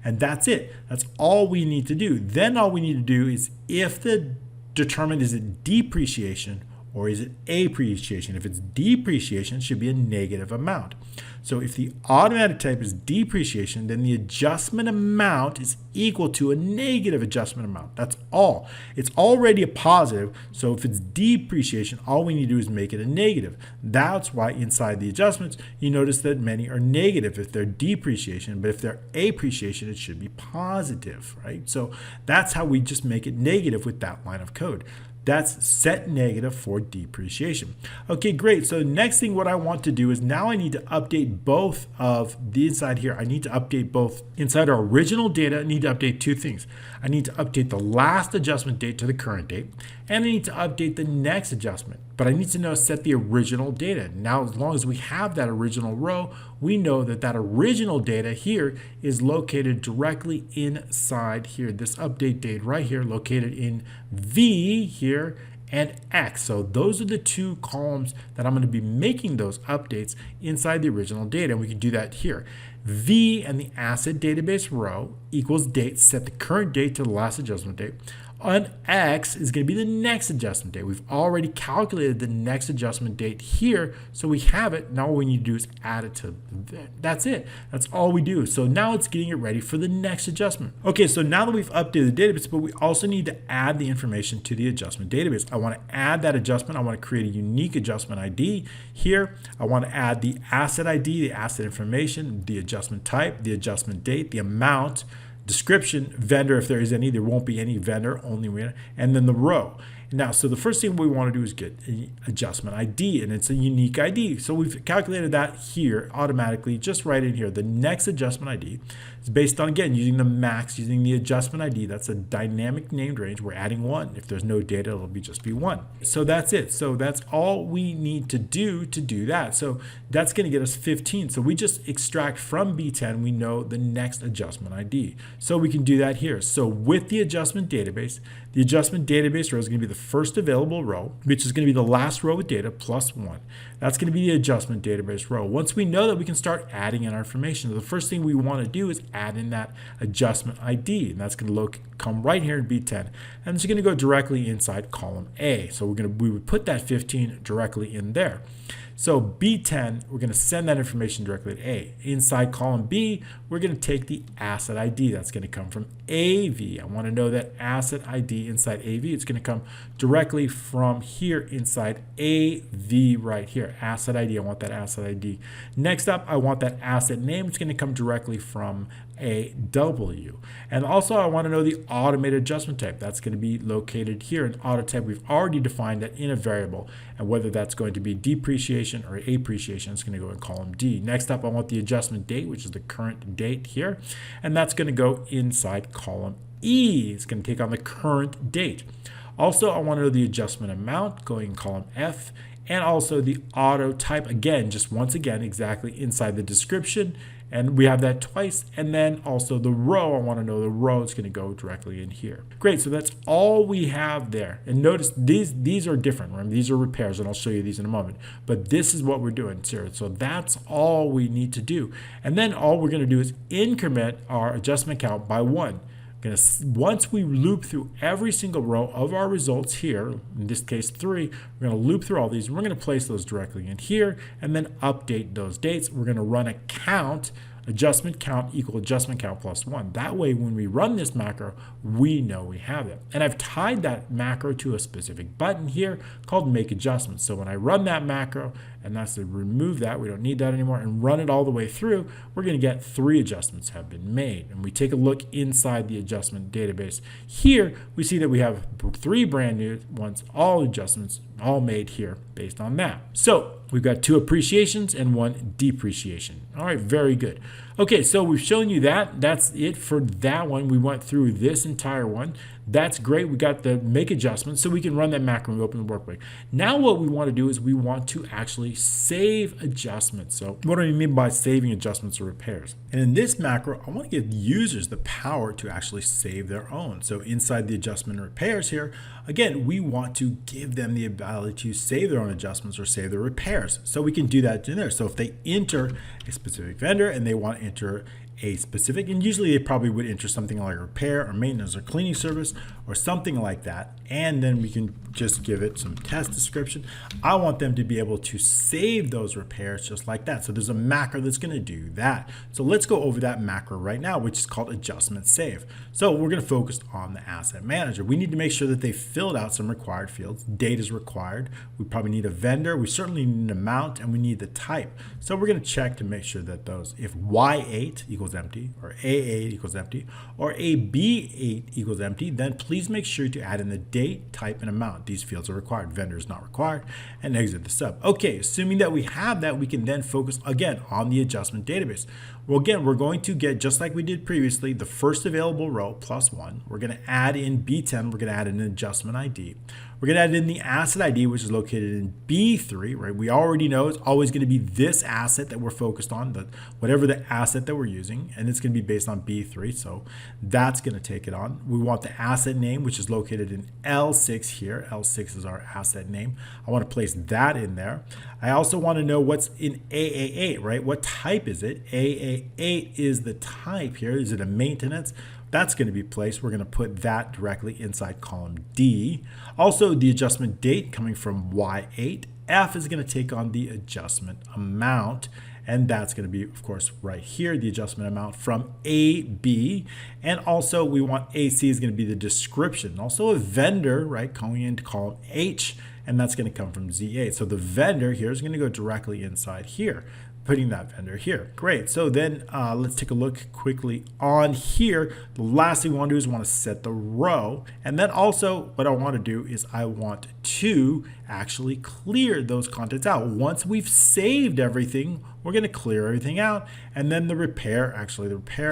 A: and that's it. That's all we need to do. Then all we need to do is, if the determined, is it depreciation or is it appreciation? If it's depreciation, it should be a negative amount. So if the automatic type is depreciation, then the adjustment amount is equal to a negative adjustment amount. That's all. It's already a positive. So if it's depreciation, all we need to do is make it a negative. That's why inside the adjustments, you notice that many are negative if they're depreciation, but if they're appreciation, it should be positive, right? So that's how we just make it negative with that line of code. That's set negative for depreciation. Okay, great. So next thing what I want to do is now I need to update both of the inside here. I need to update both inside our original data. I need to update two things. I need to update the last adjustment date to the current date, and I need to update the next adjustment. But I need to know set the original data. Now, as long as we have that original row, we know that that original data here is located directly inside here. This update date right here, located in V here and X. So those are the two columns that I'm going to be making those updates inside the original data. And we can do that here. V and the asset database row equals date, set the current date to the last adjustment date. On X is going to be the next adjustment date. We've already calculated the next adjustment date here, so we have it. Now all we need to do is add it to that. That's it. That's all we do. So now it's getting it ready for the next adjustment. Okay, so now that we've updated the database, but we also need to add the information to the adjustment database. I want to add that adjustment. I want to create a unique adjustment ID here. I want to add the asset ID, the asset information, the adjustment type, the adjustment date, the amount, description, vendor, if there is any, there won't be any vendor, only winner, and then the row. Now, so the first thing we want to do is get an adjustment ID, and it's a unique ID. So we've calculated that here automatically, just right in here. The next adjustment ID is based on, again, using the max, using the adjustment ID. That's a dynamic named range. We're adding 1. If there's no data, it'll just be 1. So that's it. So that's all we need to do that. So that's going to get us 15. So we just extract from B10, we know the next adjustment ID. So we can do that here. So with the adjustment database row is going to be the first available row, which is going to be the last row with data plus 1. That's going to be the adjustment database row. Once we know that, we can start adding in our information. So the first thing we want to do is add in that adjustment ID, and that's going to come right here in B10, and it's going to go directly inside column A. So we would put that 15 directly in there. So B10, we're going to send that information directly to A. Inside column B, we're going to take the asset ID. That's going to come from AV. I want to know that asset ID inside AV. It's going to come directly from here inside AV right here. Asset ID, I want that asset ID. Next up, I want that asset name. It's going to come directly from AW. And also I want to know the automated adjustment type. That's going to be located here in auto type. We've already defined that in a variable, and whether that's going to be depreciation or appreciation, it's going to go in column D. Next up, I want the adjustment date, which is the current date here, and that's going to go inside column E. It's going to take on the current date. Also, I want to know the adjustment amount, going in column F, and also the auto type, again, just once again, exactly inside the description. And we have that twice. And then also the row, I want to know the row is going to go directly in here. Great, so that's all we have there. And notice these are different. Remember, these are repairs, and I'll show you these in a moment. But this is what we're doing, Sarah. So that's all we need to do. And then all we're going to do is increment our adjustment count by 1. Once we loop through every single row of our results here, in this case 3, we're going to loop through all these. We're going to place those directly in here and then update those dates. We're going to run a count, adjustment count equal adjustment count plus 1. That way, when we run this macro, we know we have it. And I've tied that macro to a specific button here called make adjustments. So when I run that macro, and that's to remove that, we don't need that anymore, and run it all the way through, we're going to get 3 adjustments have been made. And we take a look inside the adjustment database. Here, we see that we have 3 brand new ones, all adjustments, all made here based on that. So we've got 2 appreciations and 1 depreciation. All right, very good. Okay, so we've shown you that. That's it for that one. We went through this entire one. That's great. We got the make adjustments, so we can run that macro when we open the workbook. Now what we want to do is we want to actually save adjustments. So what do I mean by saving adjustments or repairs? And in this macro, I want to give users the power to actually save their own. So inside the adjustment and repairs here, again, we want to give them the ability to save their own adjustments or save their repairs. So we can do that in there. So if they enter a specific vendor and they want to enter a specific, and usually they probably would enter something like repair or maintenance or cleaning service or something like that, and then we can just give it some test description. I want them to be able to save those repairs just like that. So there's a macro that's going to do that. So let's go over that macro right now, which is called adjustment save. So we're going to focus on the asset manager. We need to make sure that they filled out some required fields. Date is required. We probably need a vendor. We certainly need an amount, and we need the type. So we're going to check to make sure that those, if Y8 equals equals empty, or A8 equals empty, or AB8 equals empty, then please make sure to add in the date, type, and amount. These fields are required. Vendor is not required, and exit the sub. Okay, assuming that we have that, we can then focus again on the adjustment database. Well, again, we're going to get, just like we did previously, the first available row plus 1. We're going to add in B10. We're going to add in an adjustment ID. We're going to add in the asset ID, which is located in B3, right? We already know it's always going to be this asset that we're focused on, whatever the asset that we're using, and it's going to be based on B3, so that's going to take it on. We want the asset name, which is located in L6 here. L6 is our asset name. I want to place that in there. I also want to know what's in AA8, right? What type is it? AA8 is the type here. Is it a maintenance? That's going to be placed. We're going to put that directly inside column D. Also, the adjustment date coming from Y8. F is going to take on the adjustment amount, and that's going to be, of course, right here, the adjustment amount from AB. And also, we want AC is going to be the description. Also, a vendor, right, going into column H, and that's going to come from Z8. So the vendor here is going to go directly inside here, putting that vendor here. Great. So then let's take a look quickly on here. The last thing we want to do is we want to set the row. And then also what I want to do is I want to actually clear those contents out. Once we've saved everything, we're going to clear everything out. And then the repair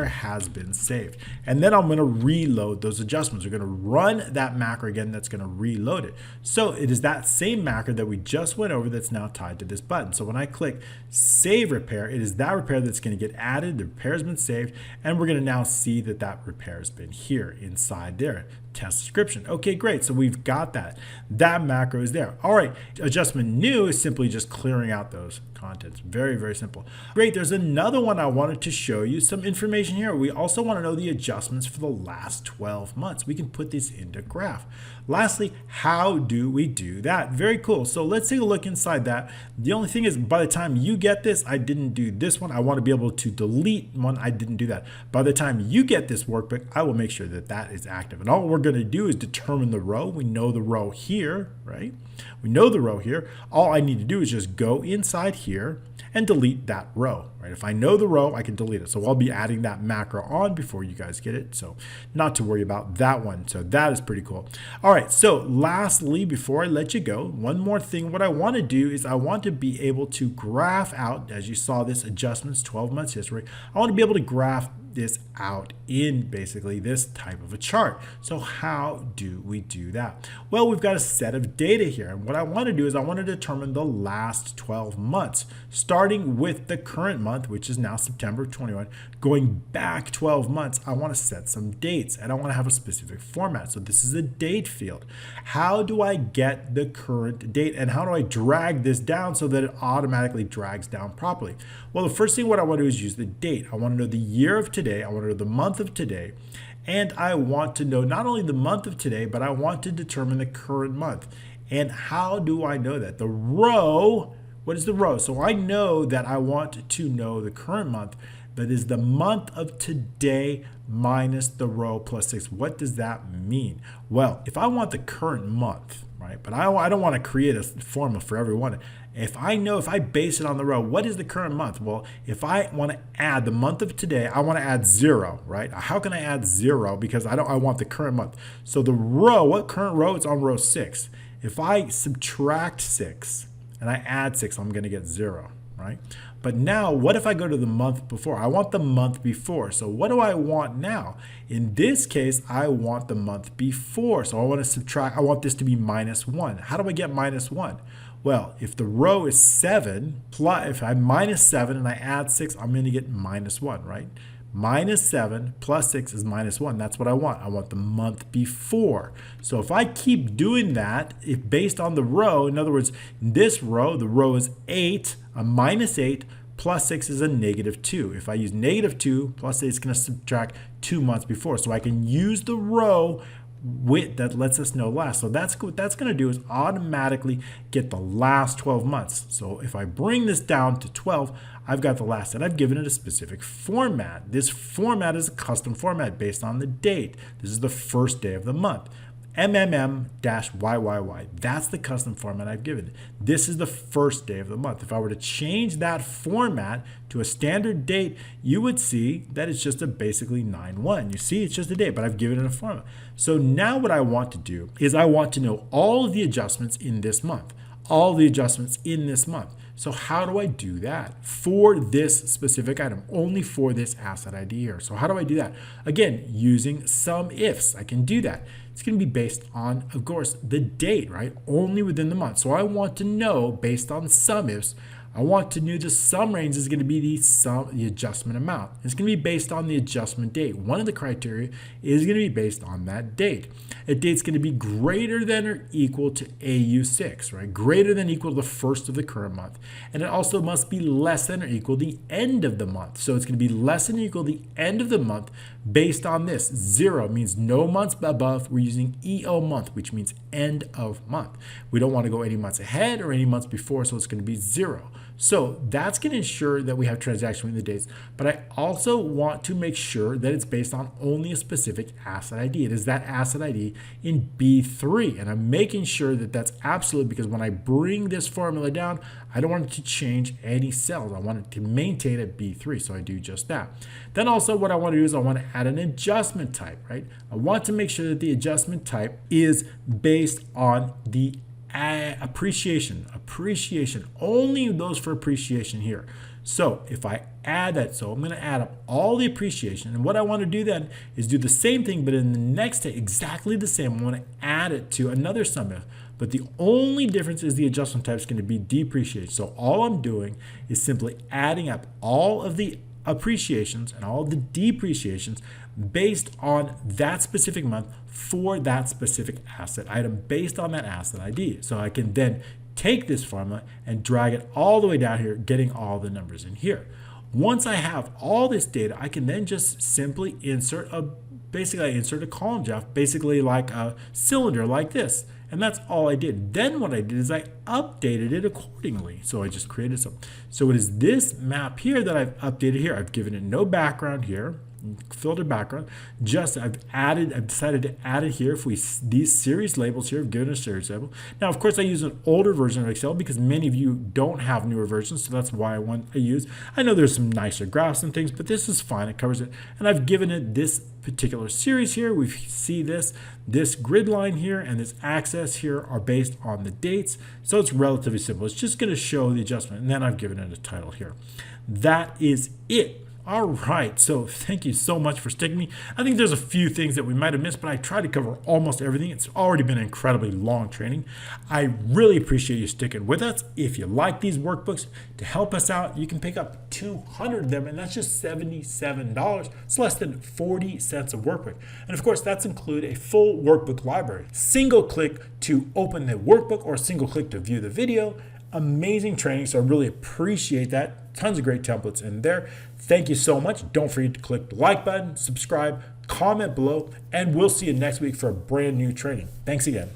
A: has been saved. And then I'm going to reload those adjustments. We're going to run that macro again. That's going to reload it. So it is that same macro that we just went over that's now tied to this button. So when I click save repair, it is that repair that's going to get added. The repair has been saved. And we're going to now see that that repair has been here inside there. Test description. Okay, great. So we've got that. That macro is there. All right. Adjustment new is simply just clearing out those contents. Very, very simple. Great. There's another one I wanted to show you some information here. We also want to know the adjustments for the last 12 months. We can put this into graph. Lastly, how do we do that? Very cool. So let's take a look inside that. The only thing is, by the time you get this, I didn't do this one. I want to be able to delete one. I didn't do that. By the time you get this workbook, I will make sure that that is active. And all we're going to do is determine the row. We know the row here, right? We know the row here. All I need to do is just go inside here and delete that row, right? If I know the row, I can delete it. So I'll be adding that macro on before you guys get it. So not to worry about that one. So that is pretty cool. All right. So lastly, before I let you go, one more thing, what I want to do is I want to be able to graph out, as you saw this adjustments, 12 months history. I want to be able to graph this out in basically this type of a chart. So how do we do that? Well, we've got a set of data here. And what I want to do is I want to determine the last 12 months, starting with the current month, which is now September 21, going back 12 months. I want to set some dates and I want to have a specific format. So this is a date field. How do I get the current date and how do I drag this down so that it automatically drags down properly? Well, the first thing what I want to do is use the date. I want to know the year of today. I want to know the month of today. And I want to know not only the month of today, but I want to determine the current month. And how do I know that? The row, what is the row? So I know that I want to know the current month. That is the month of today minus the row plus 6. What does that mean? Well, if I want the current month, right, but I don't want to create a formula for every one. If I base it on the row, what is the current month? Well, if I want to add the month of today, I want to add 0, right? How can I add 0? Because I want the current month. So the row, what current row? It's on row 6. If I subtract 6 and I add 6, I'm going to get 0, right? But now, what if I go to the month before? I want the month before. So what do I want now? In this case, I want the month before. So I want to subtract, I want this to be minus 1. How do I get minus 1? Well, if the row is 7, plus, if I minus 7 and I add 6, I'm going to get minus 1, right? Minus 7 plus 6 is minus 1. That's what I want. I want the month before. So if I keep doing that, if based on the row, in other words, this row, the row is 8, a minus 8, plus 6 is a negative 2. If I use negative 2, plus 8 is going to subtract 2 months before. So I can use the row that lets us know last. So that's what that's going to do is automatically get the last 12 months. So if I bring this down to 12, I've got the last, and I've given it a specific format. This format is a custom format based on the date. This is the first day of the month. MMM-YYY. That's the custom format I've given. This is the first day of the month. If I were to change that format to a standard date, you would see that it's just a basically 9-1. You see, it's just a date, but I've given it a format. So now what I want to do is I want to know all of the adjustments in this month. All the adjustments in this month. So how do I do that for this specific item, only for this asset ID here? So how do I do that? Again, using some ifs, I can do that. It's going to be based on, of course, the date, right? Only within the month. So I want to know, based on some ifs, I want to know the sum range is going to be the adjustment amount. It's going to be based on the adjustment date. One of the criteria is going to be based on that date. A date's going to be greater than or equal to AU6, right? Greater than or equal to the first of the current month. And it also must be less than or equal to the end of the month. So it's going to be less than or equal to the end of the month based on this. 0 means no months above. We're using EO month, which means end of month. We don't want to go any months ahead or any months before, so it's going to be 0. So that's going to ensure that we have transaction within the dates. But I also want to make sure that it's based on only a specific asset ID. It is that asset ID in B3. And I'm making sure that that's absolute, because when I bring this formula down, I don't want it to change any cells. I want it to maintain at B3. So I do just that. Then also what I want to do is I want to add an adjustment type, right? I want to make sure that the adjustment type is based on the appreciation, only those for appreciation here. So if I add that, so I'm going to add up all the appreciation, and what I want to do then is do the same thing, but in the next day, exactly the same. I want to add it to another sum if, but the only difference is the adjustment type is going to be depreciation. So all I'm doing is simply adding up all of the appreciations and all the depreciations based on that specific month for that specific asset item based on that asset ID. So I can then take this formula and drag it all the way down here, getting all the numbers in here. Once I have all this data, I can then just simply insert a column, Jeff, basically like a cylinder like this. And that's all I did. Then what I did is I updated it accordingly. So I just created some. So it is this map here that I've updated here. I've given it no background here, filter background. Just I've decided to add it here. If these series labels here, I've given a series label. Now, of course, I use an older version of Excel because many of you don't have newer versions. So that's why I use. I know there's some nicer graphs and things, but this is fine. It covers it. And I've given it this particular series here. We see this grid line here and this axis here are based on the dates. So it's relatively simple. It's just going to show the adjustment. And then I've given it a title here. That is it. All right, so thank you so much for sticking me. I think there's a few things that we might have missed, but I tried to cover almost everything. It's already been an incredibly long training. I really appreciate you sticking with us. If you like these workbooks, to help us out, you can pick up 200 of them, and that's just $77. It's less than 40 cents a workbook. And of course, that's include a full workbook library. Single click to open the workbook or single click to view the video. Amazing training, so I really appreciate that. Tons of great templates in there. Thank you so much. Don't forget to click the like button, subscribe, comment below, and we'll see you next week for a brand new training. Thanks again.